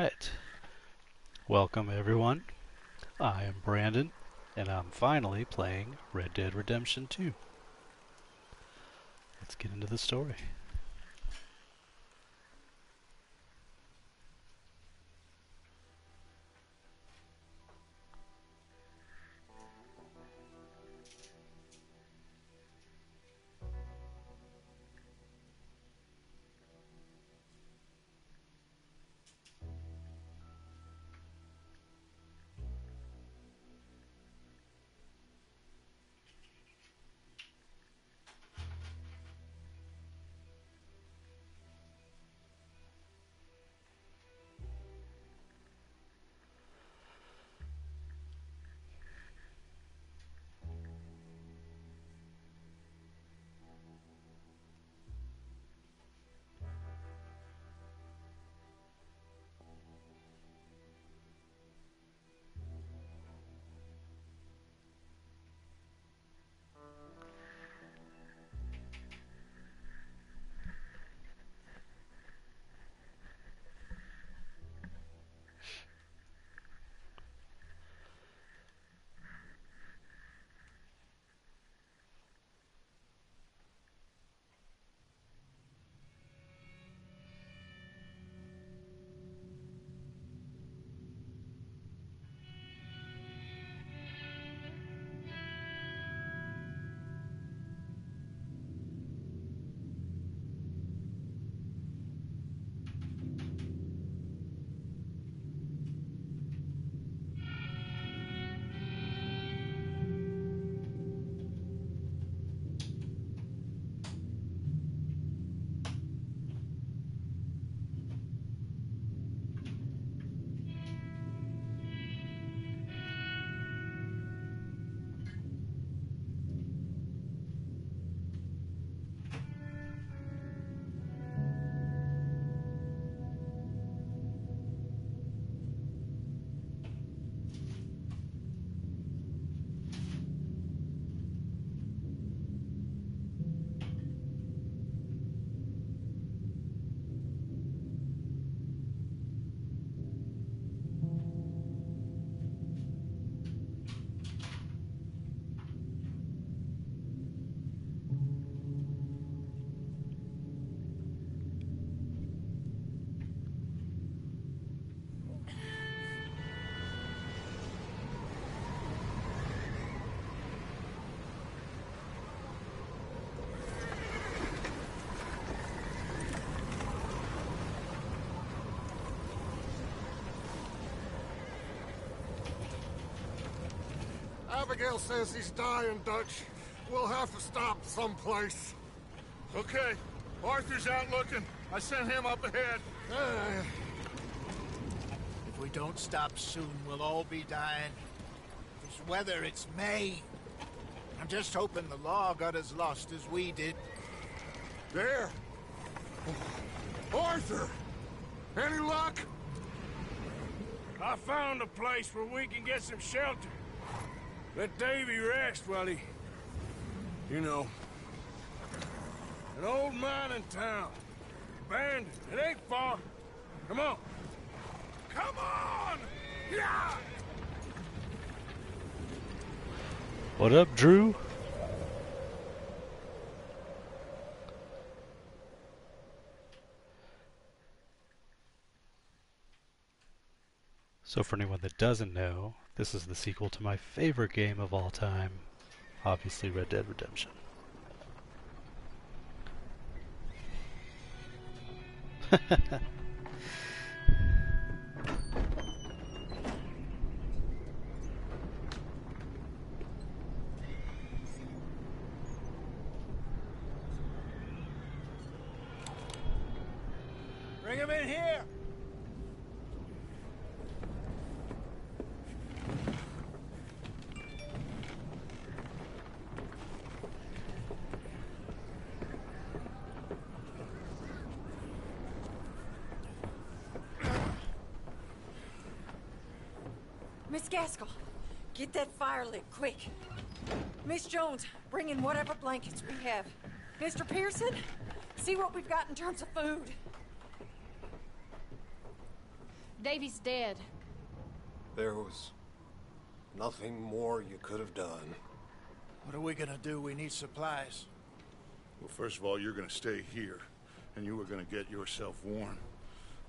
Alright, welcome everyone. I am Brandon, and I'm finally playing Red Dead Redemption 2. Let's get into the story. Abigail says he's dying, Dutch. We'll have to stop someplace. Okay. Arthur's out looking. I sent him up ahead. If we don't stop soon, we'll all be dying. This weather, it's May. I'm just hoping the law got as lost as we did. There. Arthur! Any luck? I found a place where we can get some shelter. Let Davy rest while he... You know. An old mining town. Abandoned. It ain't far. Come on. Come on! Yeah! What up, Drew? So for anyone that doesn't know, this is the sequel to my favorite game of all time, obviously Red Dead Redemption. Bring him in here! Miss Gaskell, get that fire lit, quick. Miss Jones, bring in whatever blankets we have. Mr. Pearson, see what we've got in terms of food. Davy's dead. There was nothing more you could have done. What are we gonna do? We need supplies. Well, first of all, you're gonna stay here, and you are gonna get yourself warm.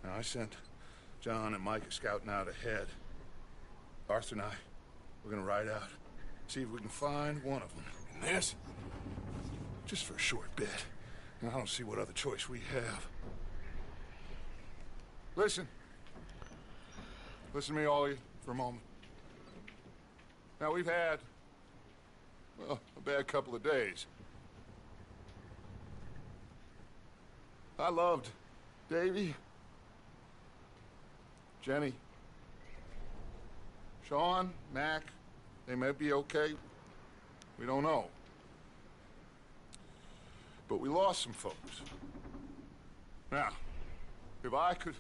Now, I sent John and Micah scouting out ahead. Arthur and I, we're gonna ride out, see if we can find one of them. And this? Just for a short bit. And I don't see what other choice we have. Listen. Listen to me, all of you, for a moment. Now, we've had, well, a bad couple of days. I loved Davy, Jenny, Sean, Mac. They may be okay. We don't know. But we lost some folks. Now, if I could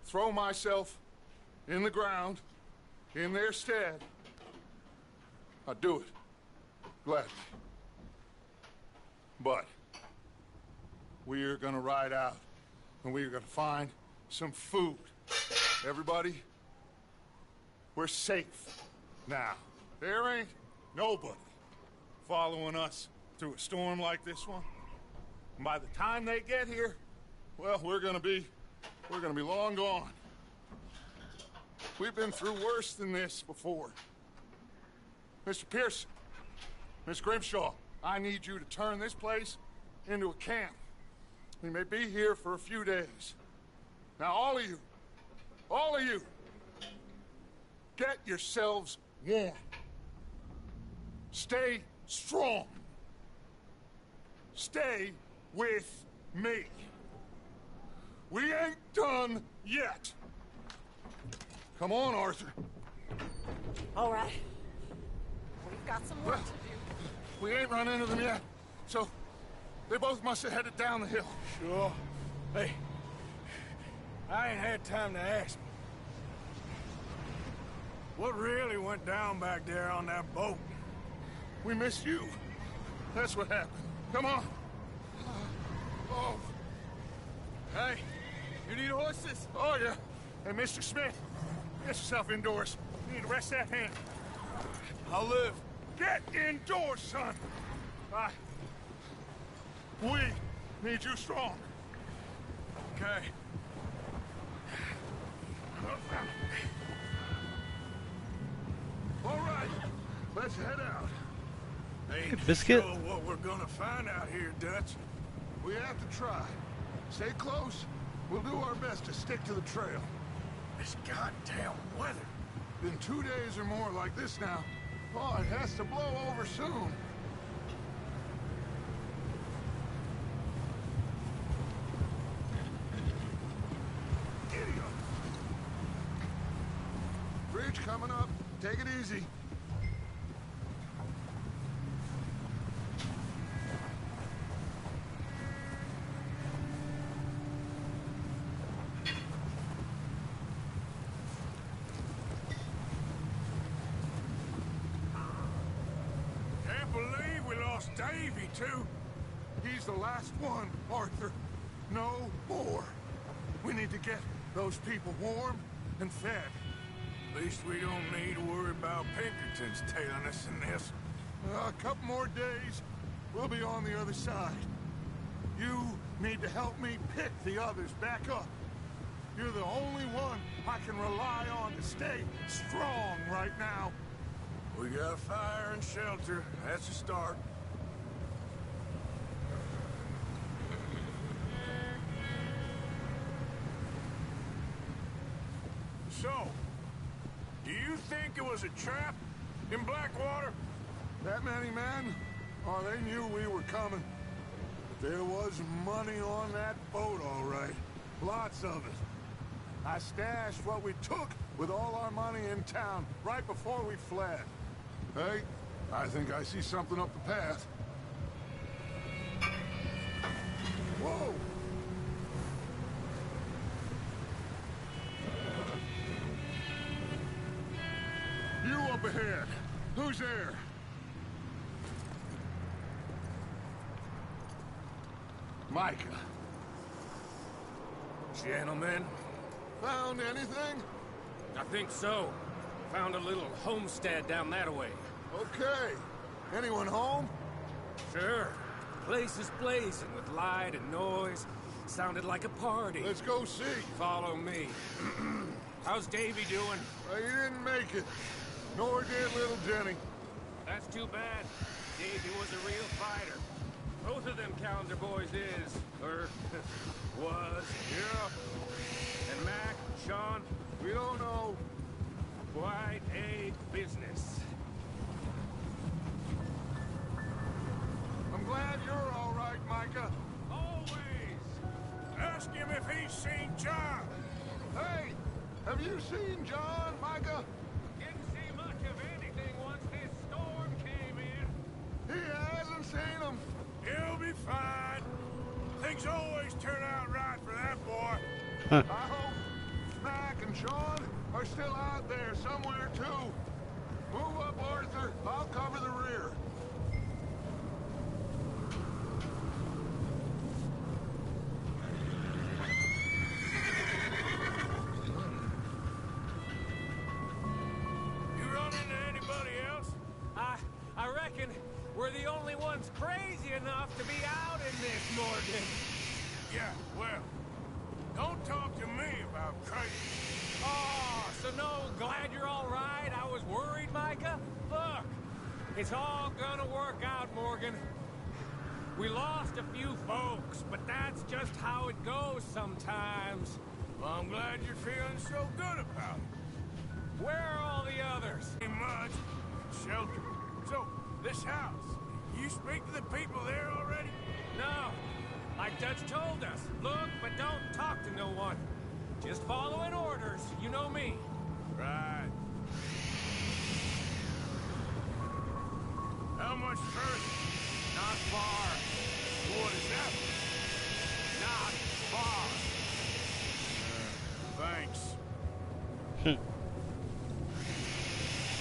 throw myself in the ground in their stead, I'd do it. Gladly. But we are gonna ride out and we are gonna find some food. Everybody, we're safe now. There ain't nobody following us through a storm like this one. And by the time they get here, well, we're gonna be long gone. We've been through worse than this before. Mr. Pearson, Miss Grimshaw, I need you to turn this place into a camp. We may be here for a few days. Now, all of you, get yourselves warm. Stay strong. Stay with me. We ain't done yet. Come on, Arthur. All right. We've got some work to do. We ain't run into them yet, so they both must have headed down the hill. Sure. Hey, I ain't had time to ask. What really went down back there on that boat? We missed you. That's what happened. Come on. Oh. Hey, you need horses? Oh, yeah. Hey, Mr. Smith, get yourself indoors. You need to rest that hand. I'll live. Get indoors, son. We need you strong. Okay. All right, let's head out. Ain't Biscuit? sure what we're gonna find out here, Dutch. We have to try. Stay close. We'll do our best to stick to the trail. This goddamn weather. Been 2 days or more like this now. Oh, it has to blow over soon. Giddy up. Bridge coming up. Take it easy. Can't believe we lost Davy, too. He's the last one, Arthur. No more. We need to get those people warm and fed. At least we don't need to worry about Pinkertons tailing us in this. A couple more days, we'll be on the other side. You need to help me pick the others back up. You're the only one I can rely on to stay strong right now. We got fire and shelter. That's a start. So, do you think it was a trap in Blackwater? That many men? Oh, they knew we were coming. But there was money on that boat, all right. Lots of it. I stashed what we took with all our money in town right before we fled. Hey, I think I see something up the path. Whoa! You up ahead. Who's there? Micah. Gentlemen, Found anything? I think so. Found a little homestead down that way. Okay. Anyone home? Sure. Place is blazing with light and noise. Sounded like a party. Let's go see. Follow me. How's Davy doing? He didn't make it. Nor did little Jenny. That's too bad. Davy was a real fighter. Both of them Calendar boys is, or was. Yeah. And Mac, Sean, We don't know. quite a business. I'm glad you're all right, Micah. Always. Ask him if he's seen John. Hey, have you seen John, Micah? Didn't see much of anything once this storm came in. He hasn't seen him. He'll be fine. Things always turn out right for that boy. I hope Mac and Sean are still out there somewhere, too. Move up, Arthur. I'll cover the rear. You run into anybody else? I reckon we're the only ones crazy enough to be out in this, Morgan. Yeah, well, don't talk to me about crazy. Oh, so no, glad you're all right. I was worried, Micah. Look, it's all gonna work out, Morgan. We lost a few folks, but that's just how it goes sometimes. Well, I'm glad you're feeling so good about it. Where are all the others? Ain't much. Shelter. So, this house, you speak to the people there already? No. Like Dutch told us, look, but don't talk to no one. Just following orders, you know me. Right. How much further? Not far. What is that? Not far. Thanks.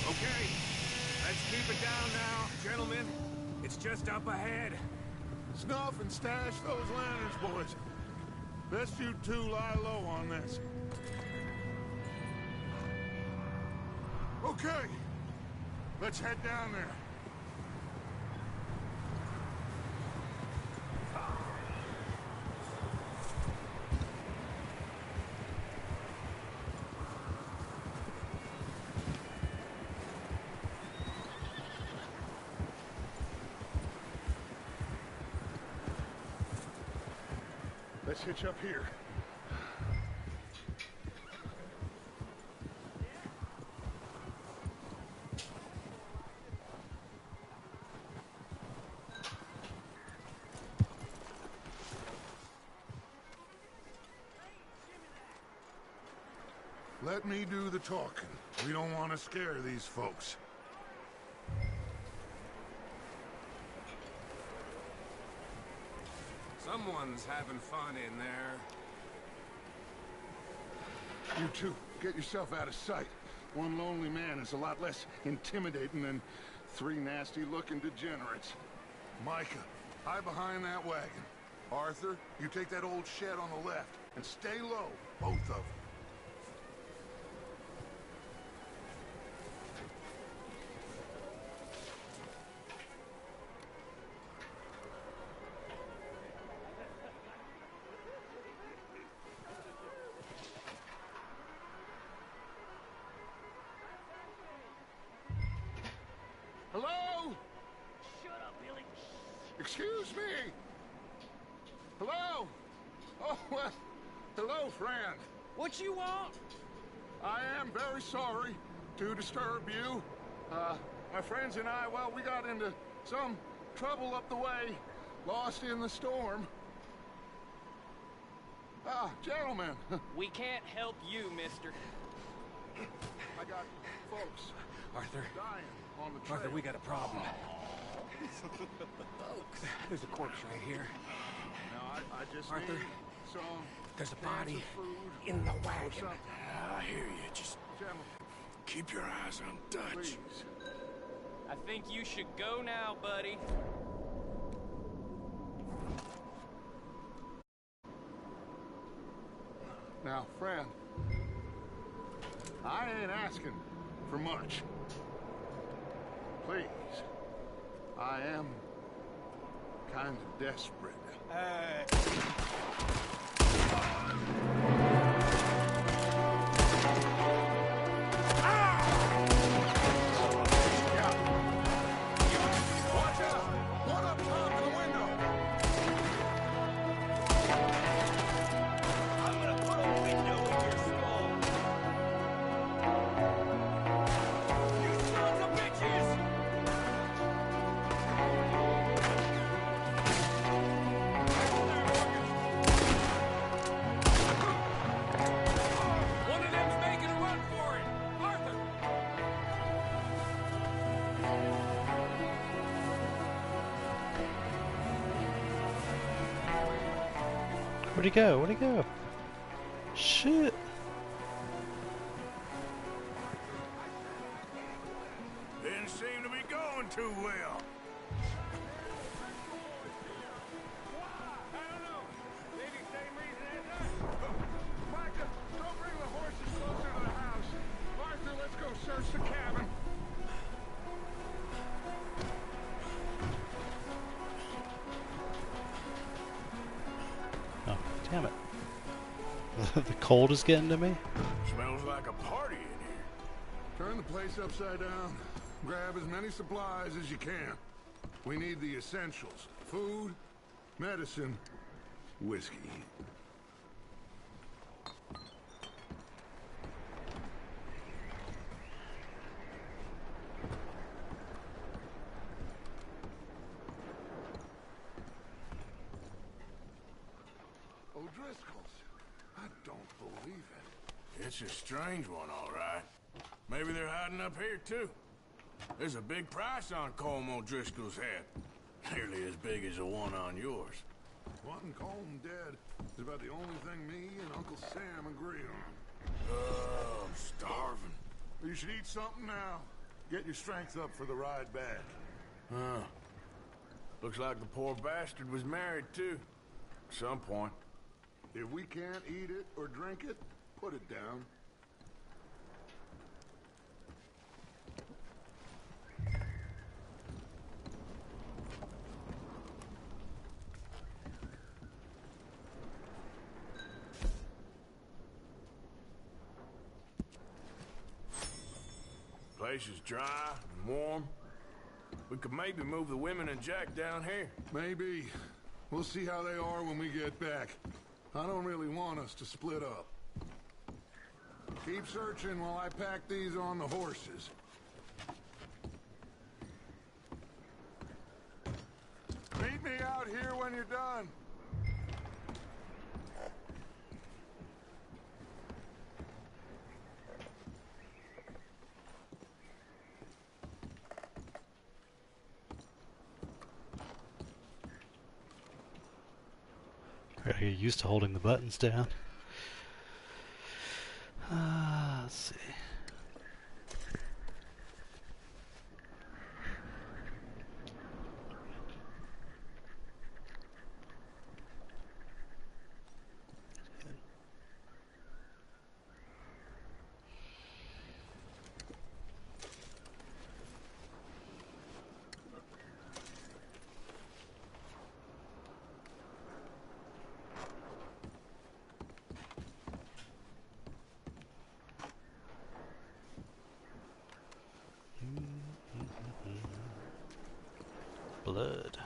Okay, let's keep it down now, gentlemen. It's just up ahead. Snuff and stash those lanterns, boys. Best you two lie low on this. Okay. Let's head down there. Let's hitch up here. Let me do the talking. We don't want to scare these folks. Someone's having fun in there. You two, get yourself out of sight. One lonely man is a lot less intimidating than three nasty-looking degenerates. Micah, hide behind that wagon. Arthur, you take that old shed on the left, and stay low, both of them. Hello? Shut up, Billy. Excuse me? Hello? Oh, well, hello, friend. What you want? I am very sorry to disturb you. My friends and I, well, we got into some trouble up the way, lost in the storm. Ah, gentlemen, We can't help you, mister. I got folks Arthur. dying on the trail. Arthur, we got a problem. Folks. There's a corpse right here. Now, I just Arthur, need some there's a cans body of food in the or wagon. something. I hear you. Just Gentlemen, keep your eyes on Dutch. please. I think you should go now, buddy. Now, friend, I ain't asking for much. Please. I am kind of desperate. Watch out! One up top in the window! I'm gonna put a window in your skull. You sons of bitches! One of them's making a run for it. Arthur! Where'd he go? Where'd he go? Shit. Didn't seem to be going too well. I don't know. Maybe same reason as us. Micah, don't bring the horses closer to the house. Arthur, let's go search the cabin. Oh, damn it. The cold is getting to me? Smells like a party in here. Turn the place upside down. Grab as many supplies as you can. We need the essentials. Food, medicine, whiskey. O'Driscoll's. I don't believe it. It's a strange one, all right. Maybe they're hiding up here, too. There's a big price on Colm O'Driscoll's head. Nearly as big as the one on yours. Wanting Colm dead is about the only thing me and Uncle Sam agree on. Oh, I'm starving. You should eat something now. Get your strength up for the ride back. Huh. Looks like the poor bastard was married, too. At some point. If we can't eat it or drink it, put it down. Place is dry and warm. We could maybe move the women and Jack down here. Maybe. We'll see how they are when we get back. I don't really want us to split up. Keep searching while I pack these on the horses. Meet me out here when you're done. I gotta get used to holding the buttons down. Let's see. Blood.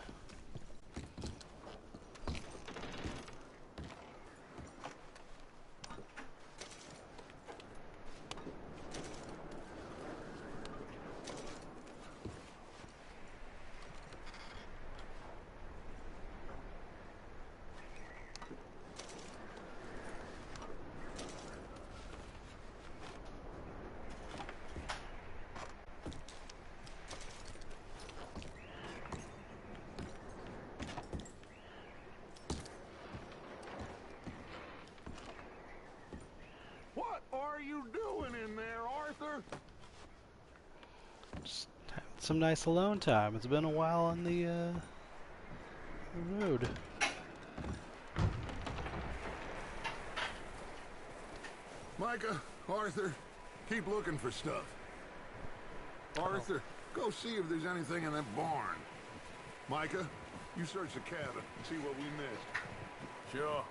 What are you doing in there, Arthur? Just having some nice alone time. It's been a while on the road. Micah, Arthur, Keep looking for stuff. Arthur, go see if there's anything in that barn. Micah, you search the cabin and see what we missed. Sure.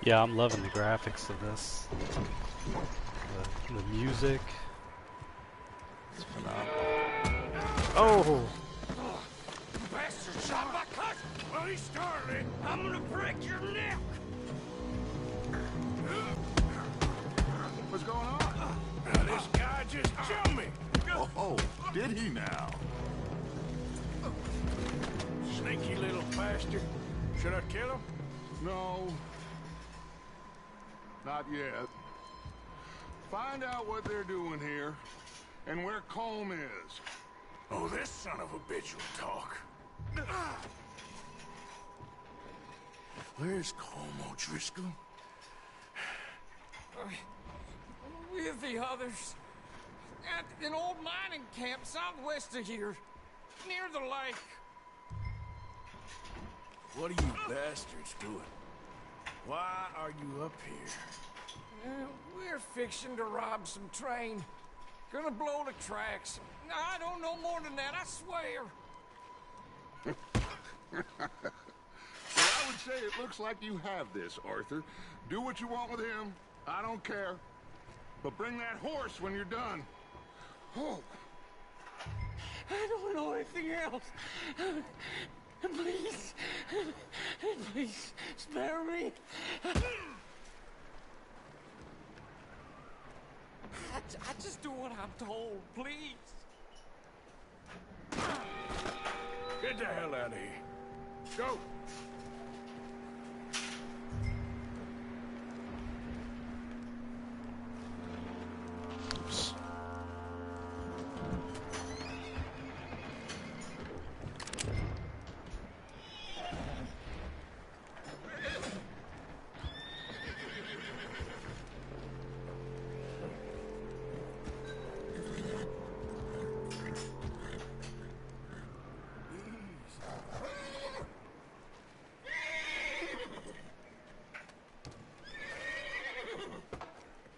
Yeah, I'm loving the graphics of this. The music. It's phenomenal. Oh! Bastard shot my cousin! Well, he's starting. I'm gonna break your neck! What's going on? Now, this guy just jumped me! Oh, did he now? Sneaky little bastard. Should I kill him? No. Not yet. Find out what they're doing here and where Colm is. Oh, this son of a bitch will talk. Where's Colm O'Driscoll? With the others. At an old mining camp southwest of here. Near the lake. What are you bastards doing? Why are you up here? We're fixing to rob some train. Gonna blow the tracks. I don't know more than that, I swear. Well, I would say it looks like you have this, Arthur. Do what you want with him. I don't care. But bring that horse when you're done. Oh. I don't know anything else. Please. Please, spare me. I just do what I'm told, please. Get the hell out of here. Go! Oops.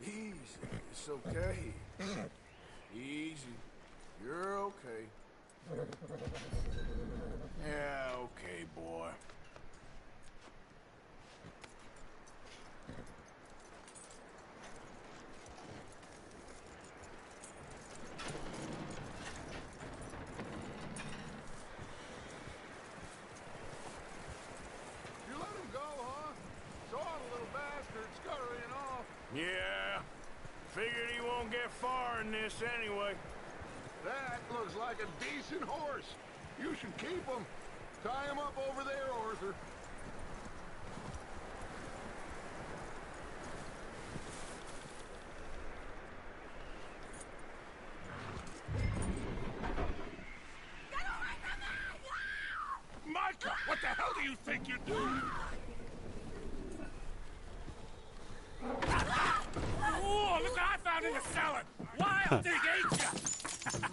Easy. It's okay. Easy. You're okay. Yeah, okay, boy. You let him go, huh? Saw the little bastard scurrying off. Yeah. Figured he won't get far in this anyway. That looks like a decent horse. You should keep him. Tie him up over there, Arthur. Micah, what the hell do you think you're doing? Oh, look what I found in the cellar. Wild thing, ain't ya?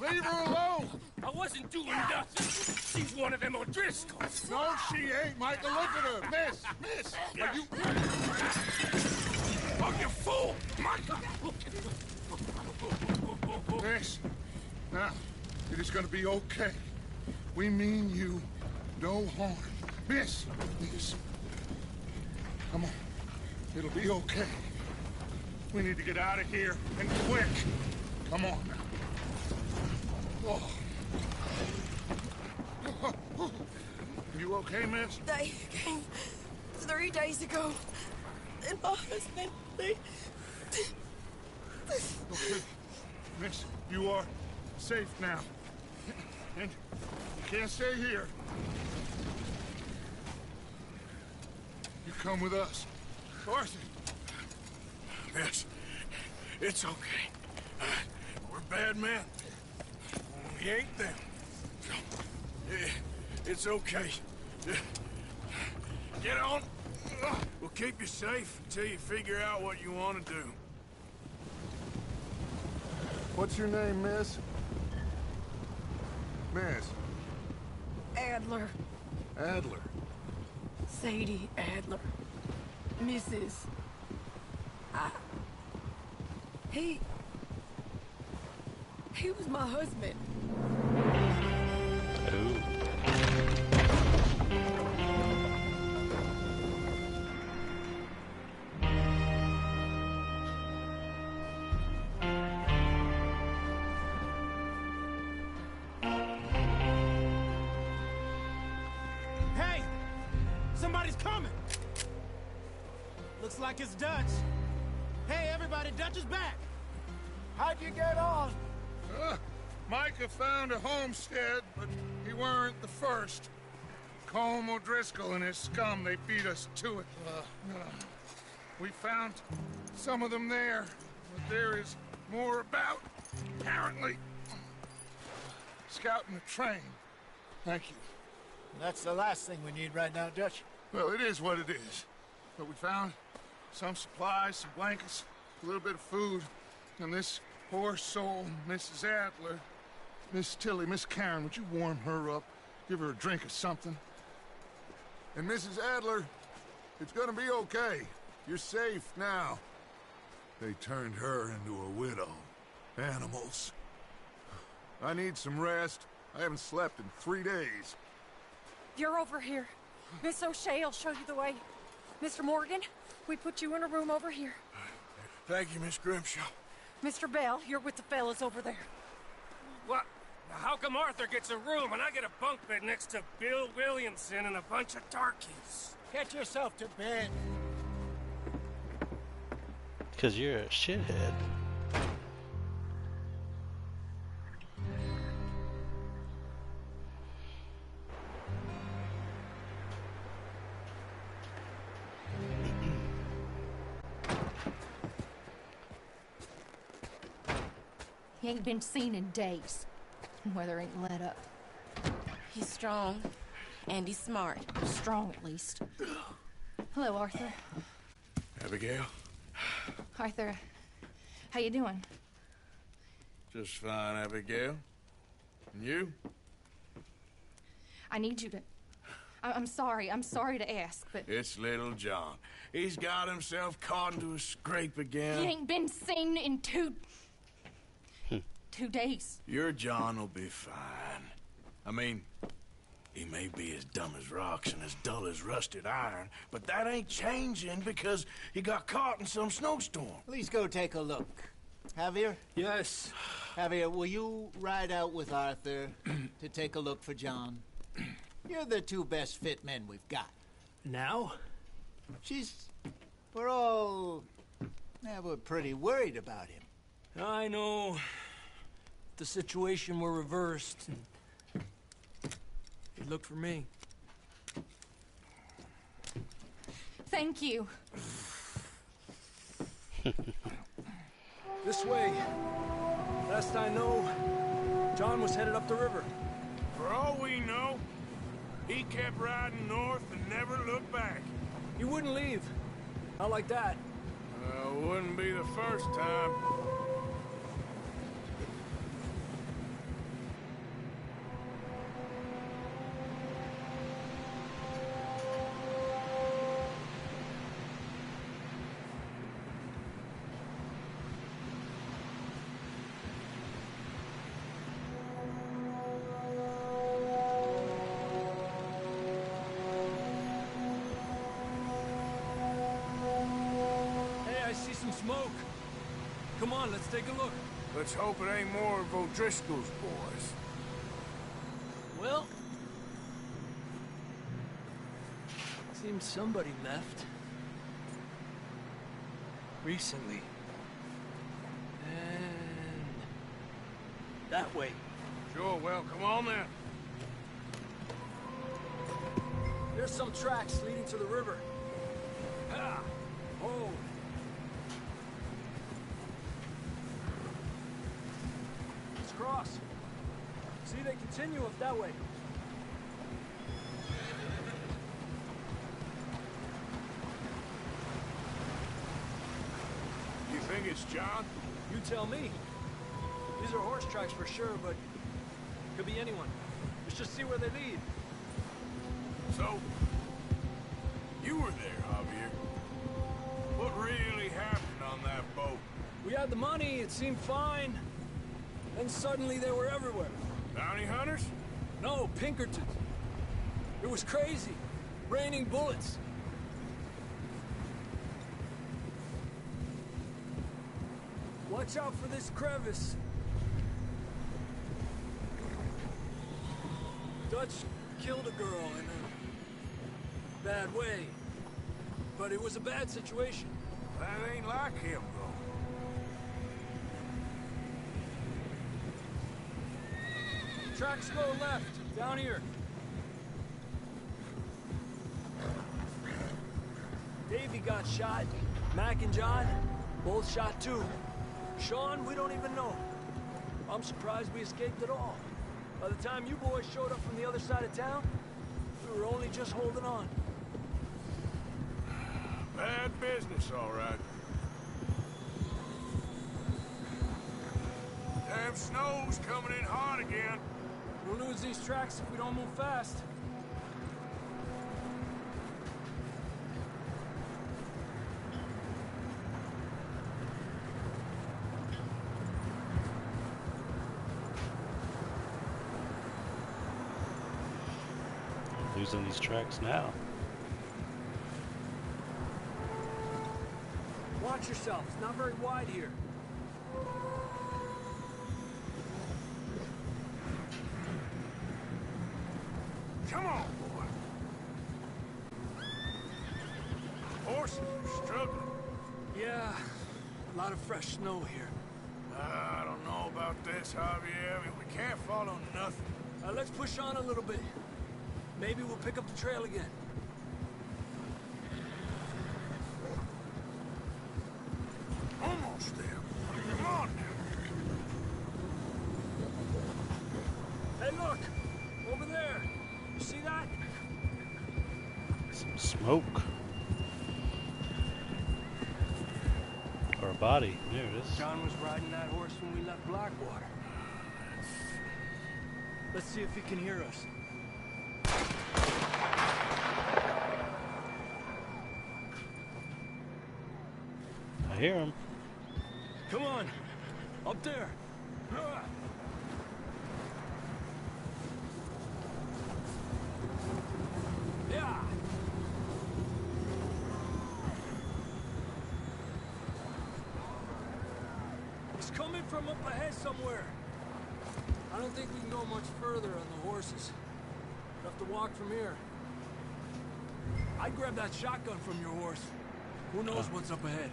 Leave her alone. I wasn't doing nothing. She's one of them O'Driscolls. No, she ain't, Michael. Look at her. Miss. Are you... Oh, you fool! Micah! Miss. Now, it is going to be okay. We mean you no harm. Miss. Come on. It'll be okay. We need to get out of here, and quick. Come on now. Oh. You okay, miss? They came 3 days ago. And my husband, they... Okay. Miss, you are safe now. And you can't stay here. You come with us. Arthur. Miss, it's okay. We're bad men. We ain't them. It's okay. Get on. We'll keep you safe until you figure out what you want to do. What's your name, miss? Miss. Adler. Adler. Sadie Adler. Mrs. He was my husband. Ooh. Hey! Somebody's coming! Looks like it's Dutch. Hey, everybody, Dutch is back! How'd you get on? Micah found a homestead, but he weren't the first. Colm O'Driscoll and his scum, they beat us to it. We found some of them there, but there is more about, apparently. Scouting the train. Thank you. That's the last thing we need right now, Dutch. Well, it is what it is. But we found some supplies, some blankets, a little bit of food, and this poor soul, Mrs. Adler. Miss Tilly, Miss Karen, would you warm her up? Give her a drink or something? And Mrs. Adler, it's gonna be okay. You're safe now. They turned her into a widow. Animals. I need some rest. I haven't slept in 3 days. You're over here. Miss O'Shea will show you the way. Mr. Morgan, we put you in a room over here. Thank you, Miss Grimshaw. Mr. Bell, you're with the fellas over there. What? How come Arthur gets a room and I get a bunk bed next to Bill Williamson and a bunch of darkies? Get yourself to bed. 'Cause you're a shithead. He ain't been seen in days. Weather ain't let up. He's strong, and he's smart. Strong, at least. Hello, Arthur. Abigail? Arthur, how you doing? Just fine, Abigail. And you? I need you to... I'm sorry to ask, but... It's little John. He's got himself caught into a scrape again. He ain't been seen in 2 days. Your John will be fine. I mean, he may be as dumb as rocks and as dull as rusted iron, but that ain't changing because he got caught in some snowstorm. Please go take a look. Javier? Yes. Javier, will you ride out with Arthur to take a look for John? You're the 2 best fit men we've got. Now? We're pretty worried about him. I know. The situation were reversed. He looked for me. Thank you. This way. Last I know, John was headed up the river. For all we know, he kept riding north and never looked back. He wouldn't leave. Not like that. Wouldn't be the first time. Smoke. Come on, let's take a look. Let's hope it ain't more of O'Driscoll's boys. Well, seems somebody left. Recently. And that way. Sure, well, come on then. There's some tracks leading to the river. Ah! Oh! Let's cross. See, they continue up that way. You think it's John? You tell me. These are horse tracks for sure, but could be anyone. Let's just see where they lead. So, you were there, Javier. What really happened on that boat? We had the money, it seemed fine. Then suddenly they were everywhere. Bounty hunters? No, Pinkertons. It was crazy. Raining bullets. Watch out for this crevice. Dutch killed a girl in a bad way. But it was a bad situation. That ain't like him, though. Tracks go left, down here. Davey got shot. Mac and John, both shot too. Sean, we don't even know. I'm surprised we escaped at all. By the time you boys showed up from the other side of town, we were only just holding on. Bad business, all right. Damn snow's coming in hot again. We'll lose these tracks if we don't move fast. Losing these tracks now. Watch yourself. It's not very wide here. Come on, boy. Horses are struggling. Yeah, a lot of fresh snow here. I don't know about this, Javier. I mean, we can't follow nothing. Let's push on a little bit. Maybe we'll pick up the trail again. Almost there. Come on now. Hey, look! Over there! You see that? Some smoke. Or a body. There it is. John was riding that horse when we left Blackwater. Let's see if he can hear us. I hear him. Come on! Up there! Yeah! He's coming from up ahead somewhere. I don't think we can go much further on the horses. We'll have to walk from here. I'd grab that shotgun from your horse. Who knows what's up ahead?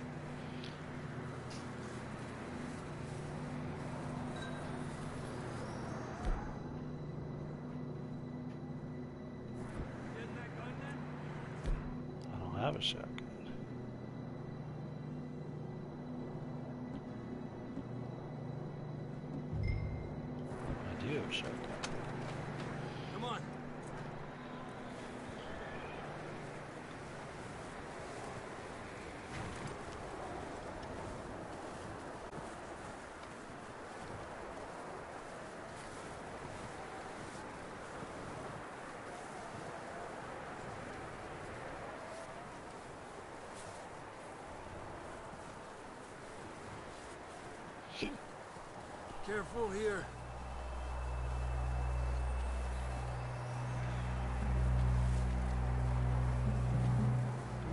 Getting that gun then? I don't have a shotgun. I do have a shotgun. Come on. Careful here.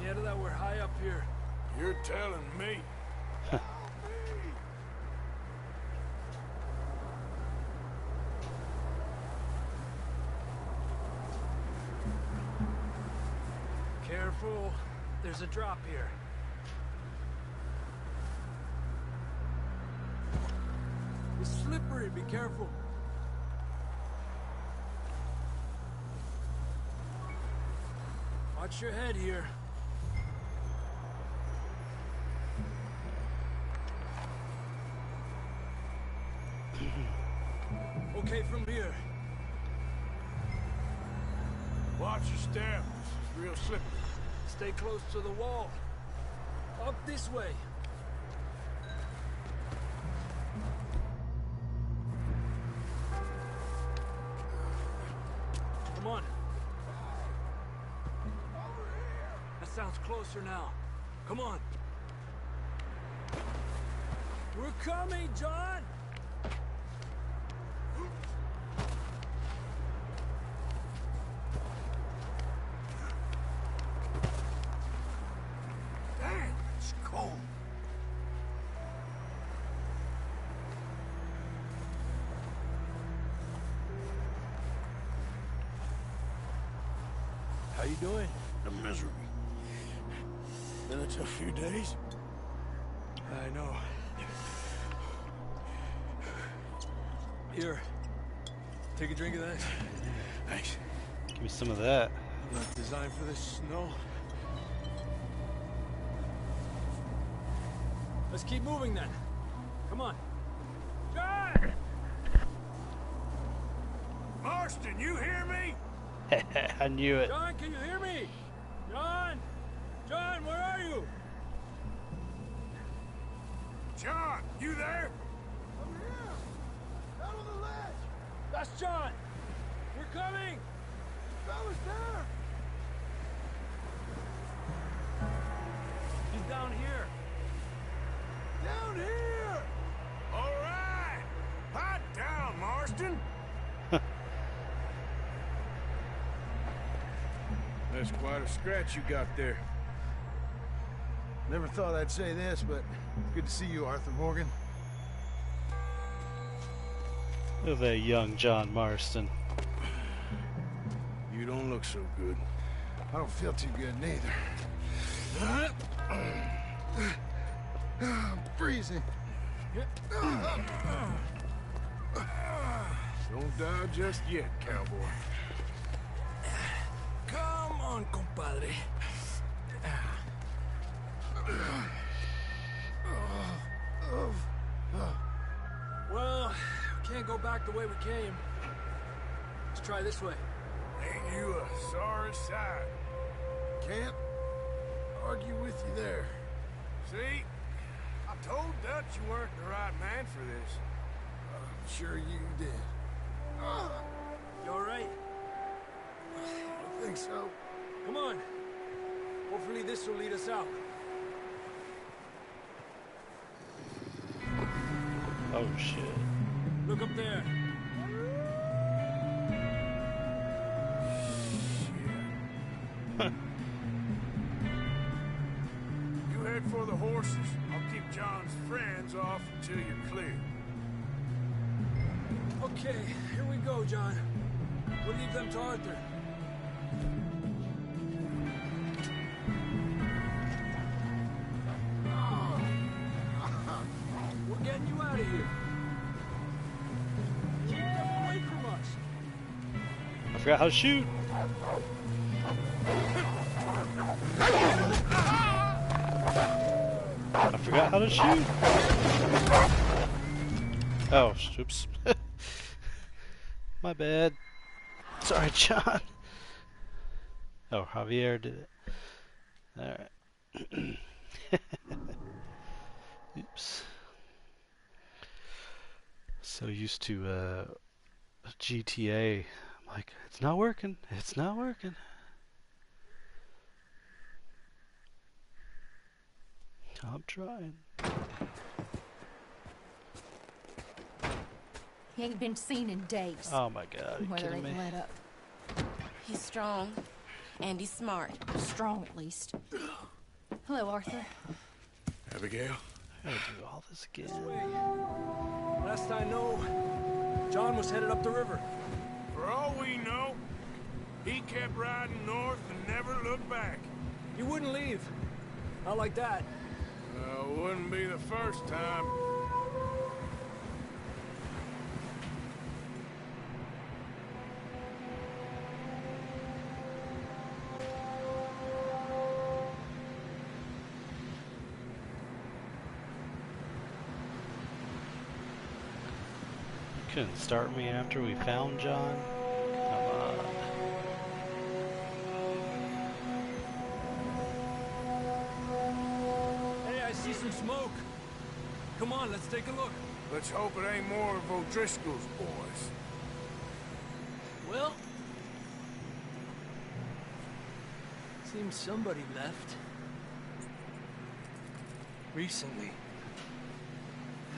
Get that we're high up here. You're telling me. Careful. There's a drop here. It's slippery. Be careful. Watch your head here. Okay, from here. Watch your step. This is real slippery. Stay close to the wall. Up this way. Come on. sounds closer now. Come on. We're coming, John! Damn, it's cold. How you doing? I'm miserable. Been a tough few days. I know. Here. Take a drink of that. Thanks. Give me some of that. Not designed for this snow. Let's keep moving then. Come on. John! Marston, you hear me? I knew it. John, can you hear me? John! John, where are you? John, you there? I'm here! Out on the ledge! That's John! We're coming! Fella's there! He's down here. Down here! All right. Hot down, Marston. That's quite a scratch you got there. Never thought I'd say this, but good to see you, Arthur Morgan. Look at that young John Marston. You don't look so good. I don't feel too good neither. I'm freezing. Don't die just yet, cowboy. Come on, compadre. Well, we can't go back the way we came. Let's try this way. Ain't you a sorry sight? Can't argue with you there. See? I told Dutch you weren't the right man for this. I'm sure you did. You all right? I think so. Come on. Hopefully this will lead us out. Oh shit. Look up there. You head for the horses. I'll keep John's friends off until you're clear. Okay, here we go, John. We'll leave them to Arthur. We're getting you out of here. Keep them away from us. I forgot how to shoot. I forgot how to shoot. Oh, oops. My bad. Sorry, John. Oh, Javier did it. Alright. Oops. So used to GTA. I'm like, it's not working. It's not working. I'm trying. He ain't been seen in days. Oh my god, are you Whether they kidding me? can let up. He's strong, and he's smart. Strong, at least. Hello, Arthur. Abigail? I gotta do all this again. Last I know, John was headed up the river. For all we know, he kept riding north and never looked back. He wouldn't leave. Not like that. Wouldn't be the first time. Couldn't start me after we found John? Come on. Hey, I see some smoke. Come on, let's take a look. Let's hope it ain't more of O'Driscoll's boys. Well, Seems somebody left. Recently.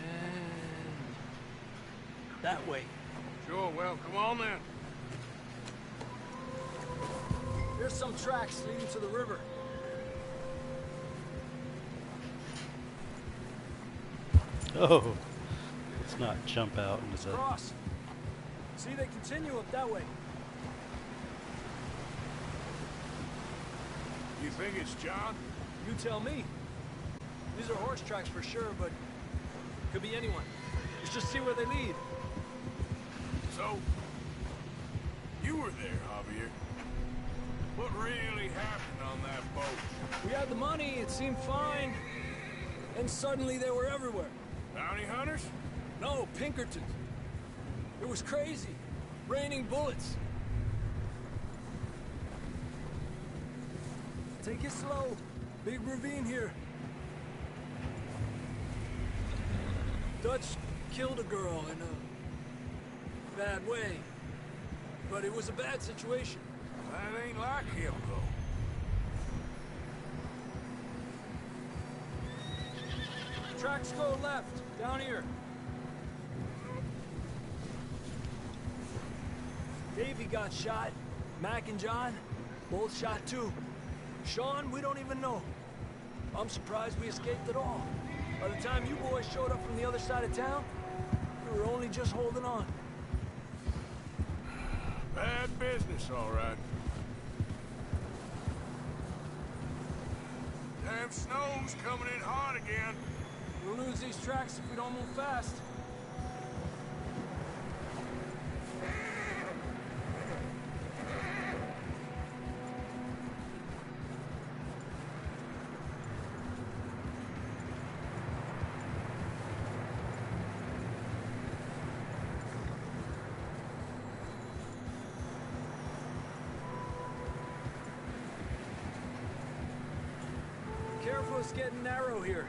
And... that way. Sure, well, come on then. Here's some tracks leading to the river. Oh, let's not jump out into the... Cross. See, they continue up that way. You think it's John? You tell me. These are horse tracks for sure, but could be anyone. Let's just see where they lead. So, you were there, Javier. What really happened on that boat? We had the money, it seemed fine. And suddenly they were everywhere. Bounty hunters? No, Pinkertons. It was crazy. Raining bullets. Take it slow. Big ravine here. Dutch killed a girl in a bad way. But it was a bad situation. That ain't like him, though. Tracks go left, down here. Davey got shot. Mac and John, both shot too. Sean, we don't even know. I'm surprised we escaped at all. By the time you boys showed up from the other side of town, we were only just holding on. Bad business, all right. Damn snow's coming in hard again. We'll lose these tracks if we don't move fast. Careful, it's getting narrow here.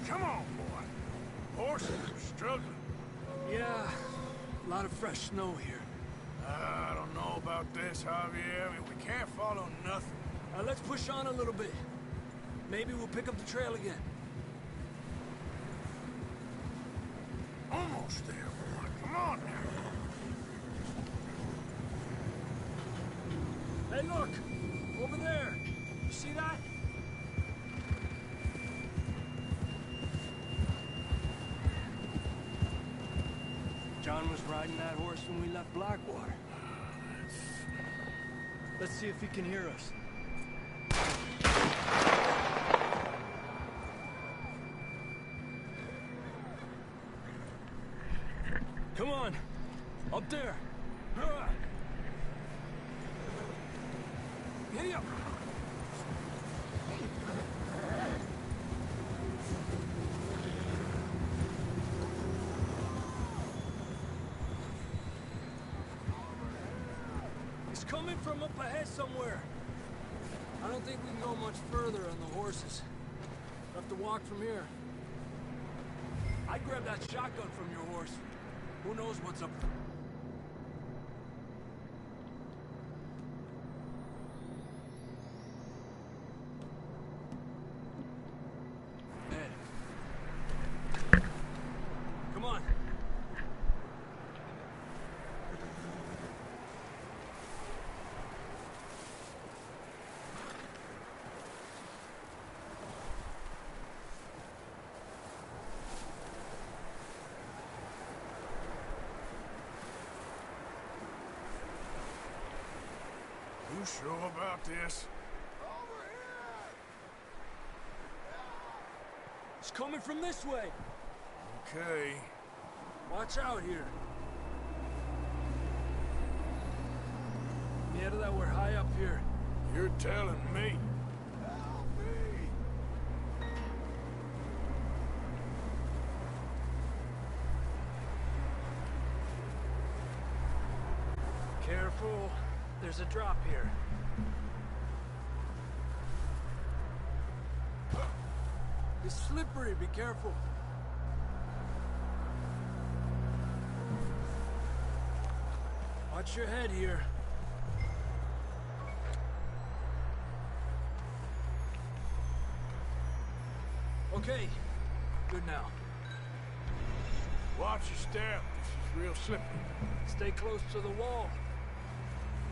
Come on, boy. Horses are struggling. Yeah, a lot of fresh snow here. I don't know about this, Javier. I mean, we can't follow nothing. Let's push on a little bit. Maybe we'll pick up the trail again. Almost there, boy. Come on now. Hey, look! Over there! You see that? John was riding that horse when we left Blackwater. Let's see if he can hear us. Come on! Up there! Giddy up! He's coming from up ahead somewhere. I don't think we can go much further on the horses. We'll have to walk from here. I'd grab that shotgun from your horse. Who knows what's up there? Come on. You sure about this? It's coming from this way. Okay. Watch out here. Yeah, that we're high up here. You're telling me. Careful. There's a drop here. It's slippery, be careful. Watch your head here. Okay, good now. Watch your step. This is real slippery. Stay close to the wall.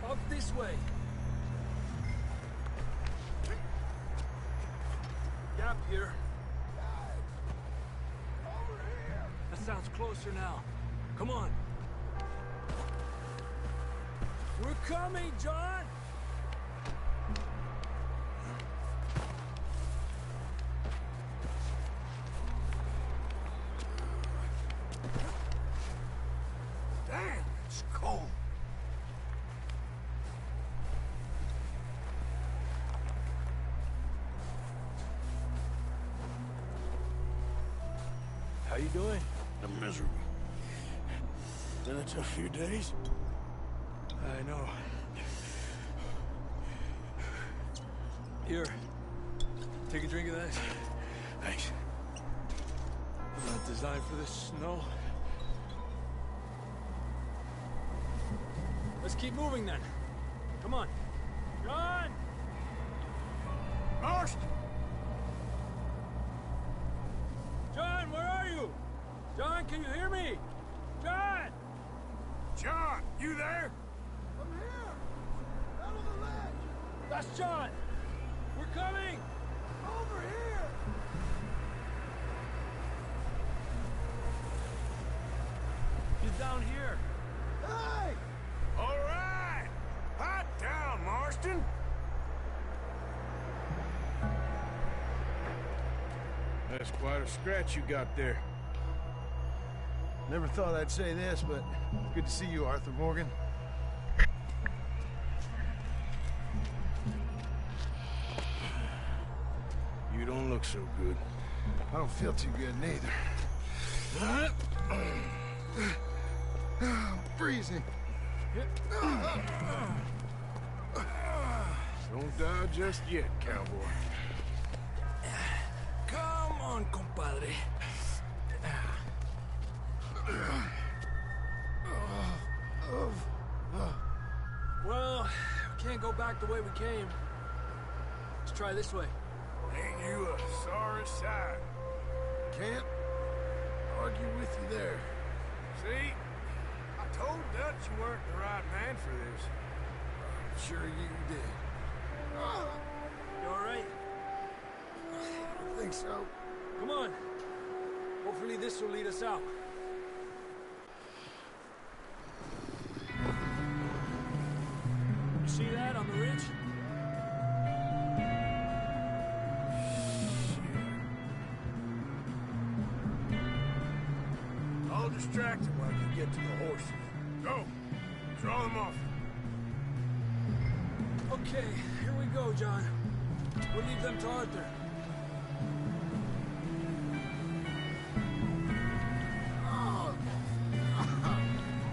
Up this way. Gap here. That sounds closer now. Come on. We're coming, John! Damn, it's cold. How you doing? I'm miserable. Been a tough few days. I know. Here. Take a drink of that. Thanks. I'm not designed for this snow. Let's keep moving then. Come on. John! Marston! John, where are you? John, can you hear me? John! John, you there? I'm here! Out on the ledge! That's John! We're coming! Over here! He's down here. Hey! All right! Hot down, Marston! That's quite a scratch you got there. Never thought I'd say this, but good to see you, Arthur Morgan. You don't look so good. I don't feel too good neither. Freezing. Don't die just yet, cowboy. Come on, compadre. Well, we can't go back the way we came. Let's try this way. Ain't you a sorry sight? Can't argue with you there. See? I told Dutch you weren't the right man for this. I'm sure you did. You all right? I think so. Come on. Hopefully this will lead us out. You see that on the ridge? I'll distract him while you get to the horses. Go! Draw them off. Okay, here we go, John. We'll leave them to Arthur.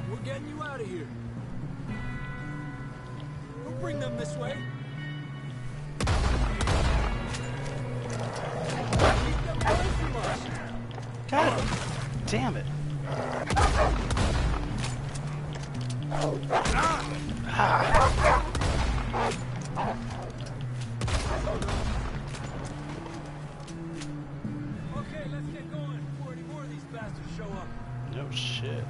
We're getting you out of here. We'll bring them this way. Keep them away from us. God damn it. Okay, let's get going before any more of these bastards show up. No shit.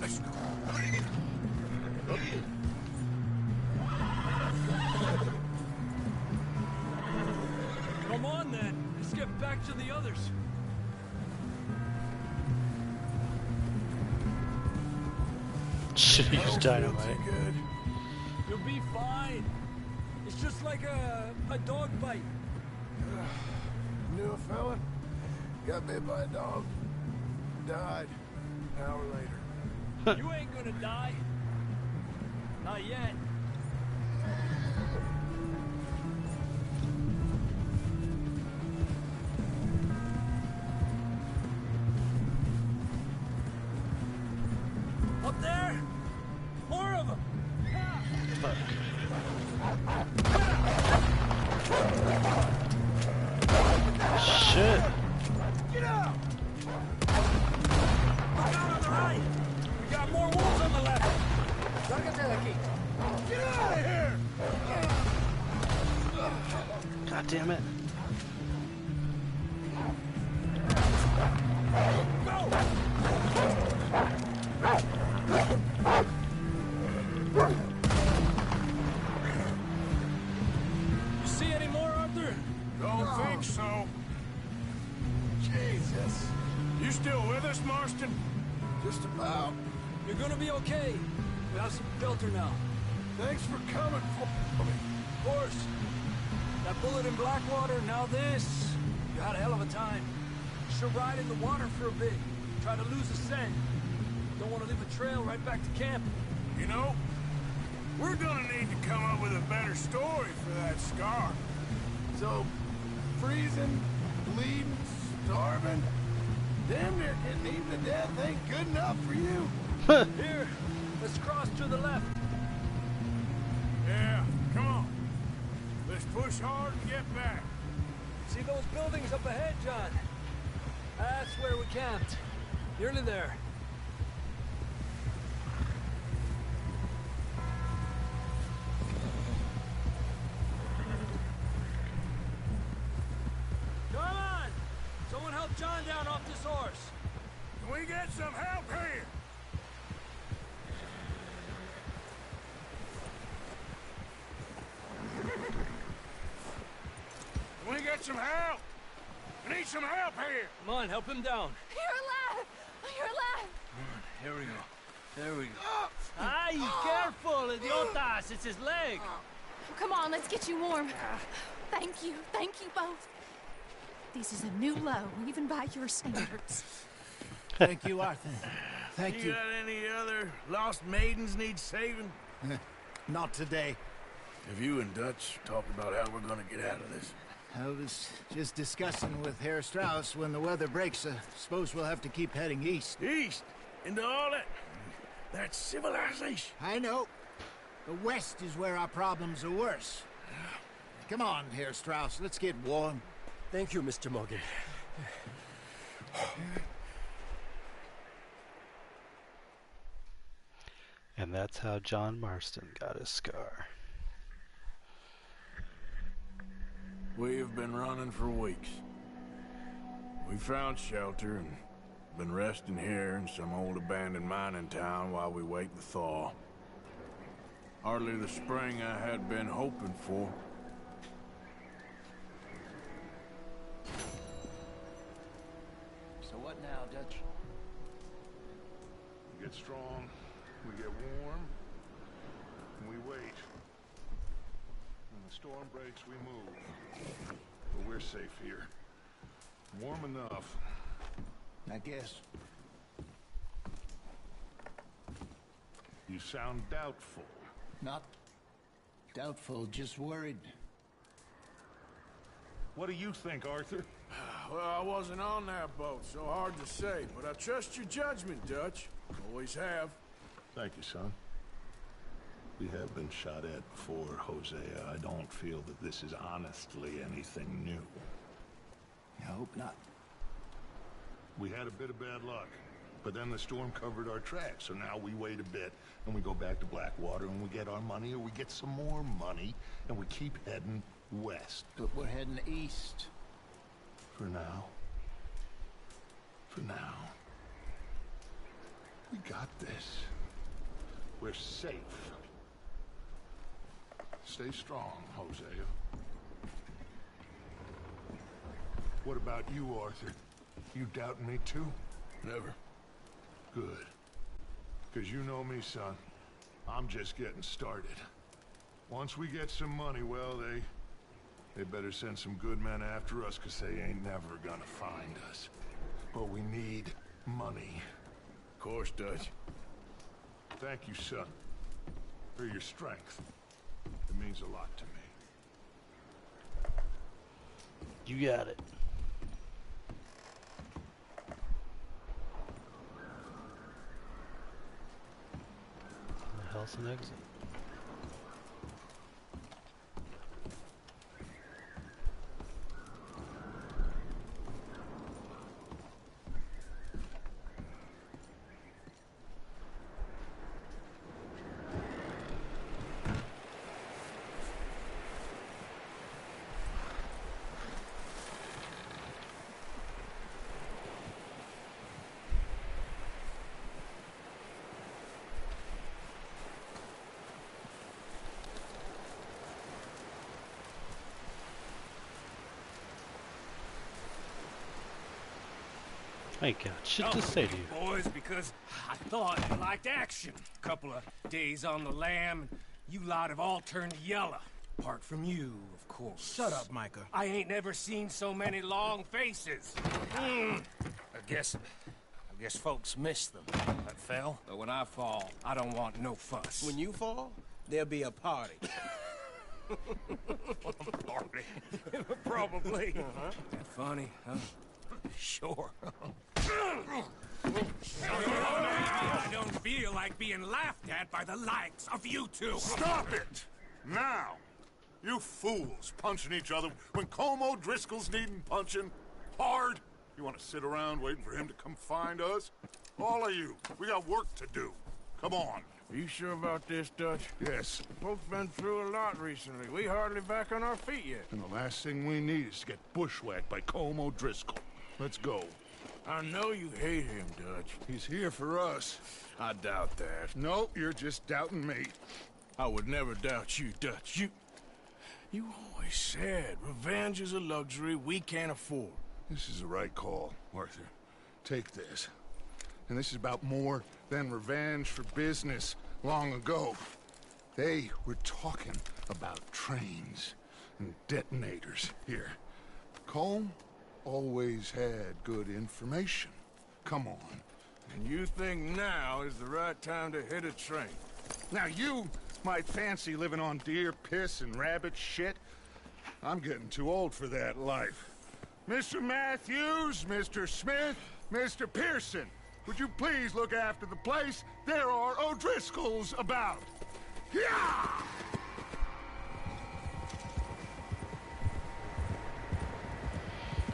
Let's go. Come on then, let's get back to the others. Should use dynamite. Good. You'll be fine. It's just like a dog bite. Knew a fella, got bit by a dog, died an hour later. You ain't gonna die. Not yet. Up there? More of them. Fuck. God damn it. You see any more, Arthur? Don't think so. Jesus. You still with us, Marston? Just about. You're gonna be okay. We have some shelter now. Thanks for coming for me. Of course. That bullet in Blackwater, now this. You had a hell of a time. You should ride in the water for a bit. Try to lose the scent. Don't want to leave a trail right back to camp. You know, we're gonna need to come up with a better story for that scar. So, freezing, bleeding, starving, damn near getting eaten to death ain't good enough for you. Here, let's cross to the left. Yeah, come on. Let's push hard and get back. See those buildings up ahead, John? That's where we camped. Nearly there. Come on! Someone help John down off this horse. Can we get some help here? Can we get some help? We need some help here. Come on, help him down. You're alive! You're alive! Here we go. There we go. Ay, careful, idiotas! It's his leg. Come on, let's get you warm. Thank you both. This is a new low, even by your standards. Thank you, Arthur. Thank You you. got any other lost maidens need saving? Not today. Have you and Dutch talked about how we're gonna get out of this? I was just discussing with Herr Strauss when the weather breaks. Suppose we'll have to keep heading east. East? Into all that civilization? I know. The west is where our problems are worse. Come on, Herr Strauss. Let's get warm. Thank you, Mr. Morgan. And that's how John Marston got his scar. We have been running for weeks. We found shelter and been resting here in some old abandoned mining town while we wait the thaw. Hardly the spring I had been hoping for. So what now, Dutch? We get strong, we get warm, and we wait. When the storm breaks, we move. But we're safe here. Warm enough. I guess. You sound doubtful. Not doubtful, just worried. What do you think, Arthur? Well, I wasn't on that boat, so hard to say, but I trust your judgment, Dutch. Always have. Thank you, son. We have been shot at before, Hosea. I don't feel that this is honestly anything new. I hope not. We had a bit of bad luck, but then the storm covered our tracks, so now we wait a bit, and we go back to Blackwater, and we get our money, or we get some more money, and we keep heading west. But we're heading east. For now. For now. We got this. We're safe. Stay strong, Hosea. What about you, Arthur? You doubting me too? Never. Good. Because you know me, son. I'm just getting started. Once we get some money, well, they better send some good men after us, because they ain't never gonna find us. But we need money. Of course, Dutch. Thank you, son, for your strength. It means a lot to me. You got it. The hell's an exit? I ain't got shit to say to you. Boys, because I thought you liked action. Couple of days on the lam, and you lot have all turned yellow. Apart from you, of course. Shut up, Micah. I ain't never seen so many long faces. I guess folks miss them. That fell. But when I fall, I don't want no fuss. When you fall, there'll be a party. Party? Probably. That funny, huh? Sure. I don't feel like being laughed at by the likes of you two. Stop it! Now! You fools punching each other when Colm O'Driscoll's needing punching hard. You want to sit around waiting for him to come find us? All of you, we got work to do. Come on. Are you sure about this, Dutch? Yes. Both been through a lot recently. We hardly back on our feet yet. And the last thing we need is to get bushwhacked by Colm O'Driscoll. Let's go. I know you hate him, Dutch. He's here for us. I doubt that. No, you're just doubting me. I would never doubt you, Dutch. You always said revenge is a luxury we can't afford. This is the right call, Arthur. Take this. And this is about more than revenge for business long ago. They were talking about trains and detonators here. Colm always had good information. Come on. And you think now is the right time to hit a train? Now you might fancy living on deer piss and rabbit shit. I'm getting too old for that life. Mr. Matthews, Mr. Smith, Mr. Pearson, would you please look after the place? There are O'Driscolls about. Yeah!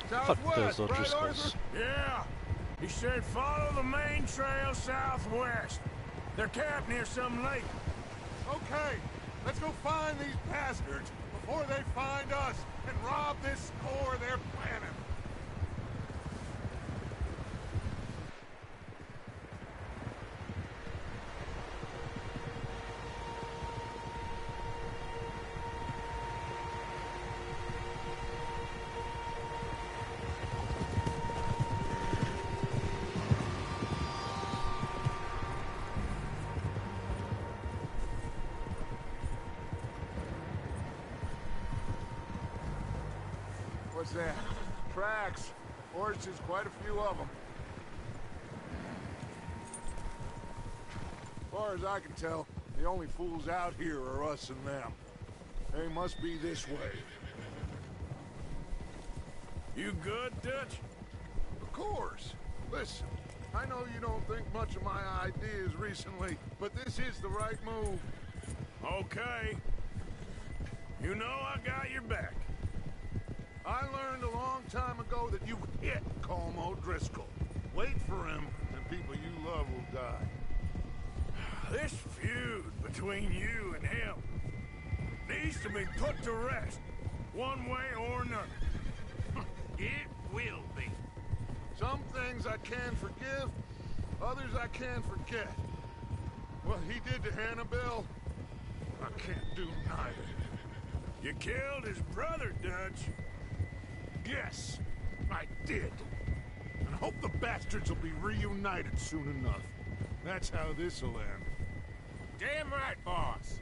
Fuck those Southwest, right, O'Driscolls. Arthur? Yeah. He said follow the main trail southwest. They're camped near some lake. Okay, let's go find these bastards before they find us and rob this store they're planning. What's that? Tracks. Horses, quite a few of them. As far as I can tell, the only fools out here are us and them. They must be this way. You good, Dutch? Of course. Listen, I know you don't think much of my ideas recently, but this is the right move. Okay. You know I got your back. I learned a long time ago that you hit Colm O'Driscoll. Wait for him, and people you love will die. This feud between you and him needs to be put to rest, one way or another. It will be. Some things I can forgive, others I can't forget. What he did to Hannibal, I can't do neither. You killed his brother, Dutch. Yes, I did. And I hope the bastards will be reunited soon enough. That's how this'll end. Damn right, boss.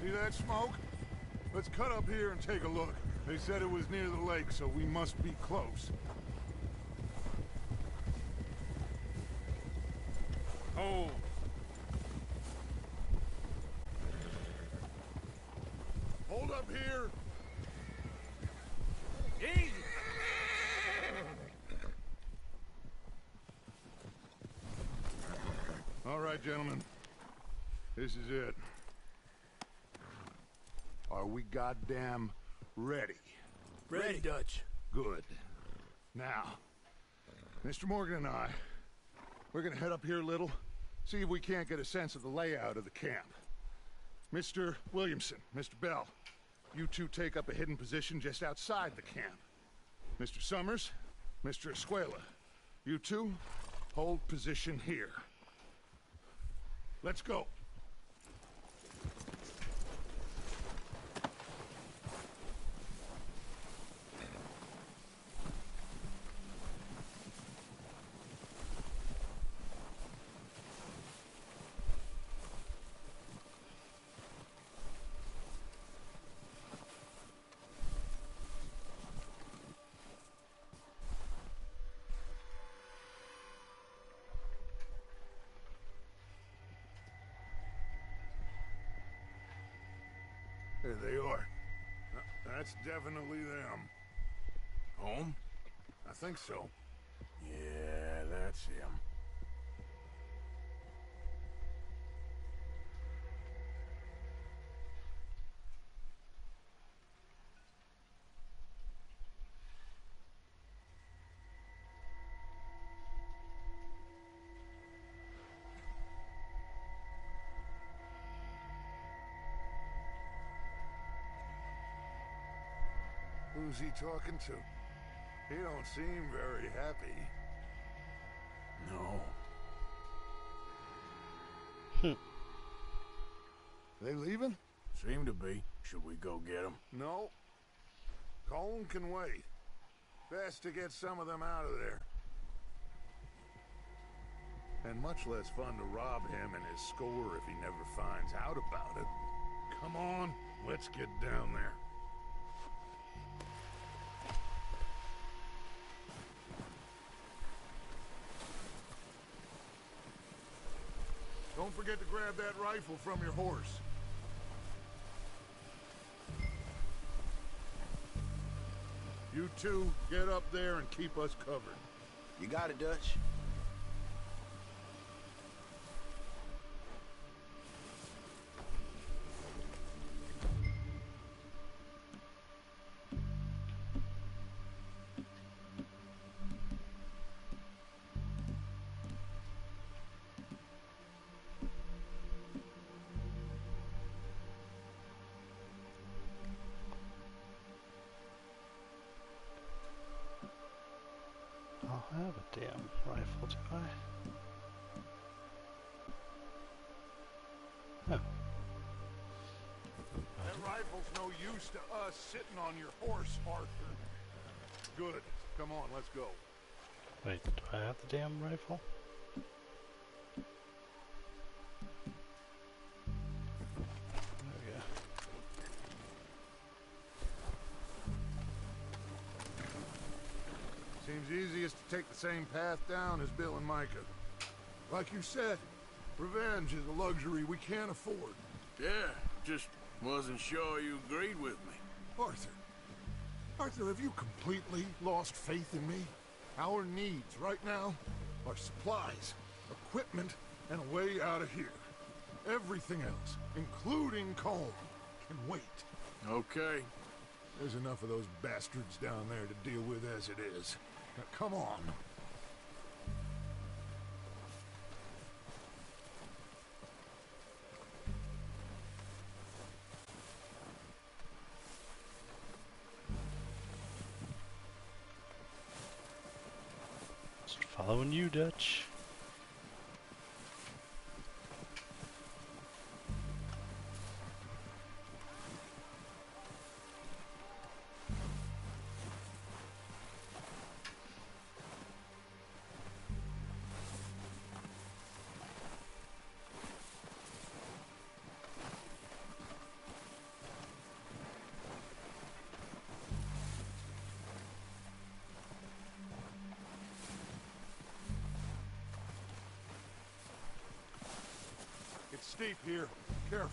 See that smoke? Let's cut up here and take a look. They said it was near the lake, so we must be close. Oh. Hold up here. Easy. All right, gentlemen. This is it. Are we goddamn ready? Ready, Dutch. Good. Now, Mr. Morgan and I, we're gonna head up here a little, see if we can't get a sense of the layout of the camp. Mr. Williamson, Mr. Bell, you two take up a hidden position just outside the camp. Mr. Summers, Mr. Escuela, you two hold position here. Let's go. There they are. That's definitely them. Home? I think so. Yeah, that's him. Who's he talking to? He don't seem very happy. No. They leaving? Seem to be. Should we go get them? No. Colm can wait. Best to get some of them out of there. And much less fun to rob him and his score if he never finds out about it. Come on, let's get down there. Don't forget to grab that rifle from your horse. You two, get up there and keep us covered. You got it, Dutch. I'll have a damn rifle, do I? Oh. That rifle's no use to us sitting on your horse, Arthur. Good. Come on, let's go. Wait, do I have the damn rifle? There we go. Seems easiest to take the same path down as Bill and Micah. Like you said, revenge is a luxury we can't afford. Yeah, just wasn't sure you agreed with me. Arthur. Arthur, have you completely lost faith in me? Our needs right now are supplies, equipment, and a way out of here. Everything else, including Colm, can wait. Okay. There's enough of those bastards down there to deal with as it is. Now, come on. Just following you, Dutch. It's steep here. Careful.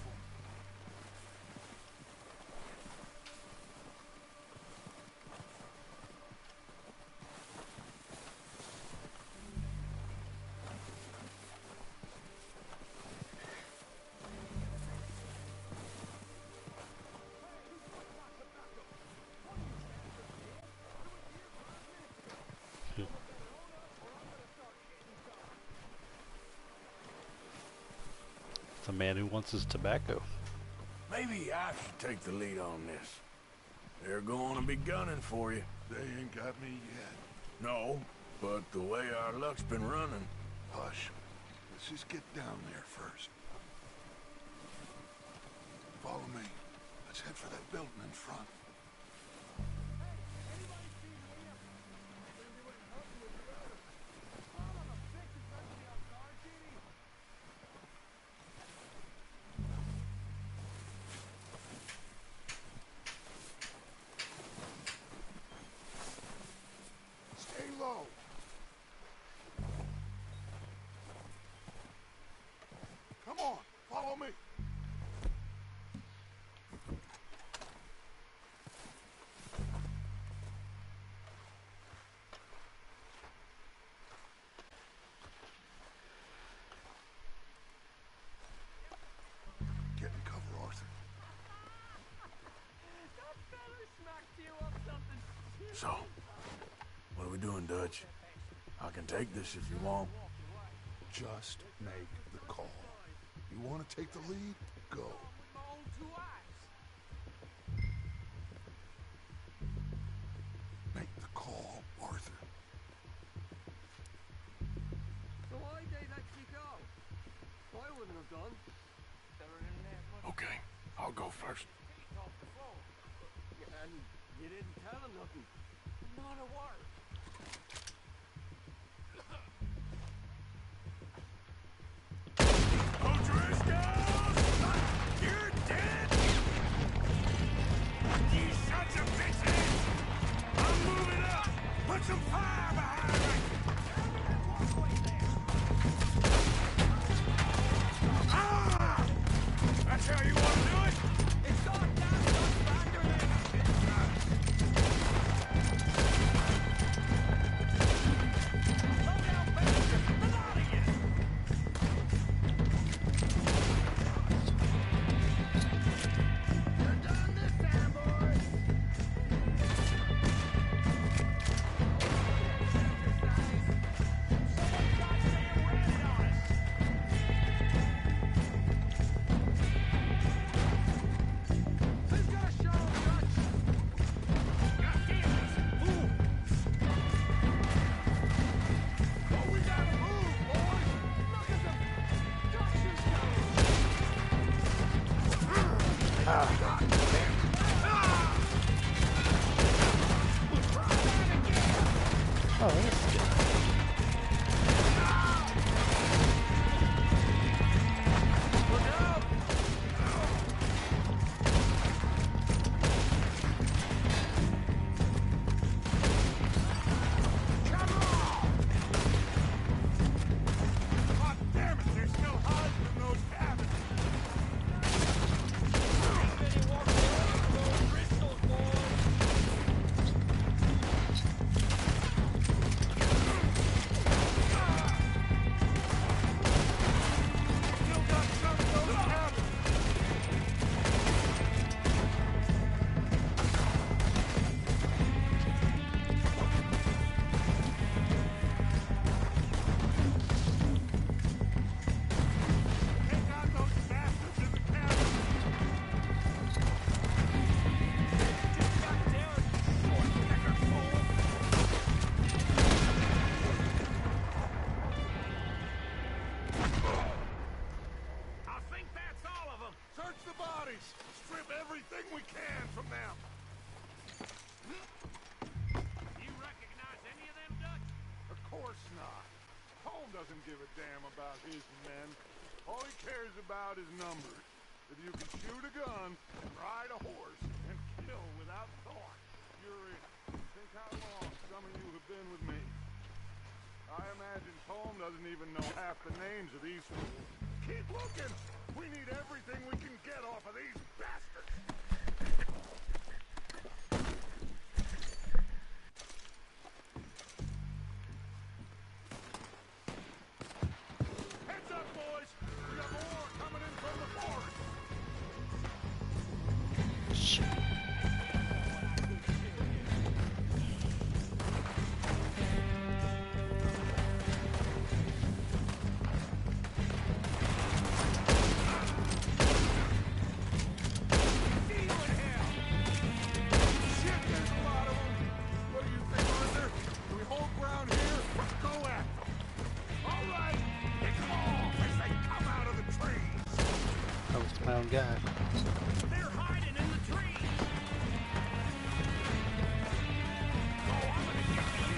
The man who wants his tobacco. Maybe I should take the lead on this. They're going to be gunning for you. They ain't got me yet. No, but the way our luck's been running. Hush. Let's just get down there first. Follow me. Let's head for that building in front. Stay low. Come on, follow me. So, what are we doing, Dutch? I can take this if you want. Just make the call. You want to take the lead? Go. Make the call, Arthur. So why they let you go? I wouldn't have done. Okay, I'll go first. And you didn't tell him nothing. Not a word. You're dead! You sons of bitches! I'm moving up! Put some fire behind me! Ah! That's how you want to do it? It's gone down, back doesn't give a damn about his men. All he cares about is numbers. If you can shoot a gun, and ride a horse, and kill without thought, you're in. Think how long some of you have been with me. I imagine Tom doesn't even know half the names of these fools. Keep looking! We need everything we can get off of these bastards! Heads up, boys! We got more coming in from the forest! Guy. They're hiding in the trees. Oh, I'm gonna get you.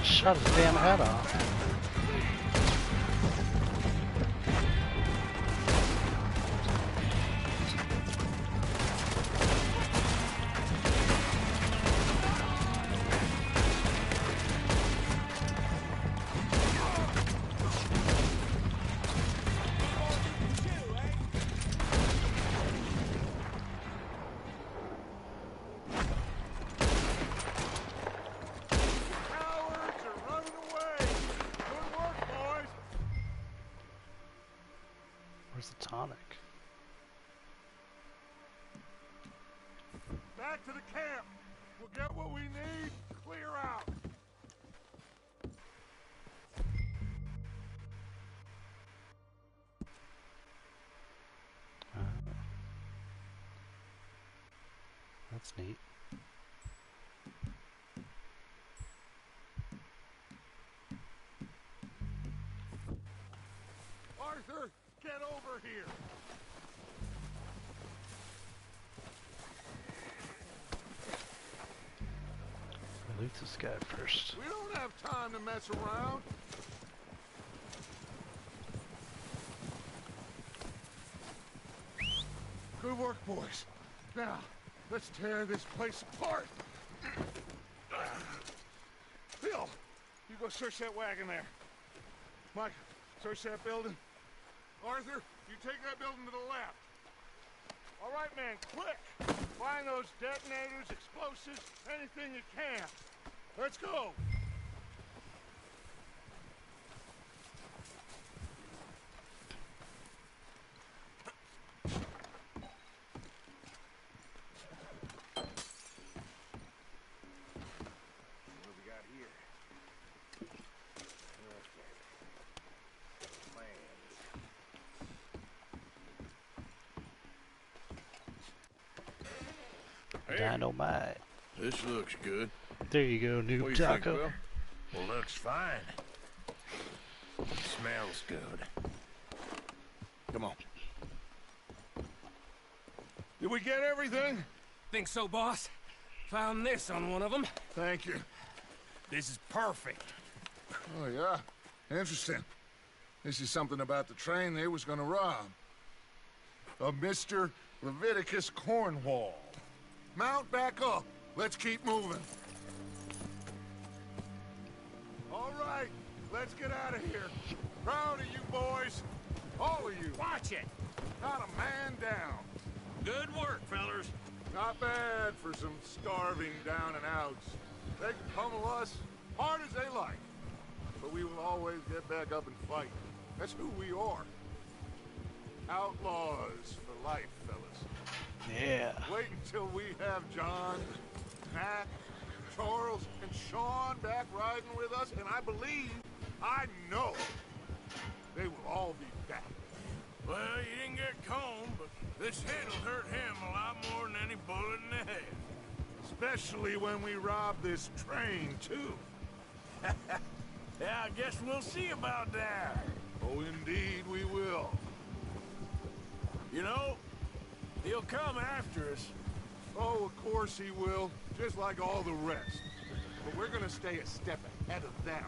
Shut his damn head off. tonic. Back to the camp. We'll get what we need. Clear out. That's neat. Arthur, get over here. Loot this guy first. We don't have time to mess around. Good work, boys. Now, let's tear this place apart. Phil, you go search that wagon there. Mike, search that building. Arthur, you take that building to the left. All right, man, quick. Find those detonators, explosives, anything you can. Let's go. Dynamite. This looks good. There you go, What do noob you taco. think, Will? Well, looks fine. Smells good. Come on. Did we get everything? Think so, boss. Found this on one of them. Thank you. This is perfect. Oh, yeah? Interesting. This is something about the train they was gonna rob. Of Mr. Leviticus Cornwall. Mount back up. Let's keep moving. All right, let's get out of here. Proud of you boys. All of you. Watch it. Not a man down. Good work, fellers. Not bad for some starving down and outs. They can pummel us hard as they like. But we will always get back up and fight. That's who we are. Outlaws for life, fellas. Yeah. Wait until we have John, Mac, Charles, and Sean back riding with us, and I know, they will all be back. Well, you didn't get Cone, but this hit'll hurt him a lot more than any bullet in the head. Especially when we rob this train, too. Yeah, I guess we'll see about that. Oh, indeed we will. You know, he'll come after us. Oh, of course he will, just like all the rest. But we're gonna stay a step ahead of them.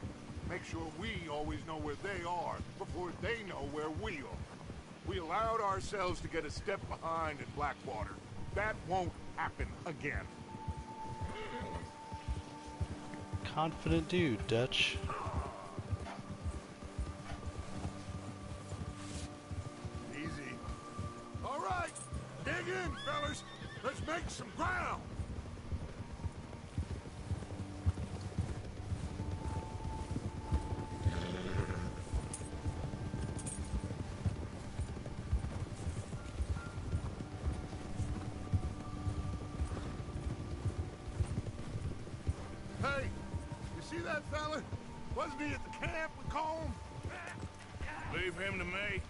Make sure we always know where they are before they know where we are. We allowed ourselves to get a step behind in Blackwater. That won't happen again. Confident dude, Dutch. Easy. All right, dig in, fellas. Let's make some ground. Hey, you see that fella? Wasn't he at the camp with Colm? Leave him to me.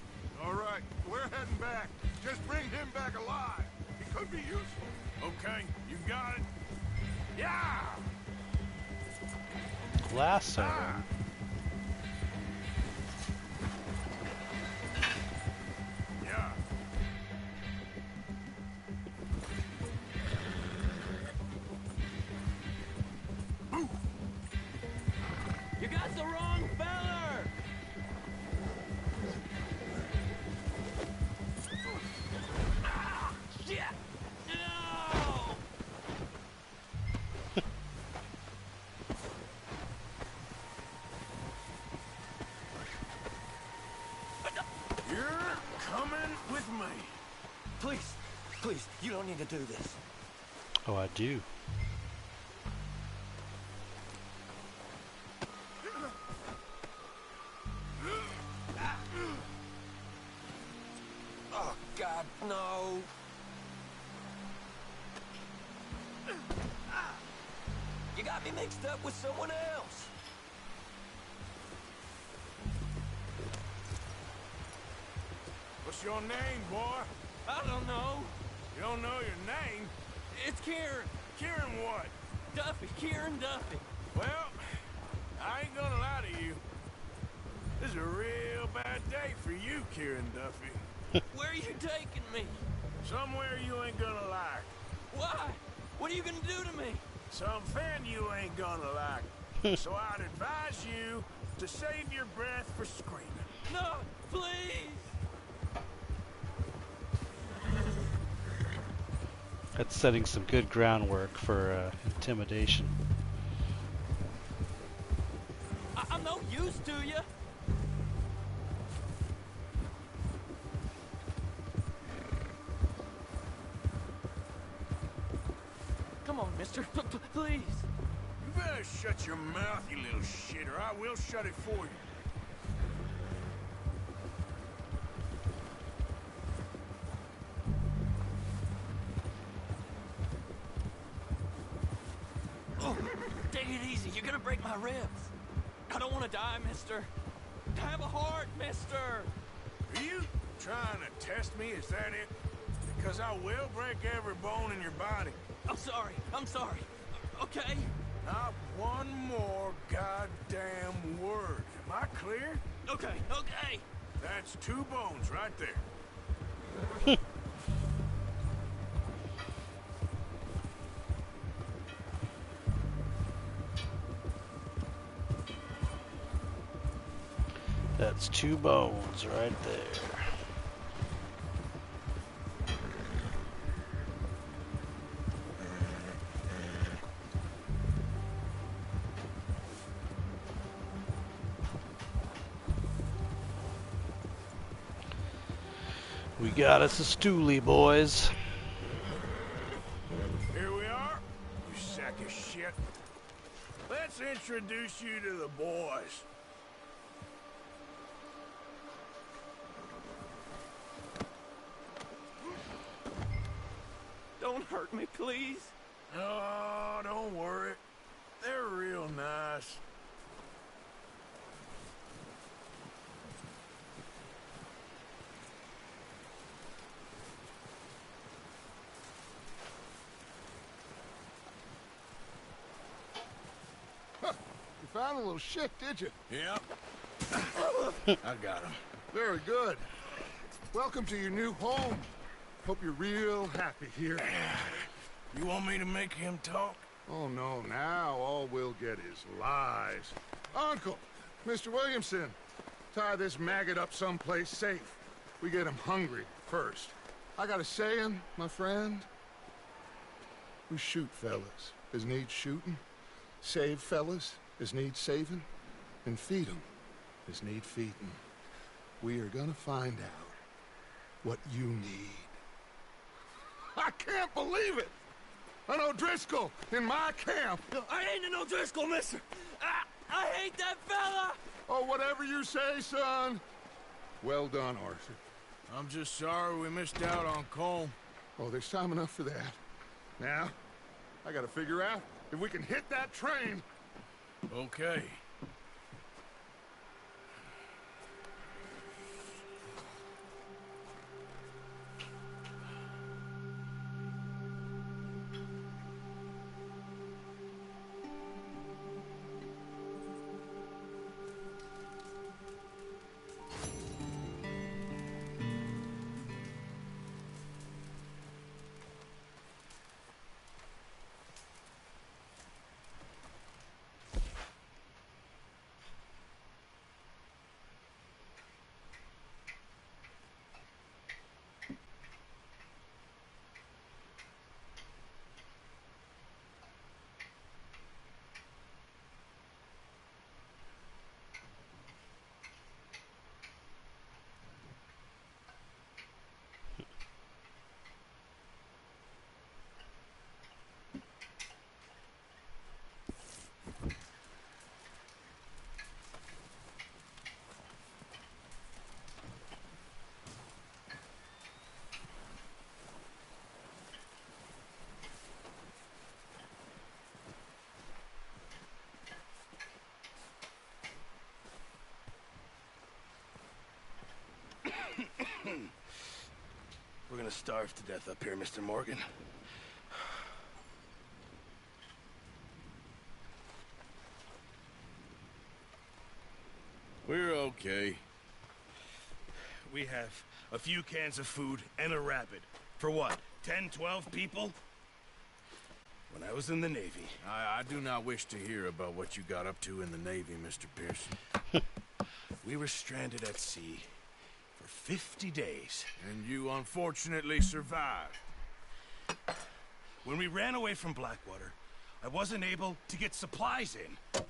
All right, we're heading back. Just bring him back alive. He could be useful. Okay, you got it. Yeah! Lasso. Yeah. You got the wrong feller! Shit! No! You're coming with me. Please, please, you don't need to do this. Oh, I do. mixed up with someone else. What's your name, boy? I don't know. You don't know your name? It's Kieran. Kieran what? Duffy. Kieran Duffy. Well, I ain't gonna lie to you. This is a real bad day for you, Kieran Duffy. Where are you taking me? Somewhere you ain't gonna like. Why? What are you gonna do to me? Something you ain't gonna like. So I'd advise you to save your breath for screaming. No, please. That's setting some good groundwork for intimidation. I'm no use to you. Come on, mister. Please. You better shut your mouth, you little shit, or I will shut it for you. Oh, take it easy. You're gonna break my ribs. I don't want to die, mister. Have a heart, mister. Are you trying to test me? Is that it? Because I will break every bone in your body. I'm sorry. I'm sorry. Okay? Not one more goddamn word. Am I clear? Okay, okay. That's 2 bones right there. That's 2 bones right there. We got us a stoolie, boys. Here we are, you sack of shit. Let's introduce you to the boys. Don't hurt me, please. Oh, don't worry. They're real nice. Huh. You found a little shit, did you? Yep. I got him. Very good. Welcome to your new home. Hope you're real happy here. You want me to make him talk? Oh, no, now all we'll get is lies. Uncle, Mr. Williamson, tie this maggot up someplace safe. We get him hungry first. I got a saying, my friend. We shoot fellas as need shooting, save fellas as need saving, and feed 'em as need feeding. We are gonna find out what you need. I can't believe it! An O'Driscoll in my camp! I ain't an O'Driscoll, mister! I hate that fella! Oh, whatever you say, son. Well done, Arthur. I'm just sorry we missed out on Colm. Oh, there's time enough for that. Now, I gotta figure out if we can hit that train. Okay. starve to death up here, Mr. Morgan. We're okay. We have a few cans of food and a rabbit. For what, 10, 12 people? When I was in the Navy... I do not wish to hear about what you got up to in the Navy, Mr. Pearson. We were stranded at sea for 50 days. And you unfortunately survived. When we ran away from Blackwater, I wasn't able to get supplies in.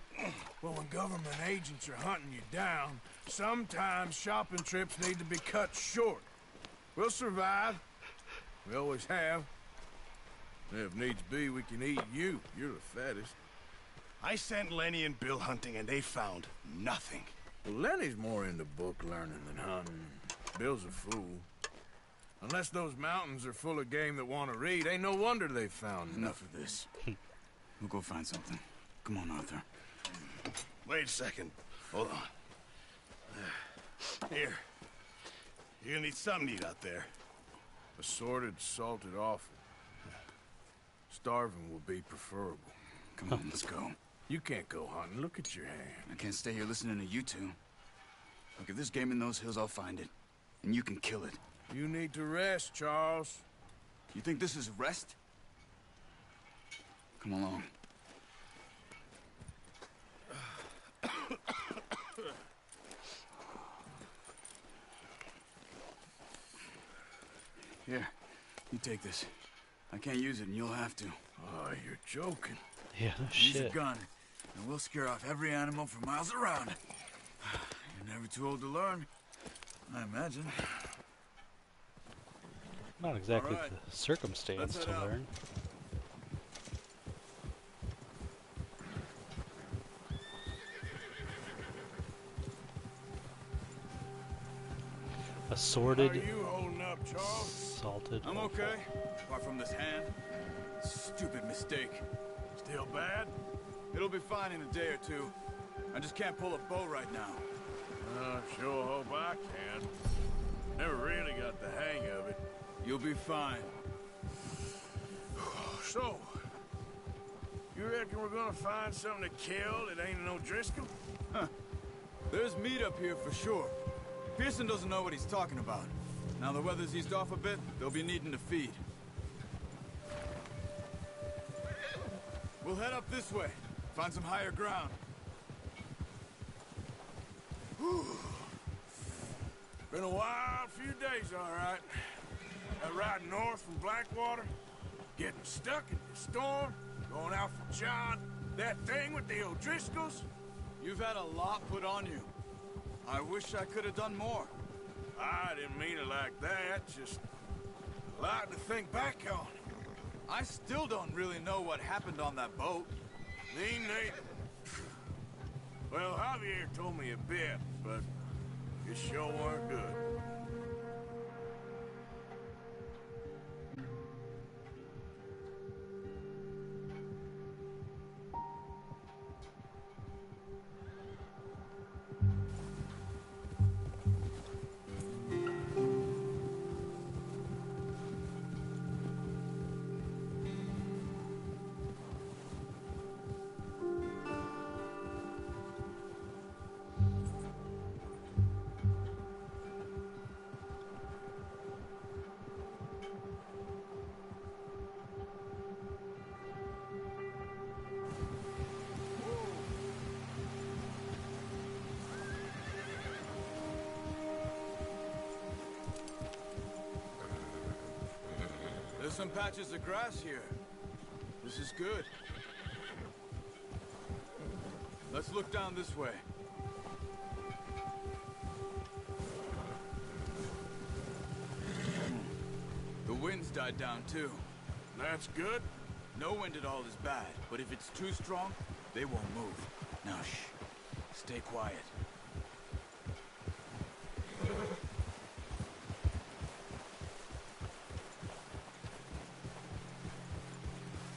Well, when government agents are hunting you down, sometimes shopping trips need to be cut short. We'll survive. We always have. If needs be, we can eat you. You're the fattest. I sent Lenny and Bill hunting, and they found nothing. Well, Lenny's more into book learning than hunting. Bill's a fool. Unless those mountains are full of game that want to read, ain't no wonder they found Enough of this. We'll go find something. Come on, Arthur. Wait a second. Hold on. Here. You're gonna need something to eat out there. Assorted, salted offal. Starving will be preferable. Come on, let's go. You can't go hunting. Look at your hand. I can't stay here listening to you two. Look, if there's game in those hills, I'll find it. And you can kill it. You need to rest, Charles. You think this is rest? Come along. Here, you take this. I can't use it, and you'll have to. Oh, you're joking. Yeah, Use a shit. gun, and we'll scare off every animal for miles around. You're never too old to learn, I imagine. Not exactly Alright. the circumstance Let's to head out. learn. Assorted, How are you holding up, Charles? salted. I'm okay, apart from this hand. Stupid mistake. Still bad? It'll be fine in a day or two. I just can't pull a bow right now. Sure hope I can. Never really got the hang of it. You'll be fine. So, you reckon we're gonna find something to kill that ain't no Driscoll? Huh. There's meat up here for sure. Pearson doesn't know what he's talking about. Now the weather's eased off a bit, they'll be needing to feed. We'll head up this way. Find some higher ground. Whew. Been a wild few days, all right. That ride north from Blackwater, getting stuck in the storm, going out for John, that thing with the O'Driscolls. You've had a lot put on you. I wish I could have done more. I didn't mean it like that, just a lot to think back on. I still don't really know what happened on that boat. Me neither. Well, Javier told me a bit, but it sure weren't good. There's some patches of grass here. This is good. Let's look down this way. The wind's died down too. That's good. No wind at all is bad, but if it's too strong, they won't move. Now shh. Stay quiet.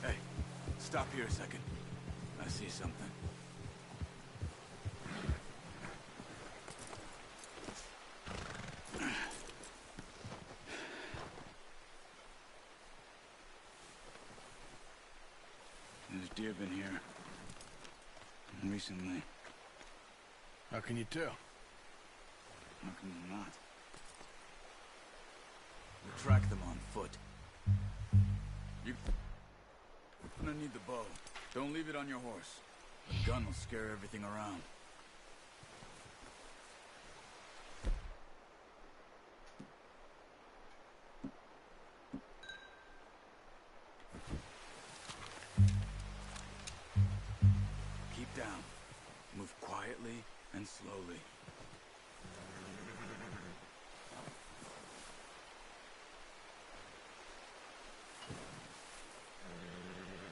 Hey, stop here a second. I see something. deer been here recently. How can you tell? How can you not? We'll track them on foot. You're gonna need the bow. Don't leave it on your horse. The gun will scare everything around. Keep down. Move quietly and slowly.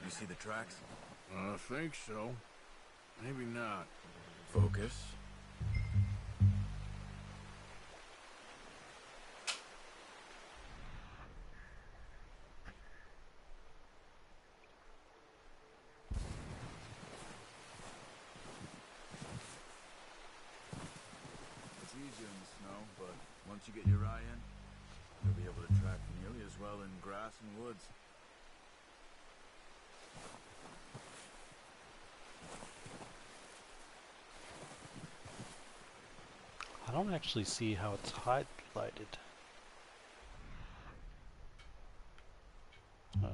You see the tracks? I think so. Maybe not. Focus. It's easier in the snow, but once you get your eye in, you'll be able to track nearly as well in grass and woods. I don't actually see how it's highlighted. Oh.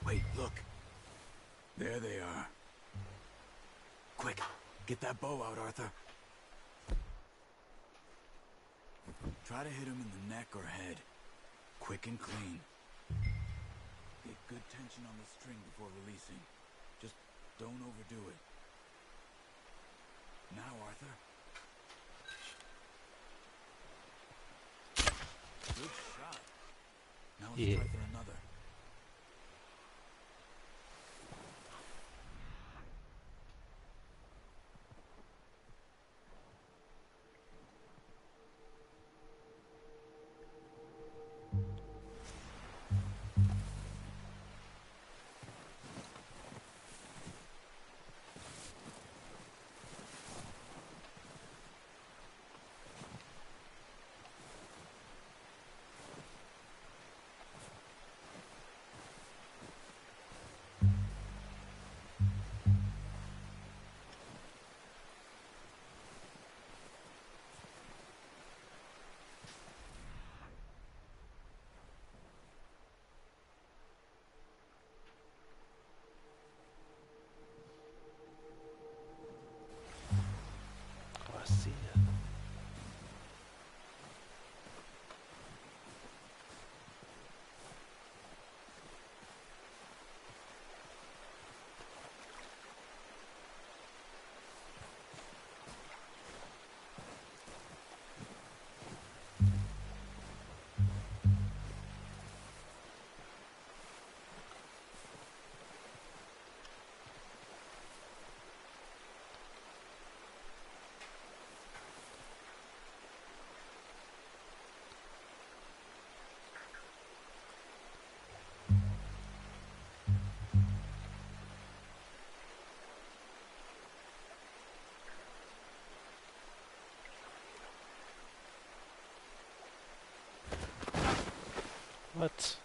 Wait, look. There they are. Quick, get that bow out, Arthur. Try to hit him in the neck or head. Quick and clean. Get good tension on the string before releasing. Just don't overdo it. Now, Arthur. Good shot. Now let's try for another. What?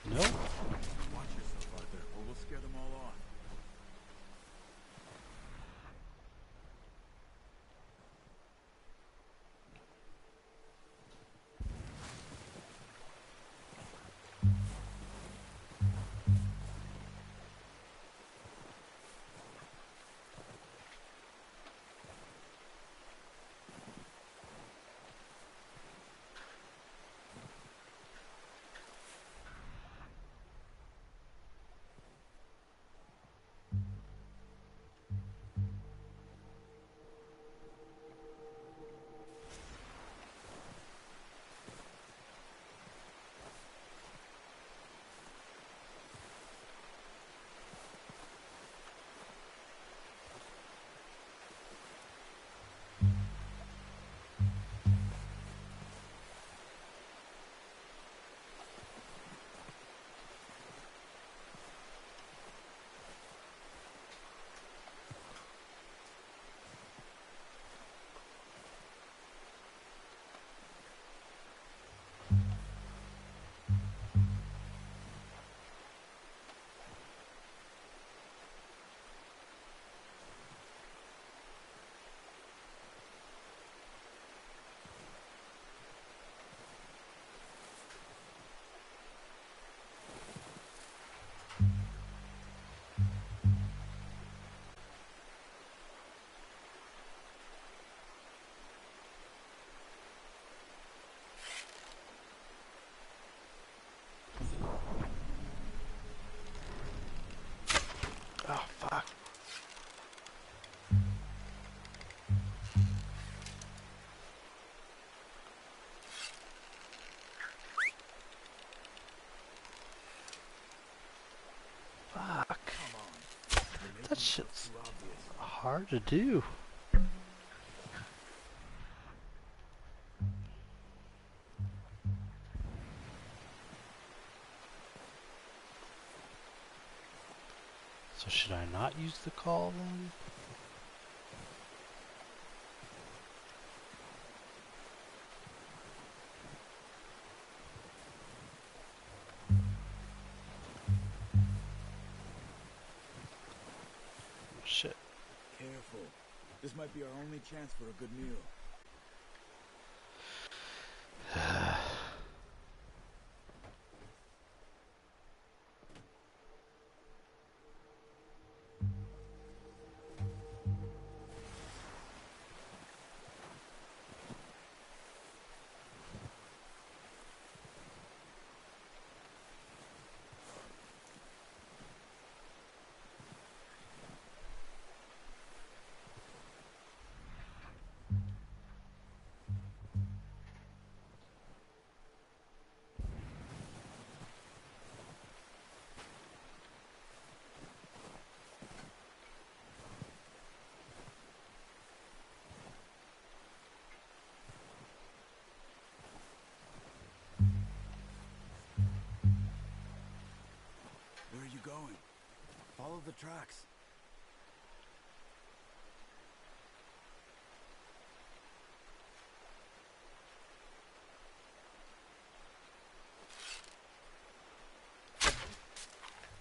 Nope. Watch yourself out there, or we'll scare them all off. Oh, fuck. Fuck. That shit's hard to do. So should I not use the call then? Shit. Careful. This might be our only chance for a good meal. Where are you going? Follow the tracks.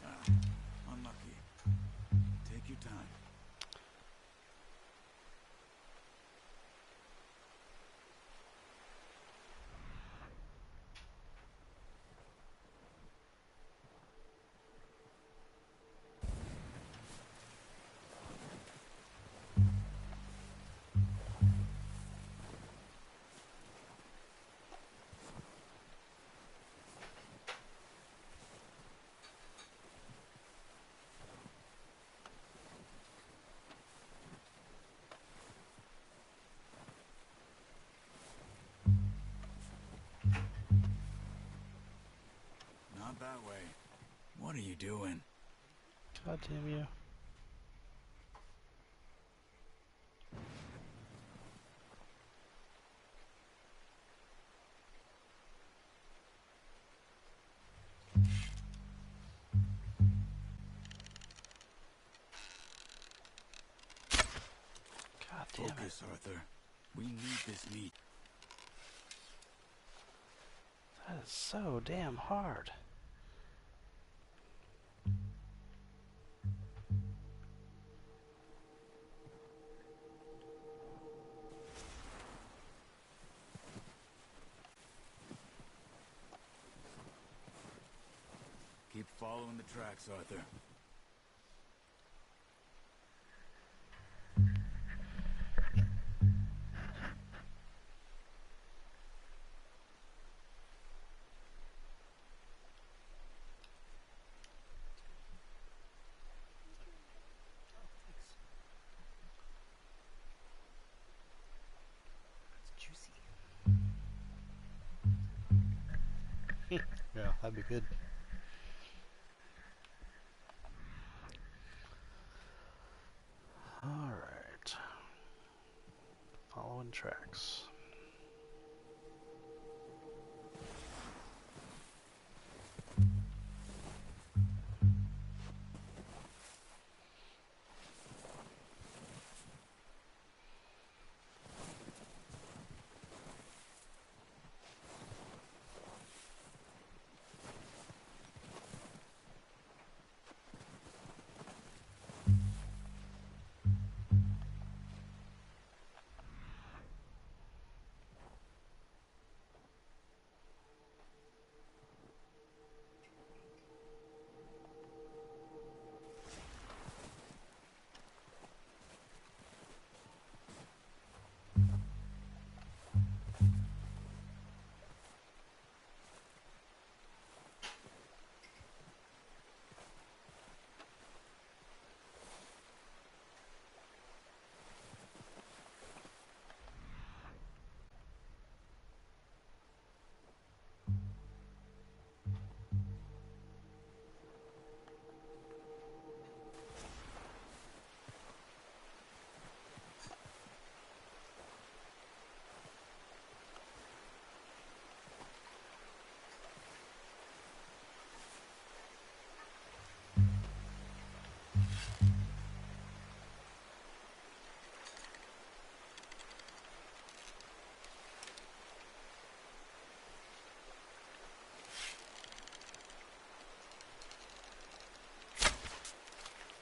Ah, unlucky. Take your time. Not that way. What are you doing? God damn you. this, Arthur. We need this meat. That is so damn hard. Keep following the tracks, Arthur. Yeah, that'd be good. Alright. Following tracks.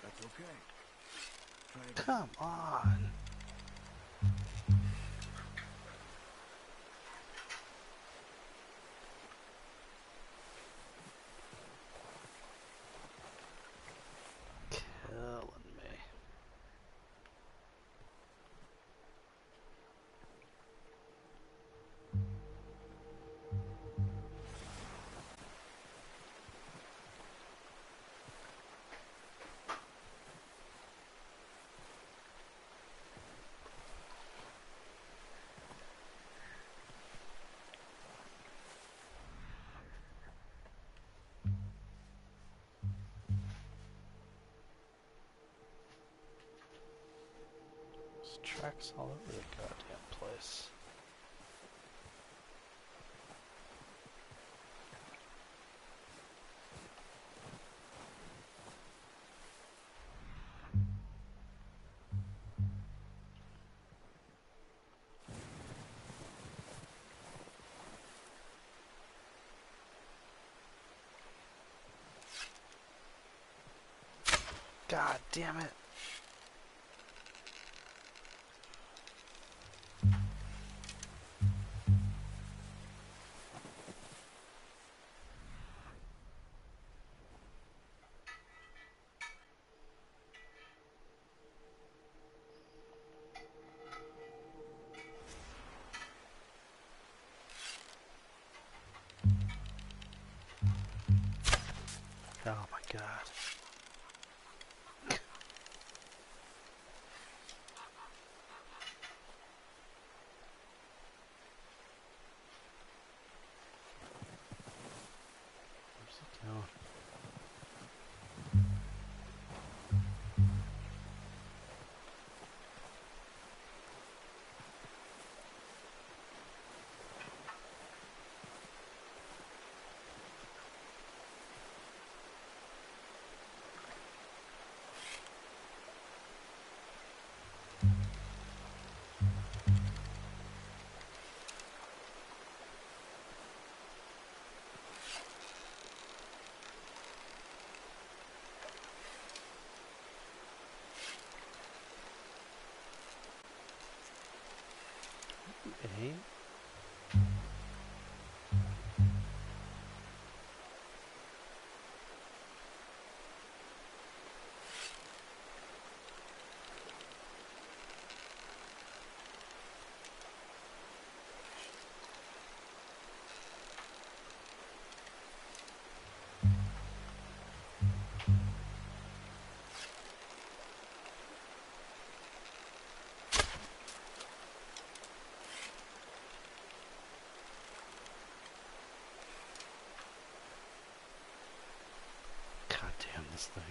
That's okay. Try again. Come on. Killing me. There's tracks all over the goddamn place. God damn it. Oh my god. Where's it going? Damn this thing.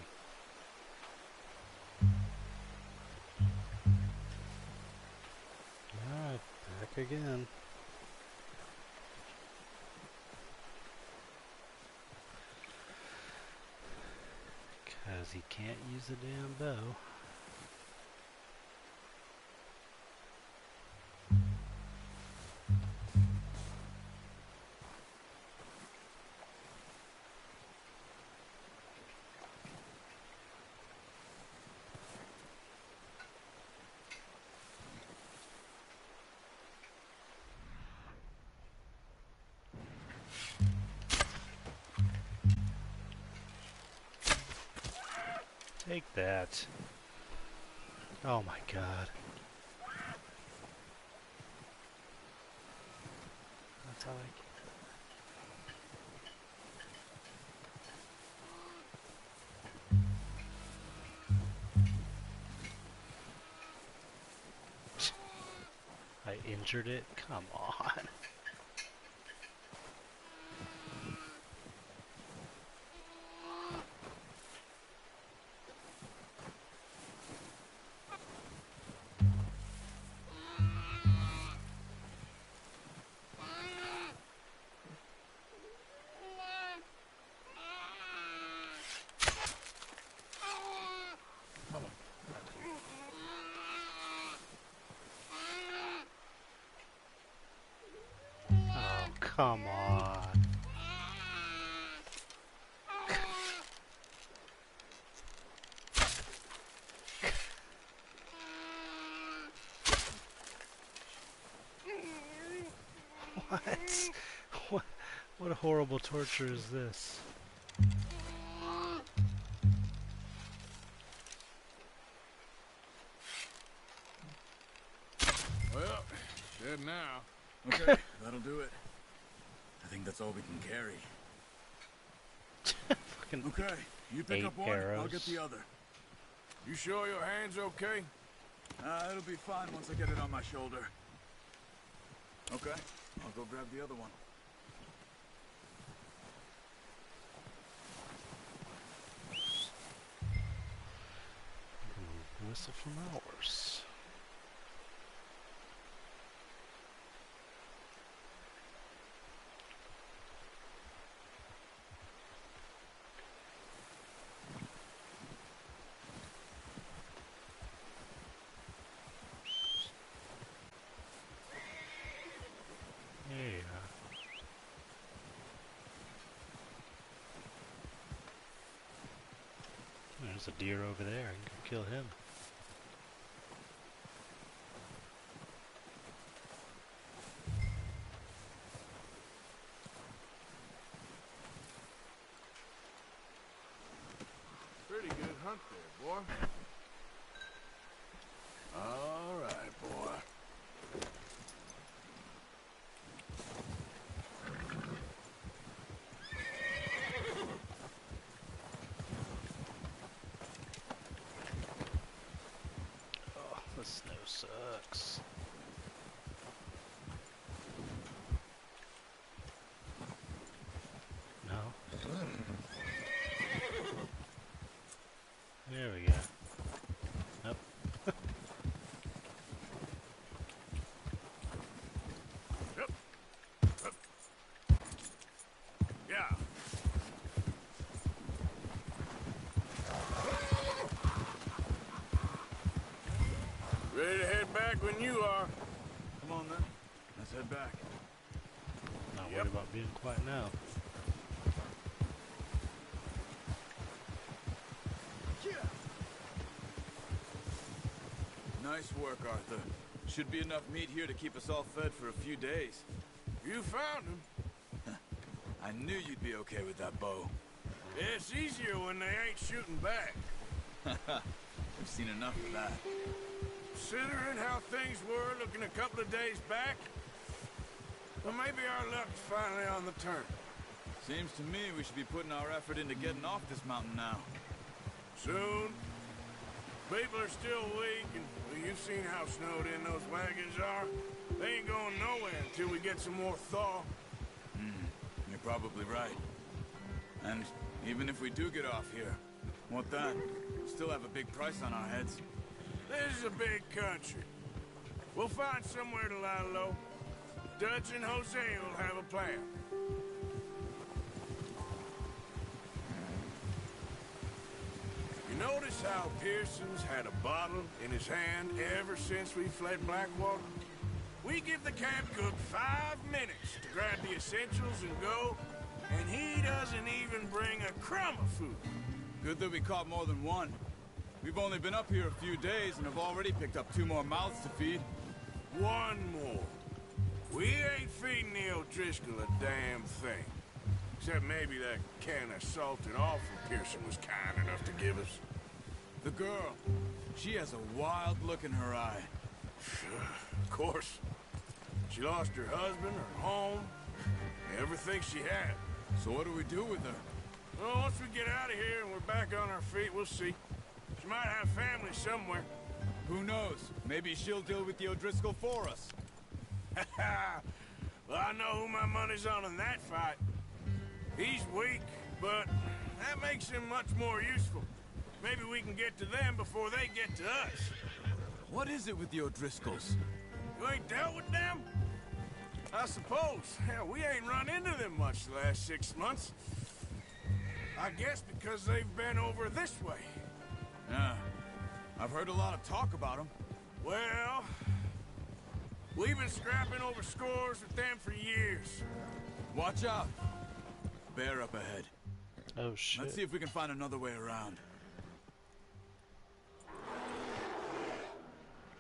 Alright, back again. Because he can't use the damn bow. Take that. Oh my god. That's how I injured it? Come on. Oh, come on. What? What a horrible torture is this? Well, dead now. Okay, that'll do it. I think that's all we can carry. Fucking okay, you pick 8 up one, arrows. I'll get the other. You sure your hand's okay? It'll be fine once I get it on my shoulder. Okay, I'll go grab the other one. Whistle from ours. There's a deer over there. I can go kill him. Pretty good hunt there, boy. All right, boy. Oh, the snow sucks. No. There we go. Yep. Yeah. Ready to head back when you are. Come on then, let's head back. Not worried about being quiet now. Nice work, Arthur. Should be enough meat here to keep us all fed for a few days. You found him. I knew you'd be okay with that bow. It's easier when they ain't shooting back. We've seen enough of that. Considering how things were looking a couple of days back, well, maybe our luck's finally on the turn. Seems to me we should be putting our effort into getting off this mountain now. Soon. People are still weak, and well, you've seen how snowed in those wagons are. They ain't going nowhere until we get some more thaw. You're probably right. And Even if we do get off here, what then? Still have a big price on our heads. This is a big country. We'll find somewhere to lie low. Dutch and Jose will have a plan. You notice how Pearson's had a bottle in his hand ever since we fled Blackwater? We give the camp cook 5 minutes to grab the essentials and go, and he doesn't even bring a crumb of food. Good that we caught more than one. We've only been up here a few days and have already picked up 2 more mouths to feed. 1 more. We ain't feeding the O'Driscoll a damn thing. Except maybe that can of salted offal Pearson was kind enough to give us. The girl. She has a wild look in her eye. Of course. She lost her husband, her home, everything she had. So what do we do with her? Well, once we get out of here and we're back on our feet, we'll see. She might have family somewhere. Who knows? Maybe she'll deal with the O'Driscoll for us. Well, I know who my money's on in that fight. He's weak, but that makes him much more useful. Maybe we can get to them before they get to us. What is it with the O'Driscolls? You ain't dealt with them? I suppose. Hell, we ain't run into them much the last 6 months. I guess because they've been over this way. Yeah. I've heard a lot of talk about them. Well, we've been scrapping over scores with them for years. Watch out. Bear up ahead. Oh, shit. Let's see if we can find another way around.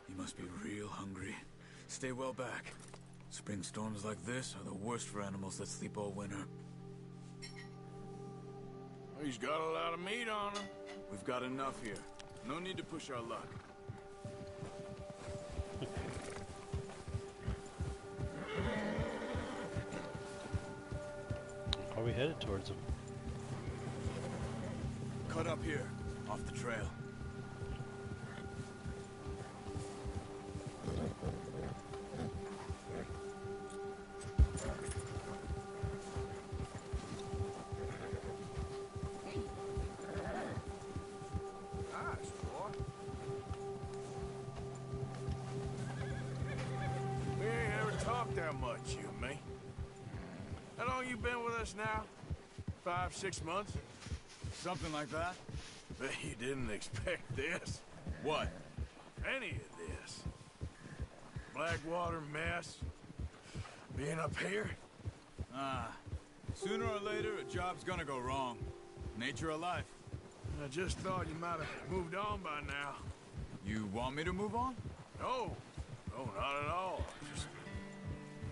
He must be real hungry. Stay well back. Spring storms like this are the worst for animals that sleep all winter. He's got a lot of meat on him. We've got enough here. No need to push our luck. Are we headed towards him? Cut up here, off the trail. Nice, boy. We ain't ever talked that much, you and me. How long you been with us now? 5, 6 months? Something like that? Bet you didn't expect this. What? Any of this. Blackwater mess. Being up here? Sooner or later, a job's gonna go wrong. Nature of life. I just thought you might have moved on by now. You want me to move on? No. No, not at all. Just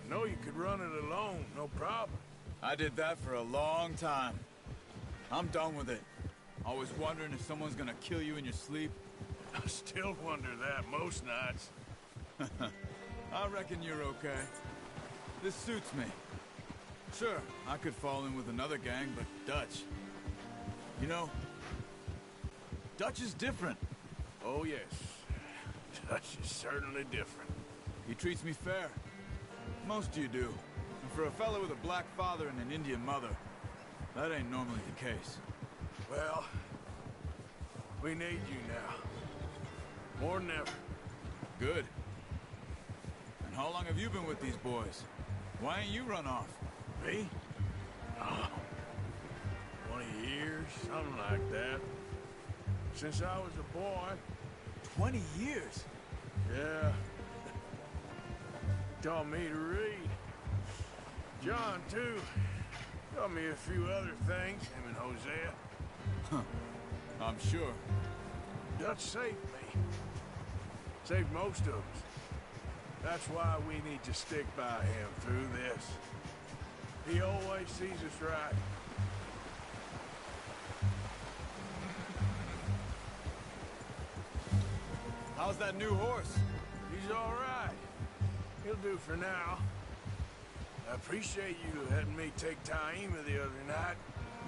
know you could run it alone, no problem. I did that for a long time. I'm done with it. Always wondering if someone's gonna kill you in your sleep. I still wonder that most nights. I reckon you're okay. This suits me. Sure, I could fall in with another gang, but Dutch... You know, Dutch is different. Oh, yes. Dutch is certainly different. He treats me fair. Most of you do. And for a fella with a black father and an Indian mother, that ain't normally the case. Well, we need you now. More than ever. Good. And how long have you been with these boys? Why ain't you run off? Me? Oh, 20 years, something like that. Since I was a boy. 20 years? Yeah. Taught me to read. John, too. Taught me a few other things, him and Hosea. Huh. I'm sure. Dutch saved me. Saved most of us. That's why we need to stick by him through this. He always sees us right. How's that new horse? He's all right. He'll do for now. I appreciate you letting me take Taima the other night.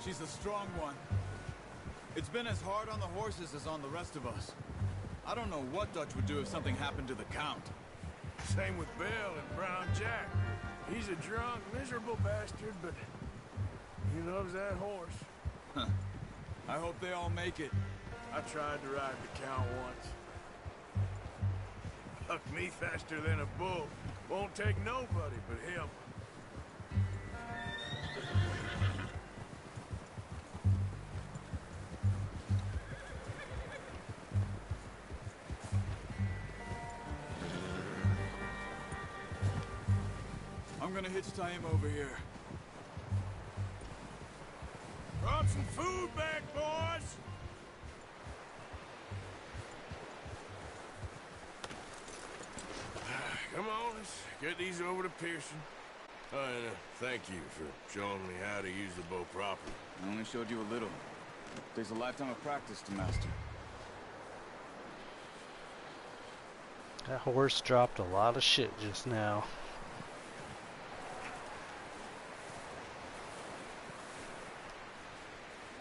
She's a strong one. It's been as hard on the horses as on the rest of us. I don't know what Dutch would do if something happened to the Count. Same with Bill and Brown Jack. He's a drunk, miserable bastard, but he loves that horse. Huh. I hope they all make it. I tried to ride the count once. Hucked me faster than a bull. Won't take nobody but him. I'm gonna hitch tie him over here. Brought some food back, boys! Come on, let's get these over to Pearson. Oh, and thank you for showing me how to use the bow properly. I only showed you a little. Takes a lifetime of practice to master. That horse dropped a lot of shit just now.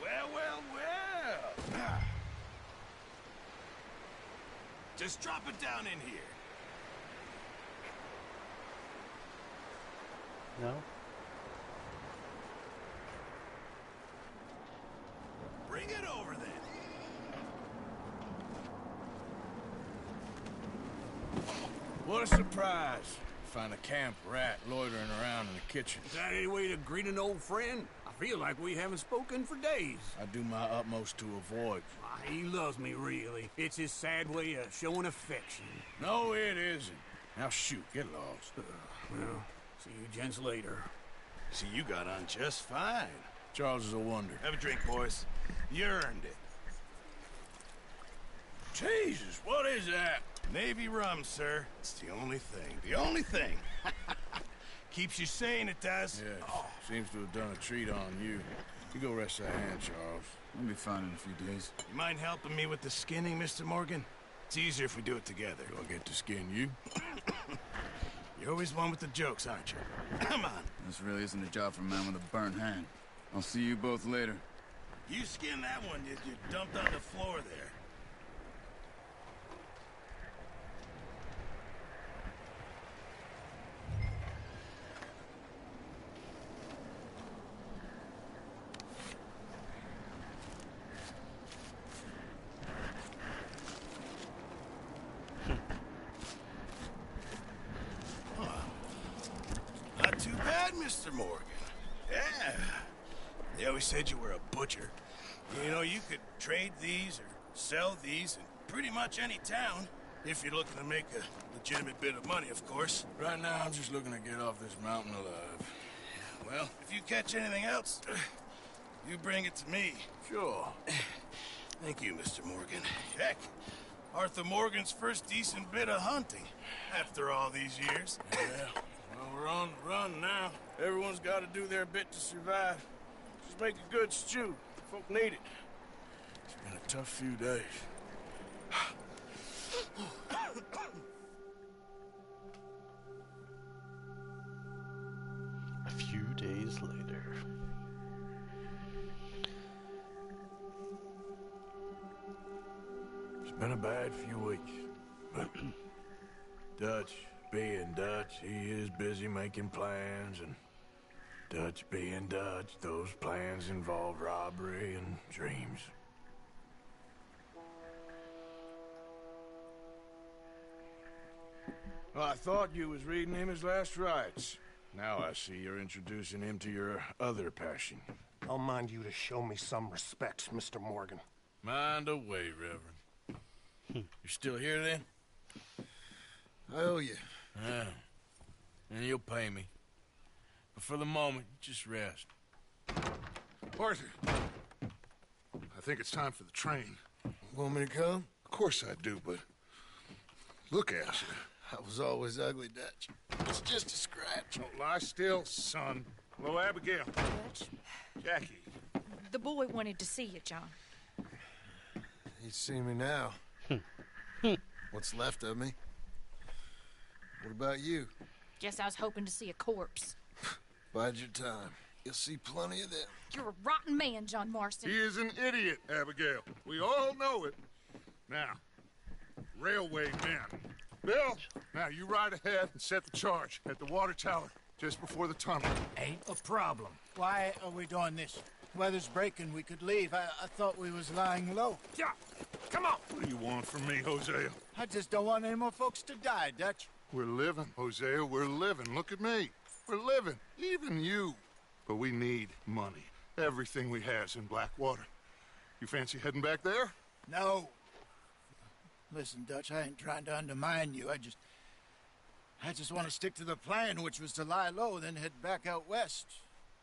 Well, well, well. Just drop it down in here. No? Bring it over then. What a surprise. Find a camp rat loitering around in the kitchen. Is that any way to greet an old friend? I feel like we haven't spoken for days. I do my utmost to avoid. He loves me, really. It's his sad way of showing affection. No, it isn't. Now shoot, get lost. Well, see you gents later. See, you got on just fine. Charles is a wonder. Have a drink, boys. You earned it. Jesus, what is that? Navy rum, sir. It's the only thing. The only thing. Keeps you sane, it does. Yeah, seems to have done a treat on you. You go rest that hand, Charles. I'll be fine in a few days. You mind helping me with the skinning, Mr. Morgan? It's easier if we do it together. Do I get to skin you? You're always one with the jokes, aren't you? Come on. This really isn't a job for a man with a burnt hand. I'll see you both later. You skinned that one you dumped on the floor there. Not too bad, Mr. Morgan. Yeah. They always said you were a butcher. You know, you could trade these or sell these in pretty much any town, if you're looking to make a legitimate bit of money, of course. Right now, I'm just looking to get off this mountain alive. Well, if you catch anything else, you bring it to me. Sure. Thank you, Mr. Morgan. Heck, Arthur Morgan's first decent bit of hunting, after all these years. Yeah, well, we're on the run now. Everyone's got to do their bit to survive. Just make a good stew. Folk need it. It's been a tough few days. A few days later. It's been a bad few weeks. But Dutch being Dutch, he is busy making plans, and Dutch being Dutch, those plans involve robbery and dreams. Well, I thought you was reading him his last rites. Now I see you're introducing him to your other passion. I'll mind you to show me some respect, Mr. Morgan. Mind away, Reverend. You're still here, then? I owe you. Yeah. And you'll pay me. But for the moment, just rest. Arthur, I think it's time for the train. Want me to come? Of course I do, but look at you. I was always ugly, Dutch. It's just a scratch. Don't lie still, son. Hello, Abigail. Jackie. The boy wanted to see you, John. He'd see me now. What's left of me. What about you? Guess I was hoping to see a corpse. Bide your time. You'll see plenty of them. You're a rotten man, John Marston. He is an idiot, Abigail. We all know it. Now, railway men. Bill, now you ride ahead and set the charge at the water tower just before the tunnel. Ain't a problem. Why are we doing this? Weather's breaking, we could leave. I thought we was lying low. Yeah, come on. What do you want from me, Hosea? I just don't want any more folks to die, Dutch. We're living, Hosea, we're living. Look at me. We're living, even you. But we need money. Everything we have's in Blackwater. You fancy heading back there? No. Listen, Dutch, I ain't trying to undermine you. I just want to stick to the plan, which was to lie low, then head back out west.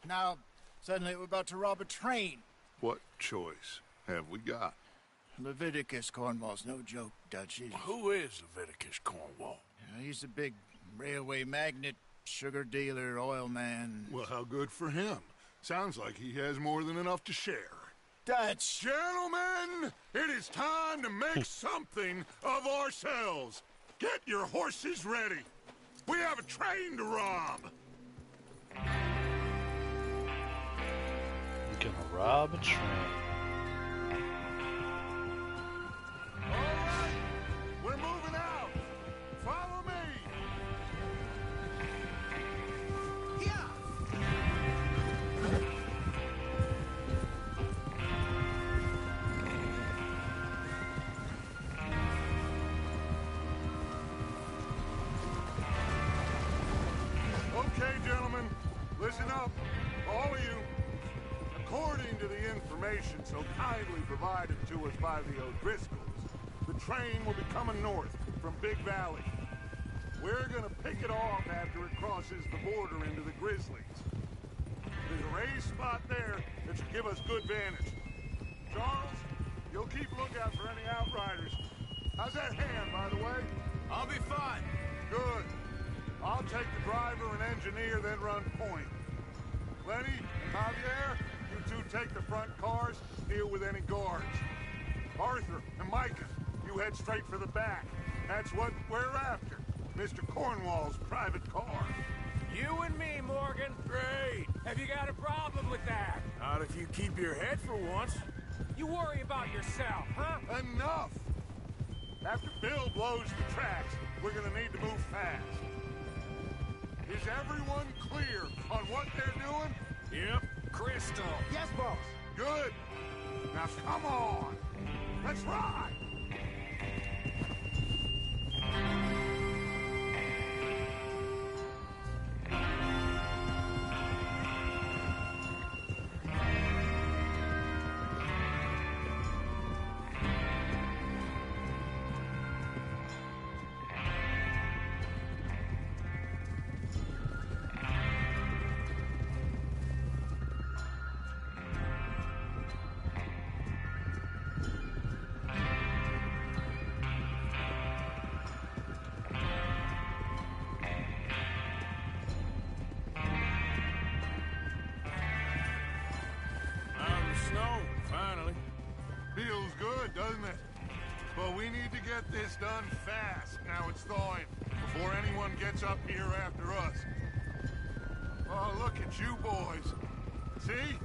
Now, suddenly we're about to rob a train. What choice have we got? Leviticus Cornwall's no joke, Dutch. Who is Leviticus Cornwall? He's a big railway magnate, sugar dealer, oil man. Well, how good for him. Sounds like he has more than enough to share. Dutch! Gentlemen, it is time to make something of ourselves. Get your horses ready. We have a train to rob. We're gonna rob a train. All right, we're moving out. Follow me. Okay, gentlemen, listen up, all of you. According to the information so kindly provided to us by the O'Driscolls, the train will be coming north from Big Valley. We're gonna pick it off after it crosses the border into the Grizzlies. There's a raised spot there that should give us good vantage. Charles, you'll keep lookout for any outriders. How's that hand, by the way? I'll be fine. Good. I'll take the driver and engineer, then run point. Lenny, Javier, you two take the front cars, deal with any guards. Arthur and Micah, you head straight for the back. That's what we're after. Mr. Cornwall's private car. You and me, Morgan. Great. Have you got a problem with that? Not if you keep your head for once. You worry about yourself, huh? Enough! After Bill blows the tracks, we're gonna need to move fast. Is everyone clear on what they're doing? Yep. Crystal. Yes, boss. Good. Now come on. Let's ride. Feels good, doesn't it? But we need to get this done fast. Now it's thawing, before anyone gets up here after us. Oh, look at you boys. See?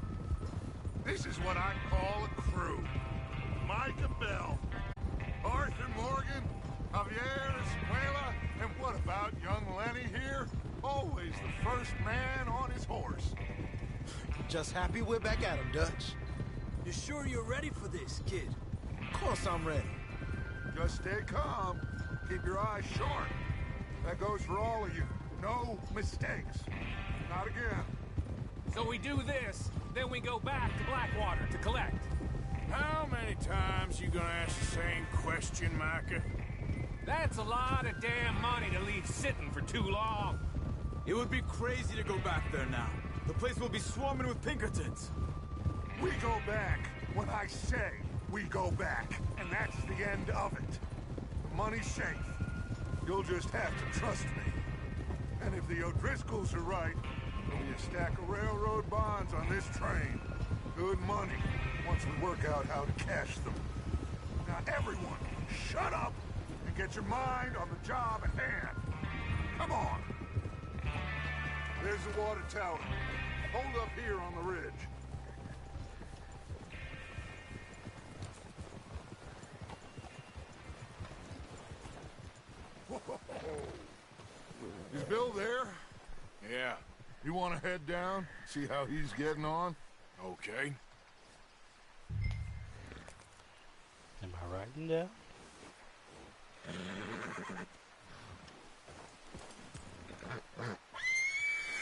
This is what I call a crew. Micah Bell, Arthur Morgan, Javier Escuela, and what about young Lenny here? Always the first man on his horse. Just happy we're back at him, Dutch. You sure you're ready for this, kid? Of course I'm ready. Just stay calm. Keep your eyes sharp. That goes for all of you. No mistakes. Not again. So we do this, then we go back to Blackwater to collect. How many times you gonna ask the same question, Micah? That's a lot of damn money to leave sitting for too long. It would be crazy to go back there now. The place will be swarming with Pinkertons. We go back when I say we go back, and that's the end of it. The money's safe. You'll just have to trust me. And if the O'Driscolls are right, there'll be a stack of railroad bonds on this train. Good money, once we work out how to cash them. Now everyone, shut up and get your mind on the job at hand. Come on. There's the water tower. Hold up here on the ridge. Is Bill there? Yeah. You want to head down, see how he's getting on? Okay. Am I writing down?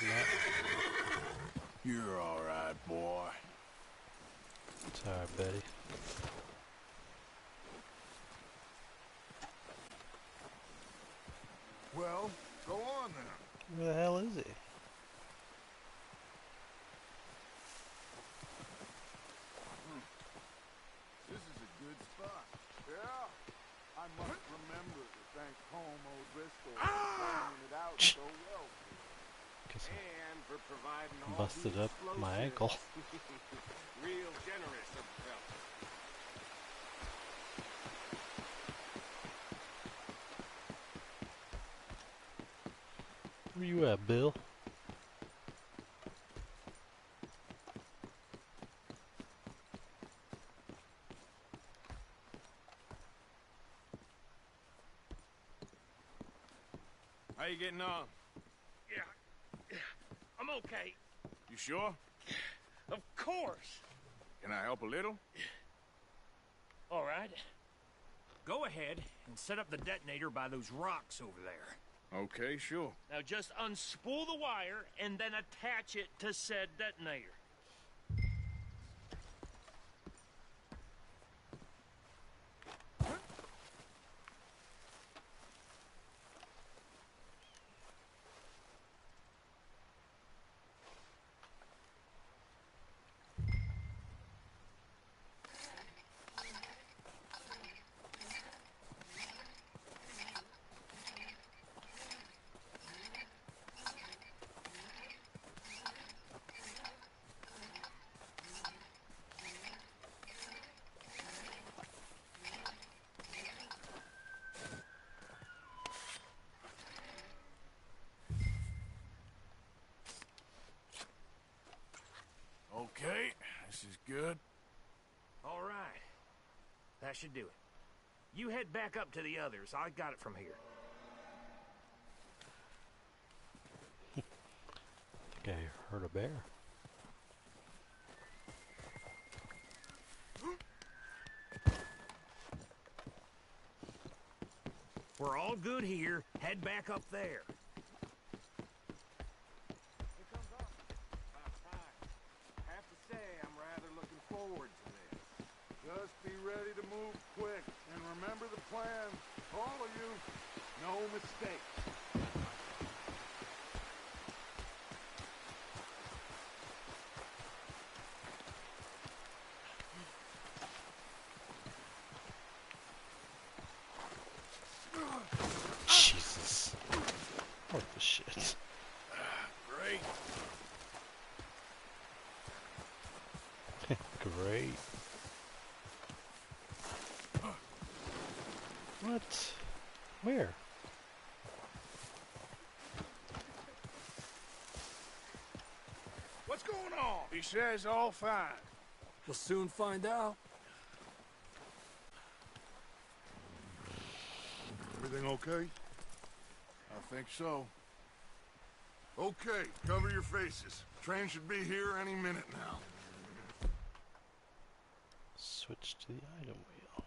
No. You're all right, boy. It's all right, Betty. Well, go on then. Where the hell is he? This is a good spot. Yeah. I must remember to thank Homo Driscoll for finding it out so well. And for providing all Busted these up my ankle. Real generous of the fella. Where you at, Bill? How you getting on? Yeah. I'm okay. You sure? Of course. Can I help a little? All right. Go ahead and set up the detonator by those rocks over there. Okay, sure. Now just unspool the wire and then attach it to said detonator. Okay, this is good. All right. That should do it. You head back up to the others. I got it from here. I think I heard a bear. We're all good here. Head back up there. Just be ready to move quick, and remember the plan. All of you, no mistakes. Jesus. What the shit? Great. Great. What? Where? What's going on? He says all fine. We'll soon find out. Everything okay? I think so. Okay, cover your faces. Train should be here any minute now. Switch to the item wheel.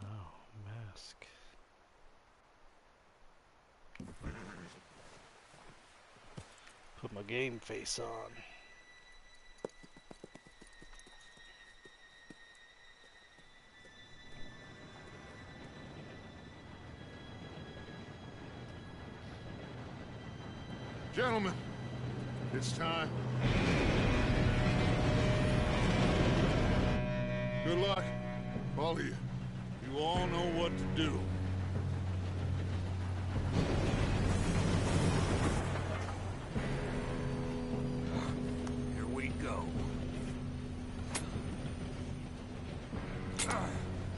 Oh, mask. Put my game face on. Gentlemen, it's time. Good luck, all of you. You all know what to do. Here we go.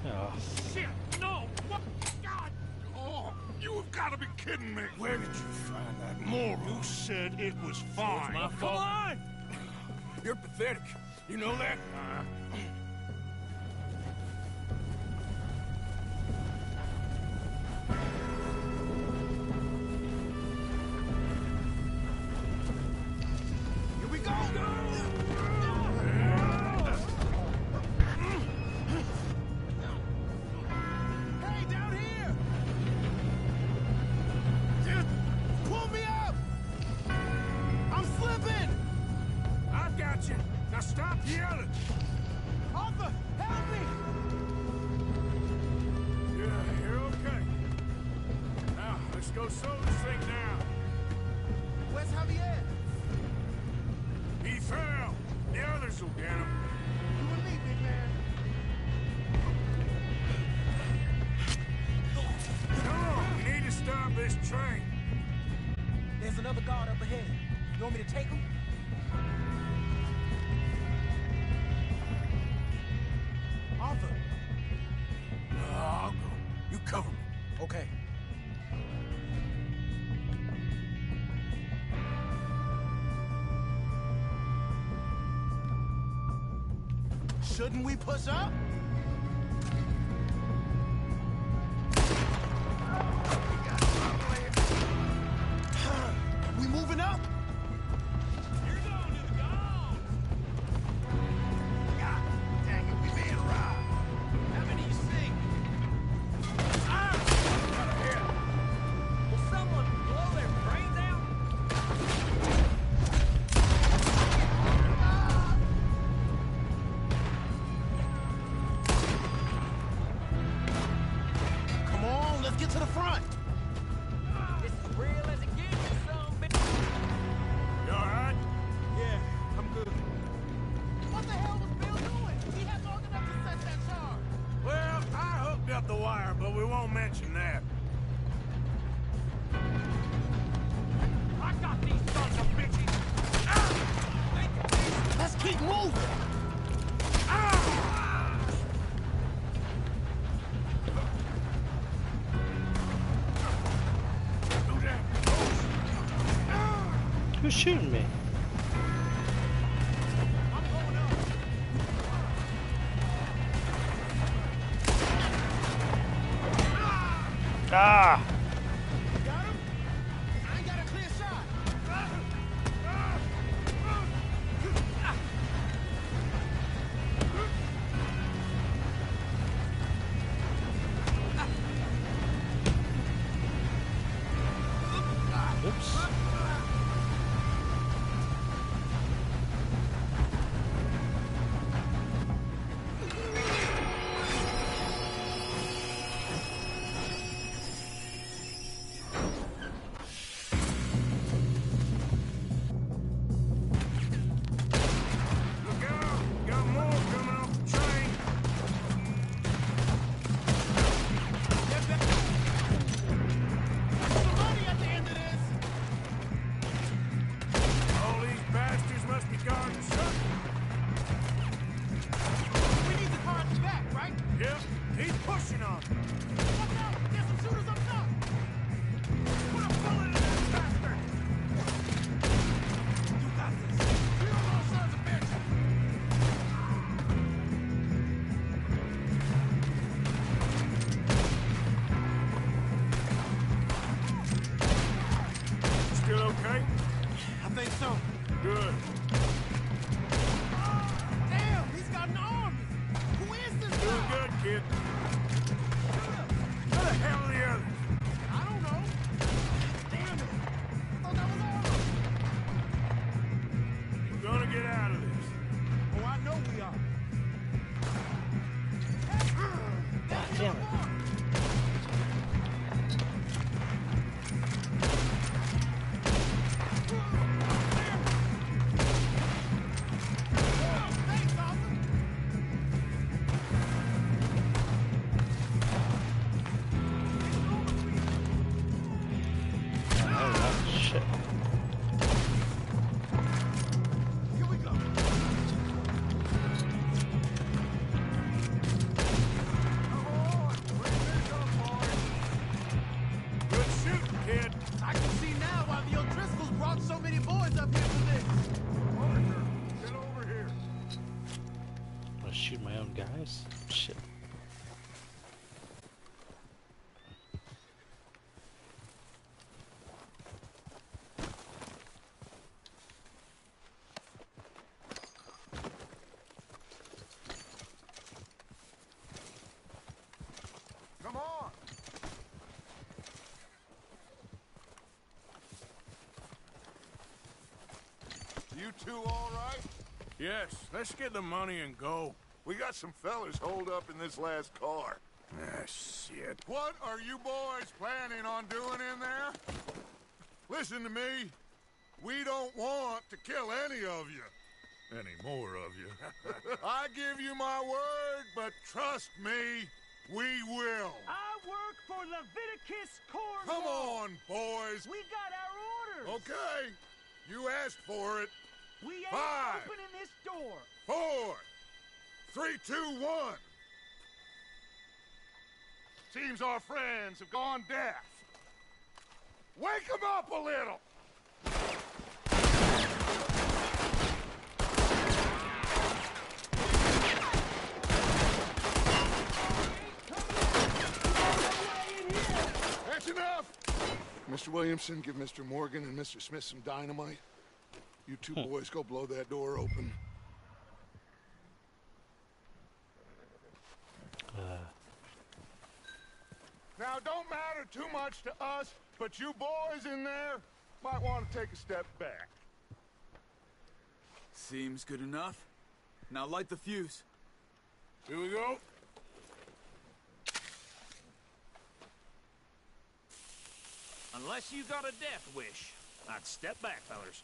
Oh. Shit! No! What? God! Oh, you have got to be kidding me. Where did you find that moron? You said it was It's fine. my fault. Come on! You're pathetic. You know that? Now stop yelling! Arthur, help me! Yeah, you're okay. Now, let's go slow this thing down. Where's Javier? He fell. The others will get him. You and me, big man. Come on, we need to stop this train. There's another guard up ahead. You want me to take him? Arthur. No, I'll go. You cover me. Okay. Shouldn't we push up? We moving up? You're going to the goal. God dang it, we being robbed. How many you see? Will someone blow their brains out? Come on, let's get to the front. This is real as it gets, you son of a bitch. You all right? Yeah, I'm good. What the hell was Bill doing? He had long enough to set that charge. Well, I hooked up the wire, but we won't mention that. I got these sons of bitches. Let's keep moving. Who's shooting me? Ah! Got him? I ain't got a clear shot. Oops. Look out! Got more coming off the train. There's some money at the end of this. All these bastards must be guarding something. We need the car at the back, right? Yep, he's pushing on. Watch out! There's some shooters up top. Put a bullet in that bastard. You got this. We are those sons of bitches. Still okay? I think so. Good. Damn, he's got an army. Who is this Doing guy? good, kid. Where the hell are the others? I don't know. Damn it. I thought that was all. We're gonna get out of this. Oh, I know we are. God damn it. Thanks, Arthur. Oh, shit. Here we go. Good shooting, kid. I can see now why the O'Driscolls brought so many boys up here for this. Arthur, get over here. I'm gonna shoot my own guys? Shit. Come on! You two all right? Yes, let's get the money and go. We got some fellas holed up in this last car. Ah, shit. What are you boys planning on doing in there? Listen to me. We don't want to kill any of you. Any more of you. I give you my word, but trust me, we will. I work for Leviticus Corps. Come on, boys. We got our orders. Okay. You asked for it. We ain't 5, opening this door. 4, 3, 2, 1. Seems our friends have gone deaf. Wake them up a little. That's enough. Mr. Williamson, give Mr. Morgan and Mr. Smith some dynamite. You two boys go blow that door open. Now, don't matter too much to us, but you boys in there might want to take a step back. Seems good enough. Now light the fuse. Here we go. Unless you got a death wish, I'd step back, fellas.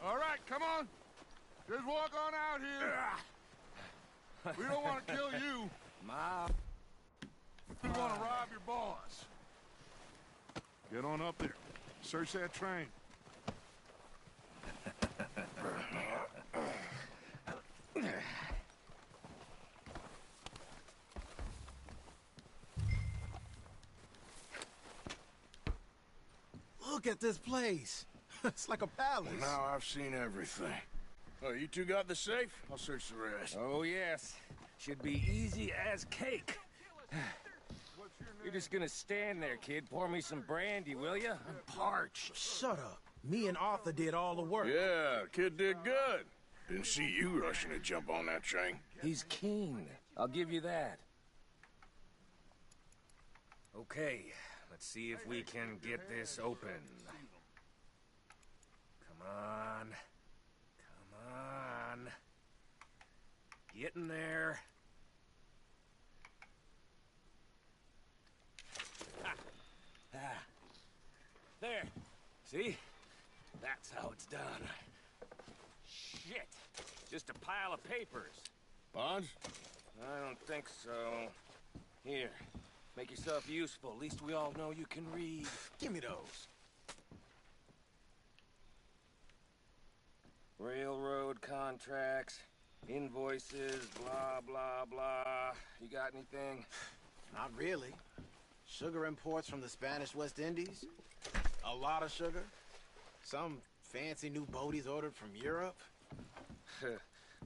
All right, come on. Just walk on out here. We don't want to kill you. We want to rob your boss. Get on up there. Search that train. Look at this place. It's like a palace. Well, now I've seen everything. Oh, you two got the safe? I'll search the rest. Oh, yes. Should be easy as cake. You're just gonna stand there, kid. Pour me some brandy, will you? I'm parched. Shut up. Me and Arthur did all the work. Yeah, kid did good. Didn't see you rushing to jump on that train. He's keen. I'll give you that. Okay, let's see if we can get this open. Come on. Come on. Get in there. Ha. Ah. There. See? That's how it's done. Shit. Just a pile of papers. Bonds? I don't think so. Here. Make yourself useful. At least we all know you can read. Give me those. Railroad contracts, invoices, blah, blah, blah. You got anything? Not really. Sugar imports from the Spanish West Indies. A lot of sugar. Some fancy new boat he's ordered from Europe.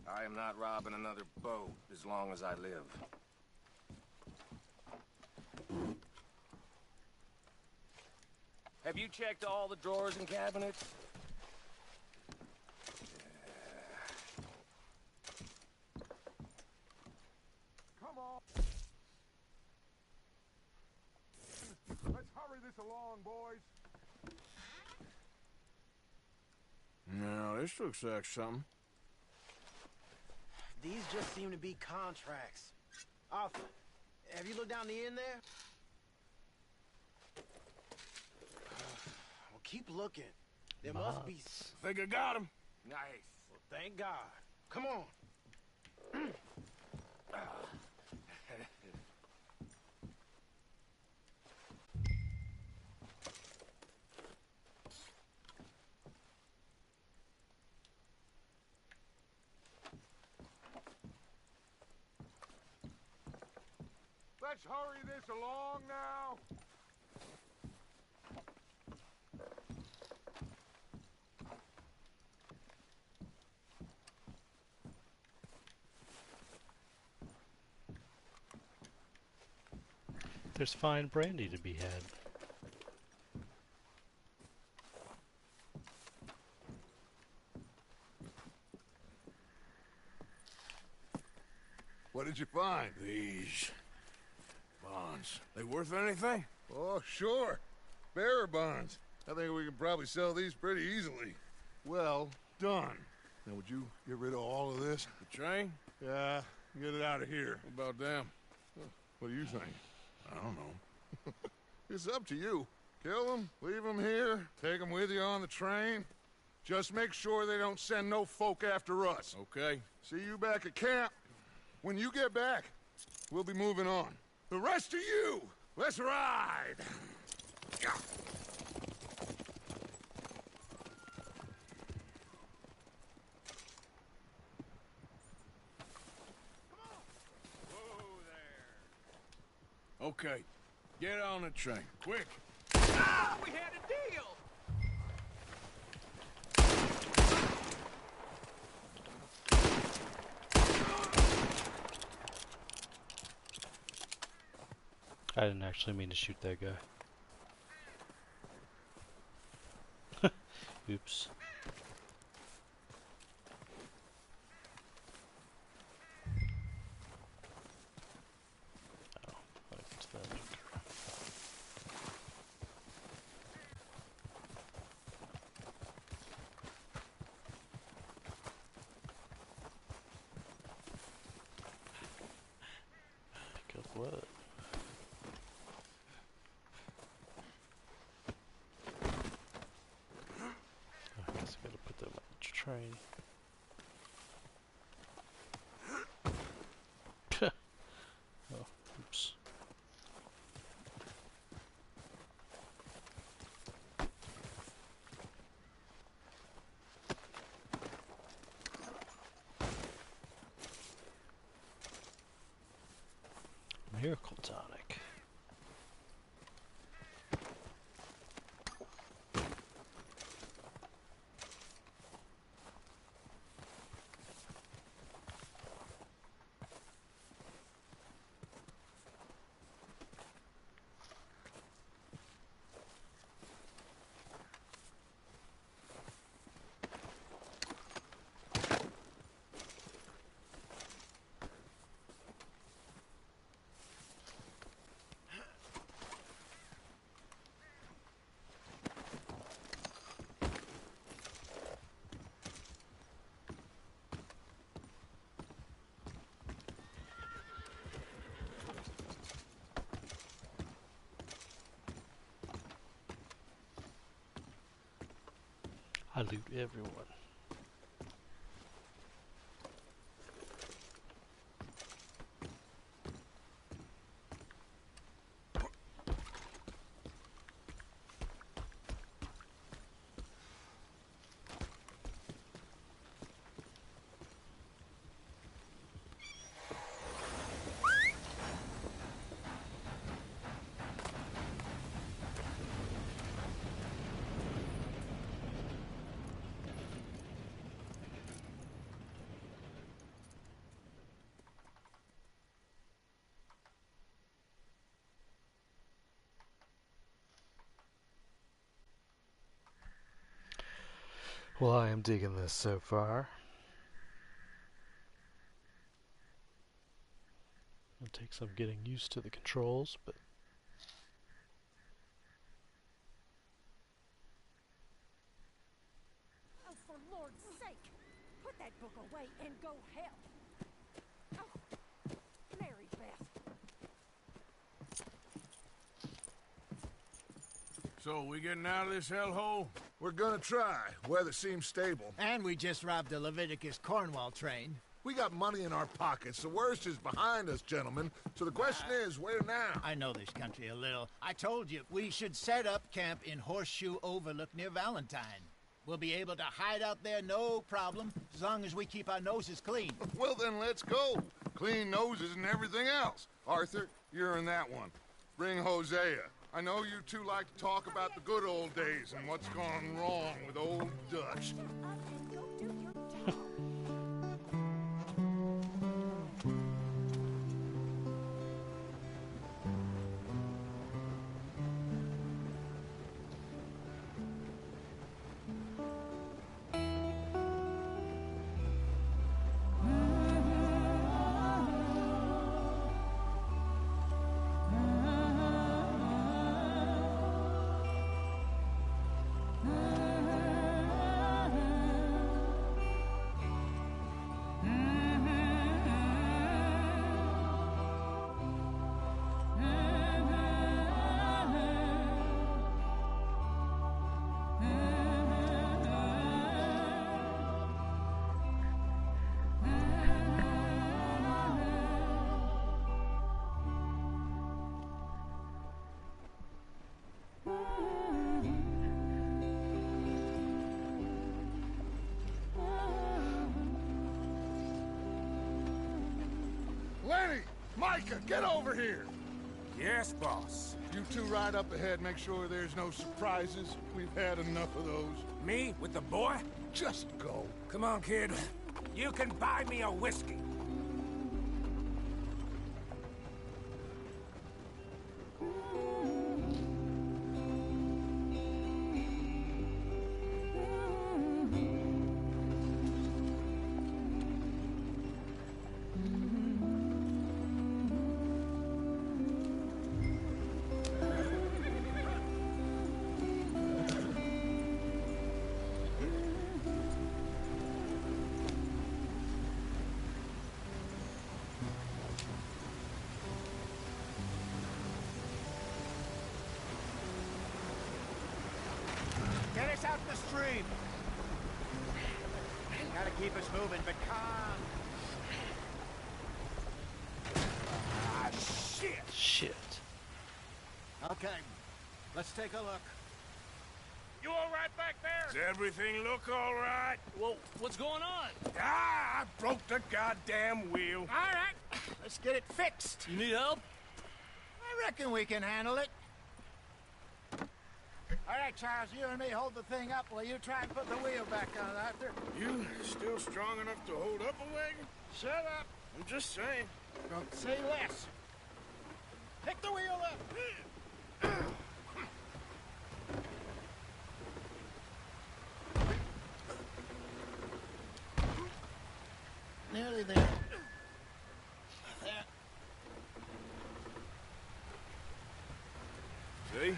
I am not robbing another boat as long as I live. Have you checked all the drawers and cabinets? Come on. Let's hurry this along, boys. No, this looks like something. These just seem to be contracts. Arthur, have you looked down the end there? Well, keep looking. There must be... Think I got him. Nice. Well, thank God. Come on. Let's hurry this along now. There's fine brandy to be had. What did you find? These bonds. They worth anything? Oh, sure. Bearer bonds. I think we can probably sell these pretty easily. Well done. Now, would you get rid of all of this? The train? Yeah, get it out of here. What about them? What do you think? I don't know. It's up to you. Kill them, leave them here, take them with you on the train. Just make sure they don't send no folk after us. Okay. See you back at camp. When you get back, we'll be moving on. The rest of you, let's ride! Yeah. Okay. Get on the train. Quick. Ah, we had a deal! I didn't actually mean to shoot that guy. Oops. Oh, what's that? Pick up what? I guess I gotta put them on the train. Oh, oops. Miracle tonic. I loot everyone. Well, I am digging this so far. It'll take some getting used to the controls, but Oh, for Lord's sake! Put that book away and go help! Oh, Mary Beth. So, we getting out of this hellhole? We're gonna try. Weather seems stable. And we just robbed the Leviticus Cornwall train. We got money in our pockets. The worst is behind us, gentlemen. So the question is, where now? I know this country a little. I told you, we should set up camp in Horseshoe Overlook near Valentine. We'll be able to hide out there no problem, as long as we keep our noses clean. Well, then let's go. Clean noses and everything else. Arthur, you're in that one. Bring Hosea. I know you two like to talk about the good old days and what's gone wrong with old Dutch. Mm-hmm. Micah, get over here! Yes, boss. You two ride up ahead, make sure there's no surprises. We've had enough of those. Me with the boy? Just go. Come on, kid. You can buy me a whiskey. Get us out the stream. Gotta keep us moving, but calm. Ah, shit! Shit. Okay, let's take a look. You all right back there? Does everything look all right? Well, what's going on? Ah, I broke the goddamn wheel. All right, let's get it fixed. You need help? I reckon we can handle it. All right, Charles, you and me hold the thing up while you try and put the wheel back on, Arthur. You still strong enough to hold up a wagon? Shut up. I'm just saying. Don't say less. Pick the wheel up. Nearly there. There. See?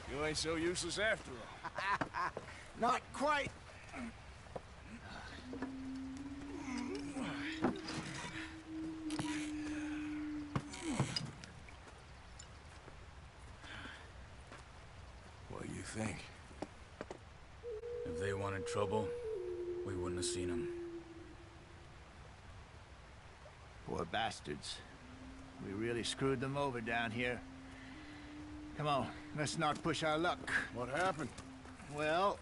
You ain't so useless after all. Not quite. What do you think? If they wanted trouble, we wouldn't have seen them. Poor bastards. We really screwed them over down here. Come on, let's not push our luck. What happened? Well,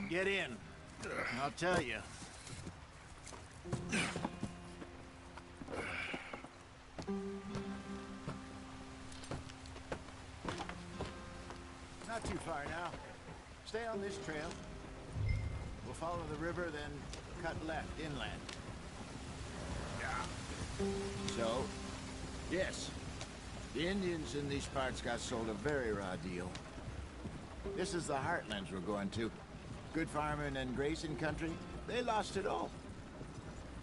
get in. I'll tell you. Not too far now. Stay on this trail. We'll follow the river, then cut left inland. So, yes, the Indians in these parts got sold a very raw deal. This is the heartlands we're going to. Good farming and grazing country, they lost it all.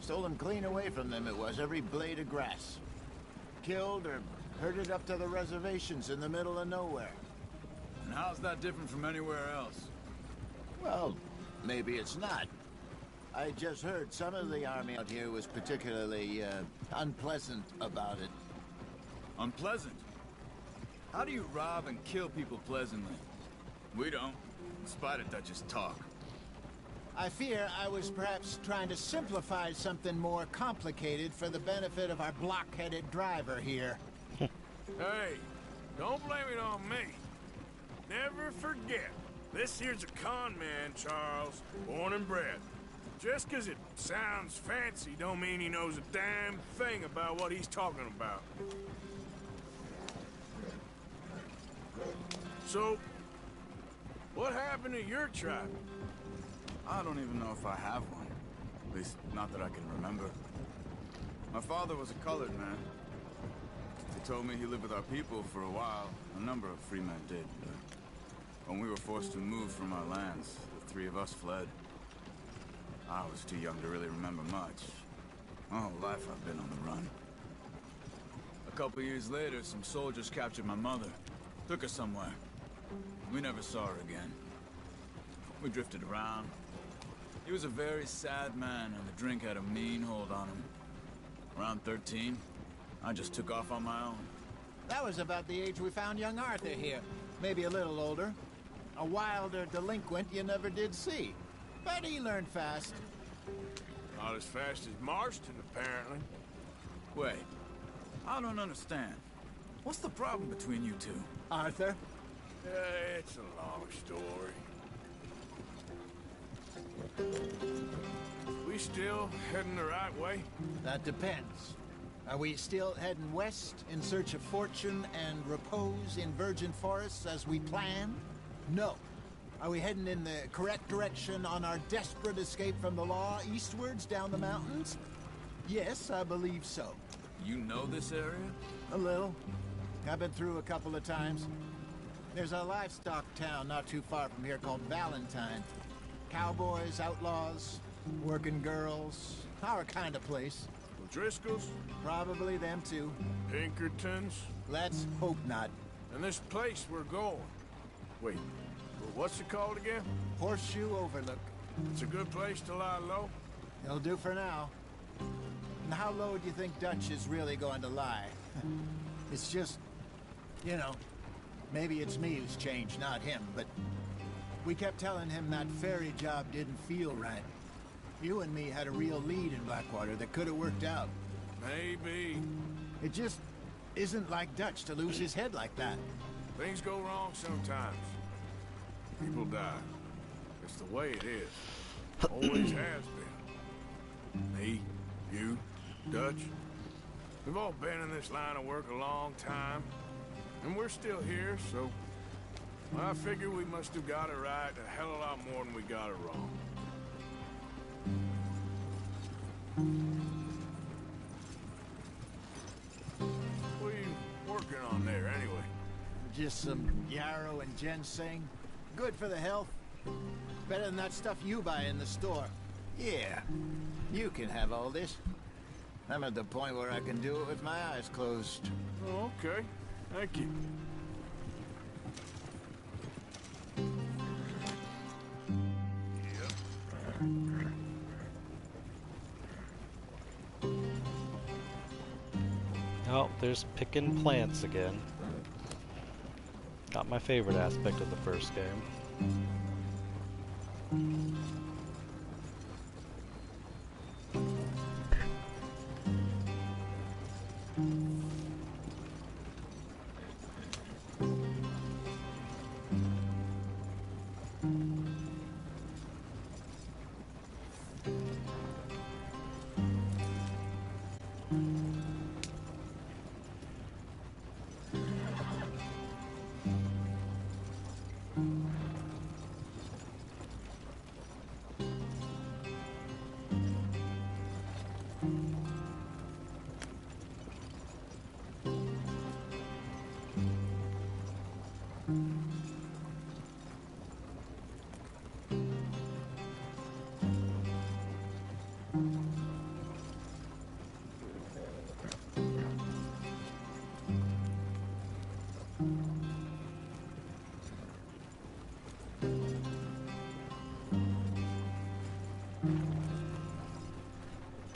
Stole them clean away from them, it was, every blade of grass. Killed or herded up to the reservations in the middle of nowhere. And how's that different from anywhere else? Well, maybe it's not. I just heard some of the army out here was particularly, unpleasant about it. Unpleasant? How do you rob and kill people pleasantly? We don't, in spite of Dutch's talk. I fear I was perhaps trying to simplify something more complicated for the benefit of our block-headed driver here. Hey, don't blame it on me. Never forget, this here's a con man, Charles, born and bred. Just 'cause it sounds fancy don't mean he knows a damn thing about what he's talking about. So, what happened to your tribe? I don't even know if I have one. At least, not that I can remember. My father was a colored man. He told me he lived with our people for a while. A number of free men did. When we were forced to move from our lands, the three of us fled. I was too young to really remember much. My whole life I've been on the run. A couple years later, some soldiers captured my mother. Took her somewhere. We never saw her again. We drifted around. He was a very sad man, and the drink had a mean hold on him. Around 13, I just took off on my own. That was about the age we found young Arthur here. Maybe a little older. A wilder delinquent you never did see. But he learned fast. Not as fast as Marston, apparently. Wait, I don't understand. What's the problem between you two? Arthur? It's a long story. We still heading the right way? That depends. Are we still heading west in search of fortune and repose in virgin forests as we planned? No. Are we heading in the correct direction on our desperate escape from the law eastwards down the mountains? Yes, I believe so. You know this area? A little. I've been through a couple of times. There's a livestock town not too far from here called Valentine. Cowboys, outlaws, working girls, our kind of place. Driscoll's? Probably them too. Pinkertons? Let's hope not. And this place we're going. Wait, what's it called again? Horseshoe Overlook. It's a good place to lie low? It'll do for now. And how low do you think Dutch is really going to lie? It's just, you know, maybe it's me who's changed, not him, but we kept telling him that ferry job didn't feel right. You and me had a real lead in Blackwater that could have worked out. Maybe. It just isn't like Dutch to lose his head like that. Things go wrong sometimes. People die. It's the way it is. Always has been. Me, you, Dutch. We've all been in this line of work a long time. And we're still here, so I figure we must have got it right a hell of a lot more than we got it wrong. What are you working on there, anyway? Just some yarrow and ginseng. Good for the health. Better than that stuff you buy in the store. Yeah, you can have all this. I'm at the point where I can do it with my eyes closed. Oh, okay. Thank you. Oh, there's picking plants again. Not my favorite aspect of the first game.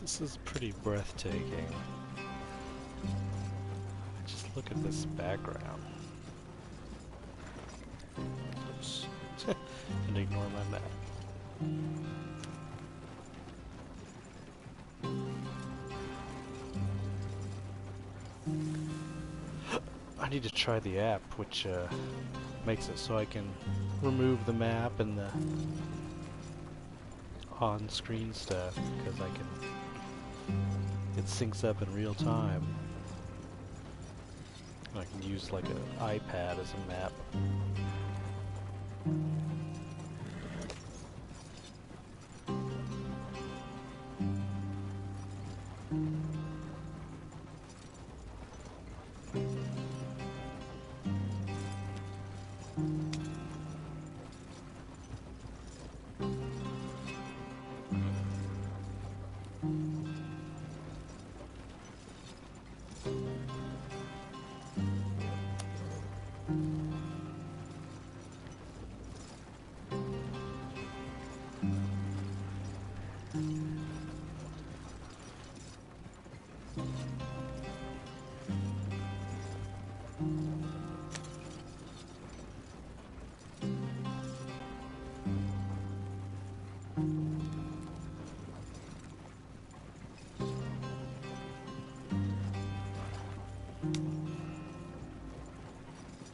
This is pretty breathtaking. Just look at this background. Oops. And ignore my map. I need to try the app, which makes it so I can remove the map and the on-screen stuff, because I can. It syncs up in real time. I can use like an iPad as a map.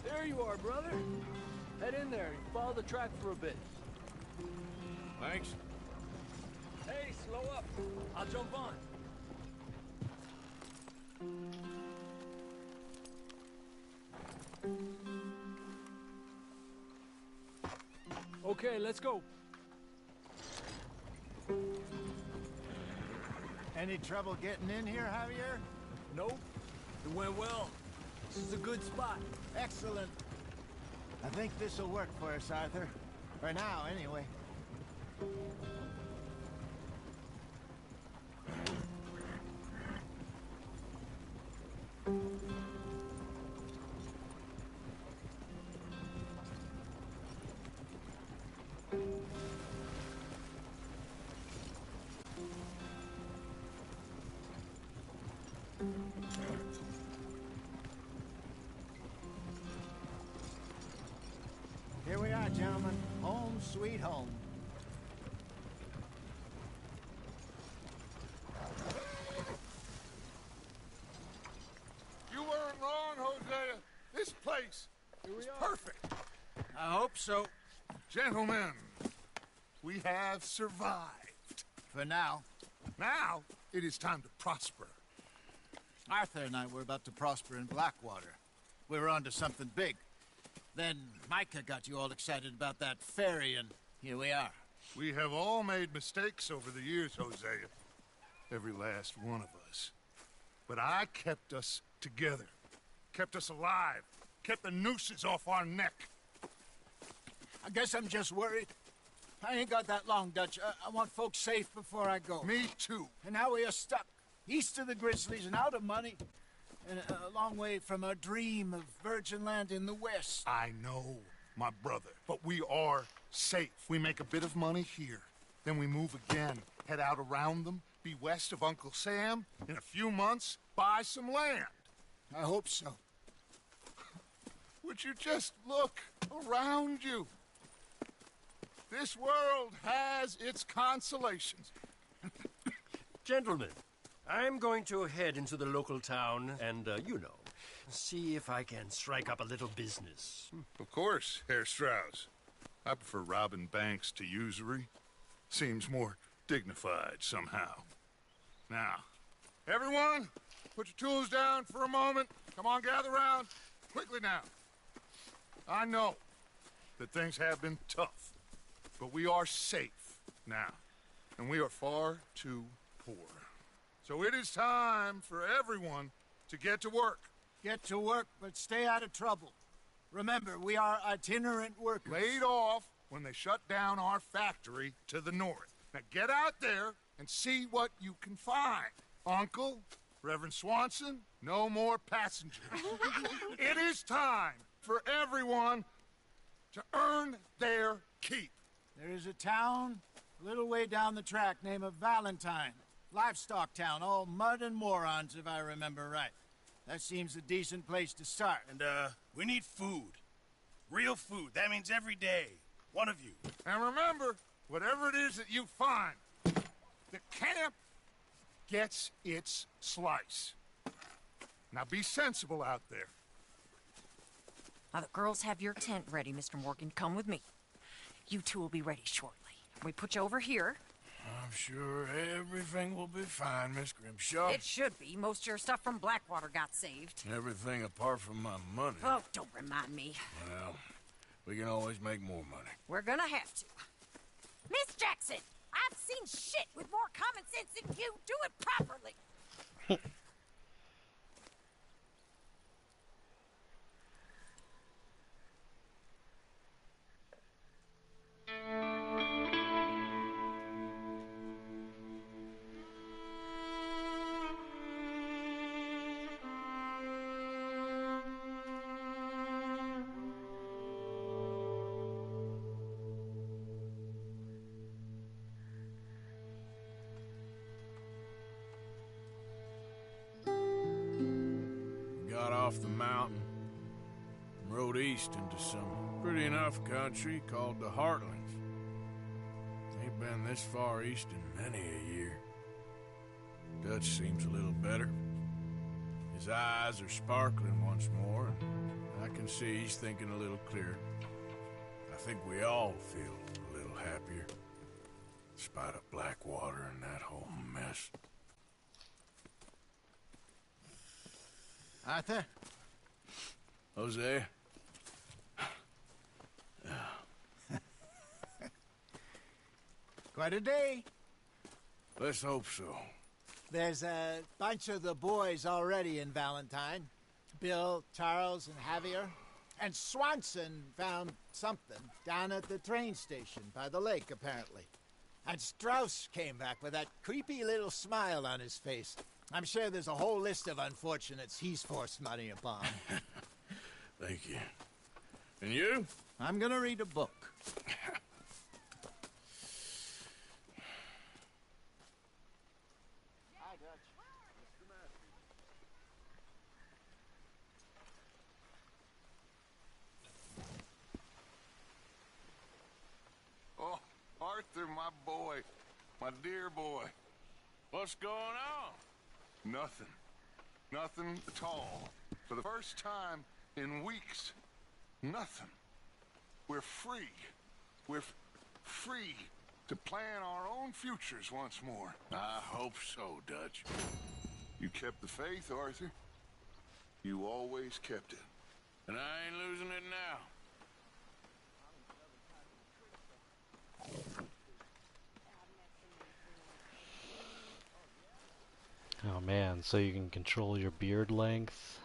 There you are, brother. Head in there and follow the track for a bit. Thanks. Hey, slow up. I'll jump on. Okay, let's go. Any trouble getting in here, Javier? Nope. It went well. This is a good spot. Excellent. I think this'll work for us, Arthur. For now, anyway. Here we are, gentlemen. Home sweet home. You weren't wrong, Hosea. This place is perfect. I hope so. Gentlemen, we have survived. For now. Now, it is time to prosper. Arthur and I were about to prosper in Blackwater. We were on to something big. Then Micah got you all excited about that ferry, and here we are. We have all made mistakes over the years, Hosea. Every last one of us. But I kept us together. Kept us alive. Kept the nooses off our neck. I guess I'm just worried. I ain't got that long, Dutch. I want folks safe before I go. Me too. And now we are stuck. East of the Grizzlies and out of money. And a long way from our dream of virgin land in the west. I know, my brother. But we are safe. We make a bit of money here. Then we move again. Head out around them. Be west of Uncle Sam. In a few months, buy some land. I hope so. Would you just look around you? This world has its consolations. Gentlemen, I'm going to head into the local town and, see if I can strike up a little business. Of course, Herr Strauss. I prefer robbing banks to usury. Seems more dignified somehow. Now, everyone, put your tools down for a moment. Come on, gather round. Quickly now. I know that things have been tough, but we are safe now, and we are far too poor. So it is time for everyone to get to work. Get to work, but stay out of trouble. Remember, we are itinerant workers. Laid off when they shut down our factory to the north. Now get out there and see what you can find. Uncle, Reverend Swanson, no more passengers. It is time for everyone to earn their keep. There is a town a little way down the track named Valentine. Livestock town, all mud and morons, if I remember right. That seems a decent place to start. And, we need food. Real food. That means every day. One of you. And remember, whatever it is that you find, the camp gets its slice. Now be sensible out there. Now, the girls have your tent ready, Mr. Morgan. Come with me. You two will be ready shortly. We put you over here. I'm sure everything will be fine, Miss Grimshaw. It should be. Most of your stuff from Blackwater got saved. Everything apart from my money. Oh, don't remind me. Well, we can always make more money. We're gonna have to. Miss Jackson, I've seen shit with more common sense than you. Do it properly. Got off the mountain and rode east into some pretty enough country called the Heartlands. Ain't been this far east in many a year. Dutch seems a little better. His eyes are sparkling once more, and I can see he's thinking a little clearer. I think we all feel a little happier, in spite of Blackwater and that whole mess. Arthur? Jose? Quite a day. Let's hope so. There's a bunch of the boys already in Valentine. Bill, Charles, and Javier. And Swanson found something down at the train station by the lake, apparently. And Strauss came back with that creepy little smile on his face. I'm sure there's a whole list of unfortunates he's forced money upon. Thank you. And you? I'm gonna read a book. Oh, Arthur, my boy. My dear boy. What's going on? Nothing. Nothing at all. For the first time in weeks. Nothing. We're free. We're free to plan our own futures once more. I hope so, Dutch. You kept the faith, Arthur. You always kept it. And I ain't losing it now. Oh man, so you can control your beard length.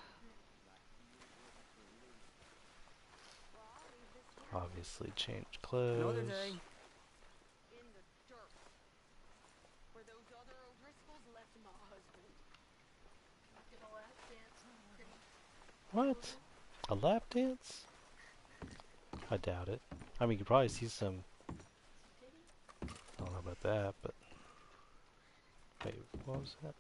Obviously change clothes. Another day. In the dirt. Where those other O'Driscolls left my husband. Get a lap dance. What? A lap dance? I doubt it. I mean, you could probably see some... I don't know about that, but... Wait, what was that?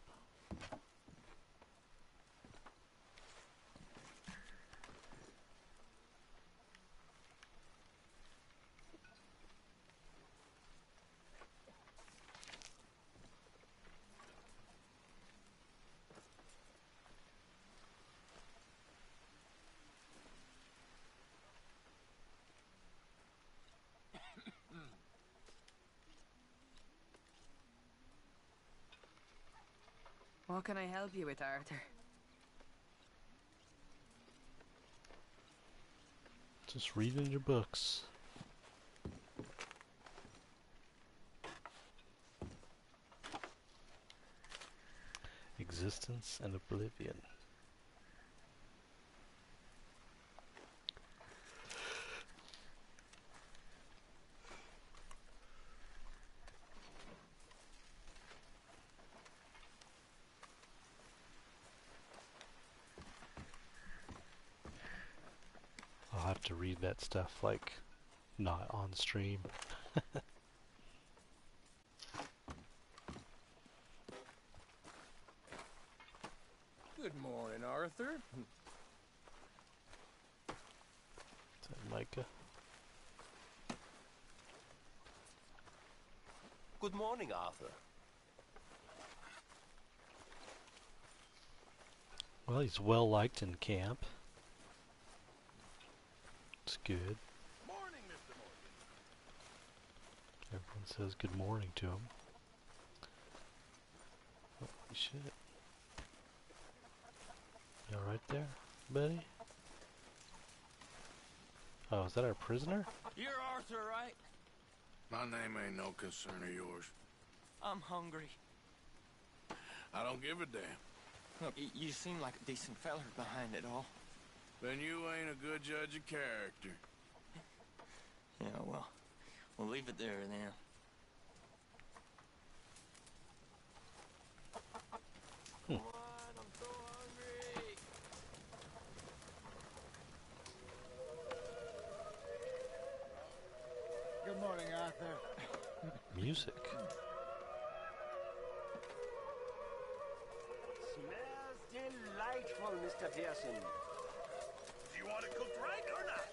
What can I help you with, Arthur? Just reading your books. Existence and Oblivion. I'll have to read that stuff, like, not on stream. Good morning, Arthur. Is that Micah? Good morning, Arthur. Well, he's well liked in camp. It's good. Morning, Mr. Morgan. Everyone says good morning to him. Holy shit. You alright there, buddy? Oh, is that our prisoner? You're Arthur, right? My name ain't no concern of yours. I'm hungry. I don't give a damn. Look, you seem like a decent feller behind it all. Then you ain't a good judge of character. Yeah, well, we'll leave it there then. Come on, I'm so hungry. Good morning, Arthur. Music. Smells delightful, Mr. Pearson. Do you want it cooked right or not?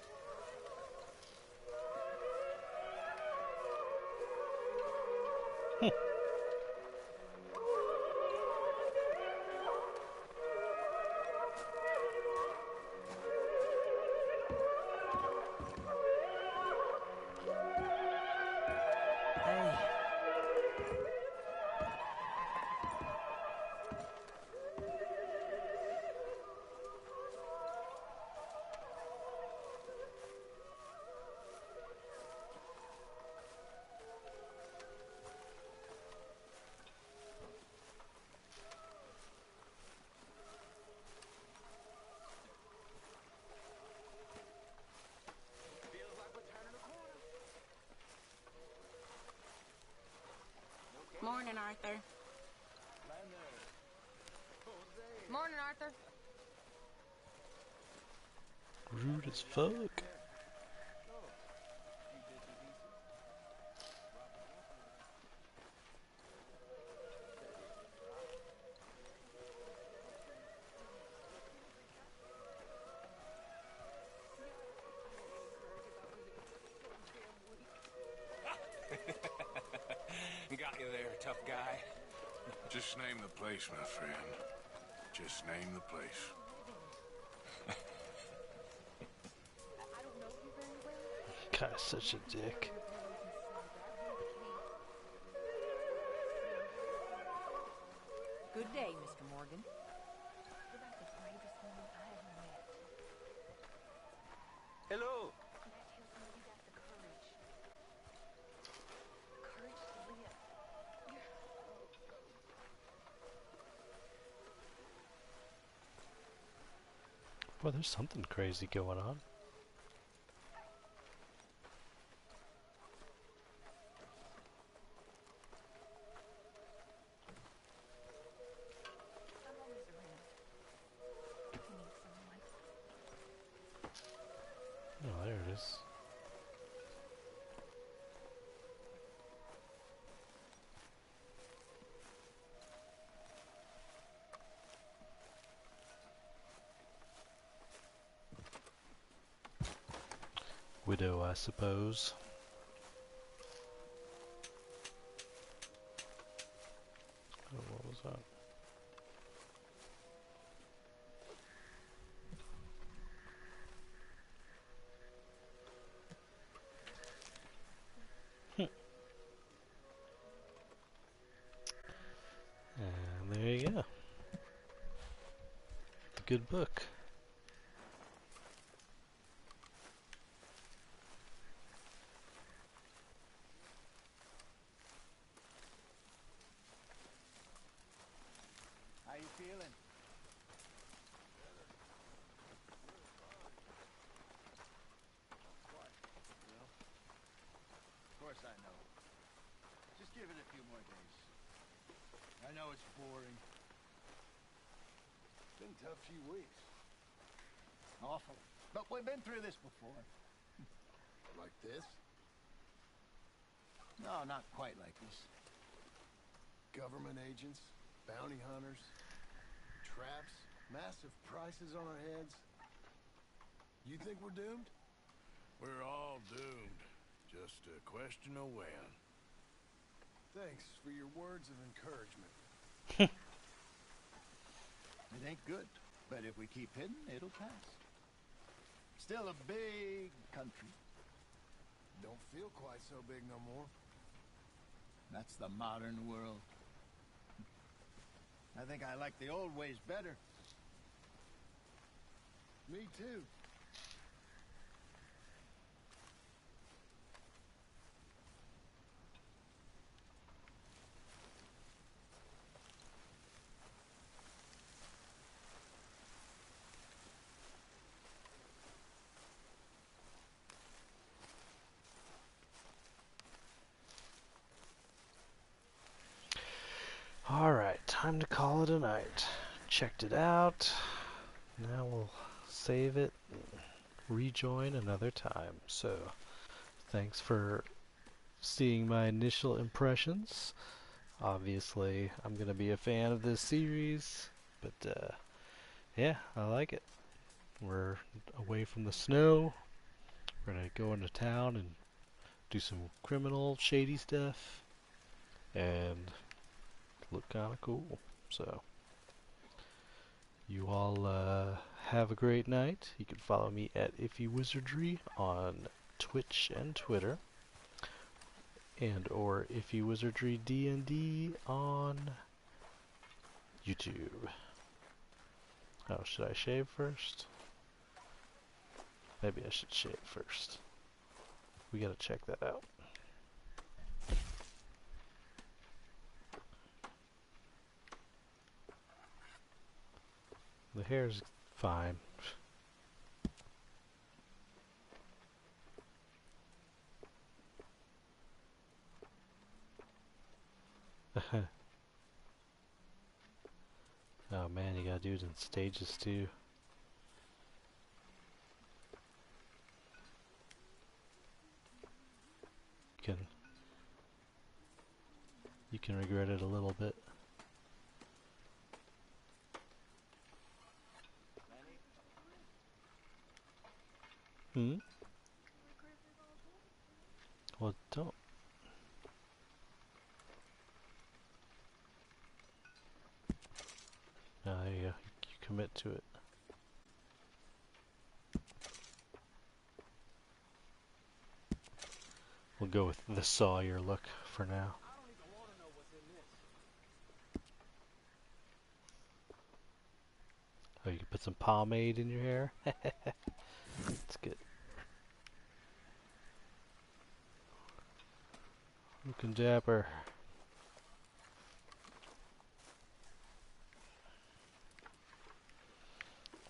Morning, Arthur. Morning, Arthur. Rude as fuck. Got you there, tough guy. Just name the place, my friend. Just name the place. Guy's such a dick. Good day, Mr. Morgan. Hello. Boy, there's something crazy going on. Oh, there it is. Widow, I suppose. Oh, what was that? And there you go. A good book. How you feeling? What? Well, of course I know. Just give it a few more days. I know it's boring. It's been a tough few weeks. Awful. But we've been through this before. Like this? No, not quite like this. Government agents, bounty hunters, traps, massive prices on our heads. You think we're doomed? We're all doomed. Just a question of when. Thanks for your words of encouragement. It ain't good, but if we keep hidden, it'll pass. Still a big country. Don't feel quite so big no more. That's the modern world. I think I like the old ways better. Me too. Alright, time to call it a night. Checked it out. Now we'll save it and rejoin another time. So, thanks for seeing my initial impressions. Obviously, I'm going to be a fan of this series, but yeah, I like it. We're away from the snow. We're going to go into town and do some criminal, shady stuff, and look kind of cool. So, you all have a great night. You can follow me at IffyWizardry on Twitch and Twitter, and or IffyWizardry D&D on YouTube. Oh, should I shave first? Maybe I should shave first. We gotta check that out. The hair's fine. Oh man, you gotta do it in stages too. You can regret it a little bit. Hmm? Well, don't. No, there you go. You commit to it. We'll go with the Sawyer look for now. Oh, you can put some pomade in your hair? That's good. Looking dapper.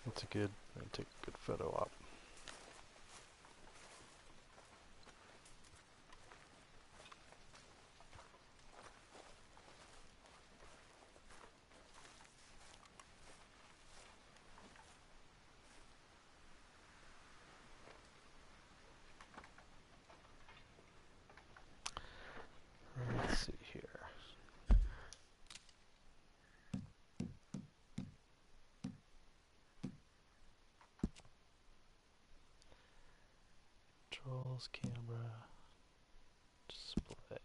That's a good, take a good photo op. Let's see here. Controls, camera, display.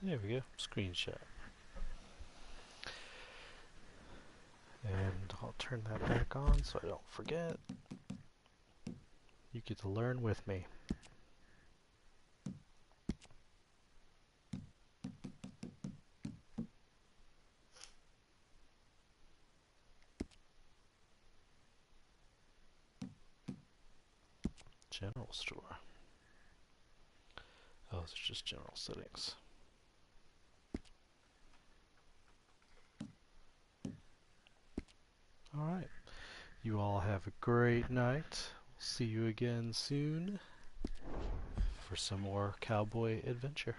There we go, screenshot. And I'll turn that back on so I don't forget. You get to learn with me. General store. Oh, it's just general settings. Alright. You all have a great night. See you again soon for some more cowboy adventure.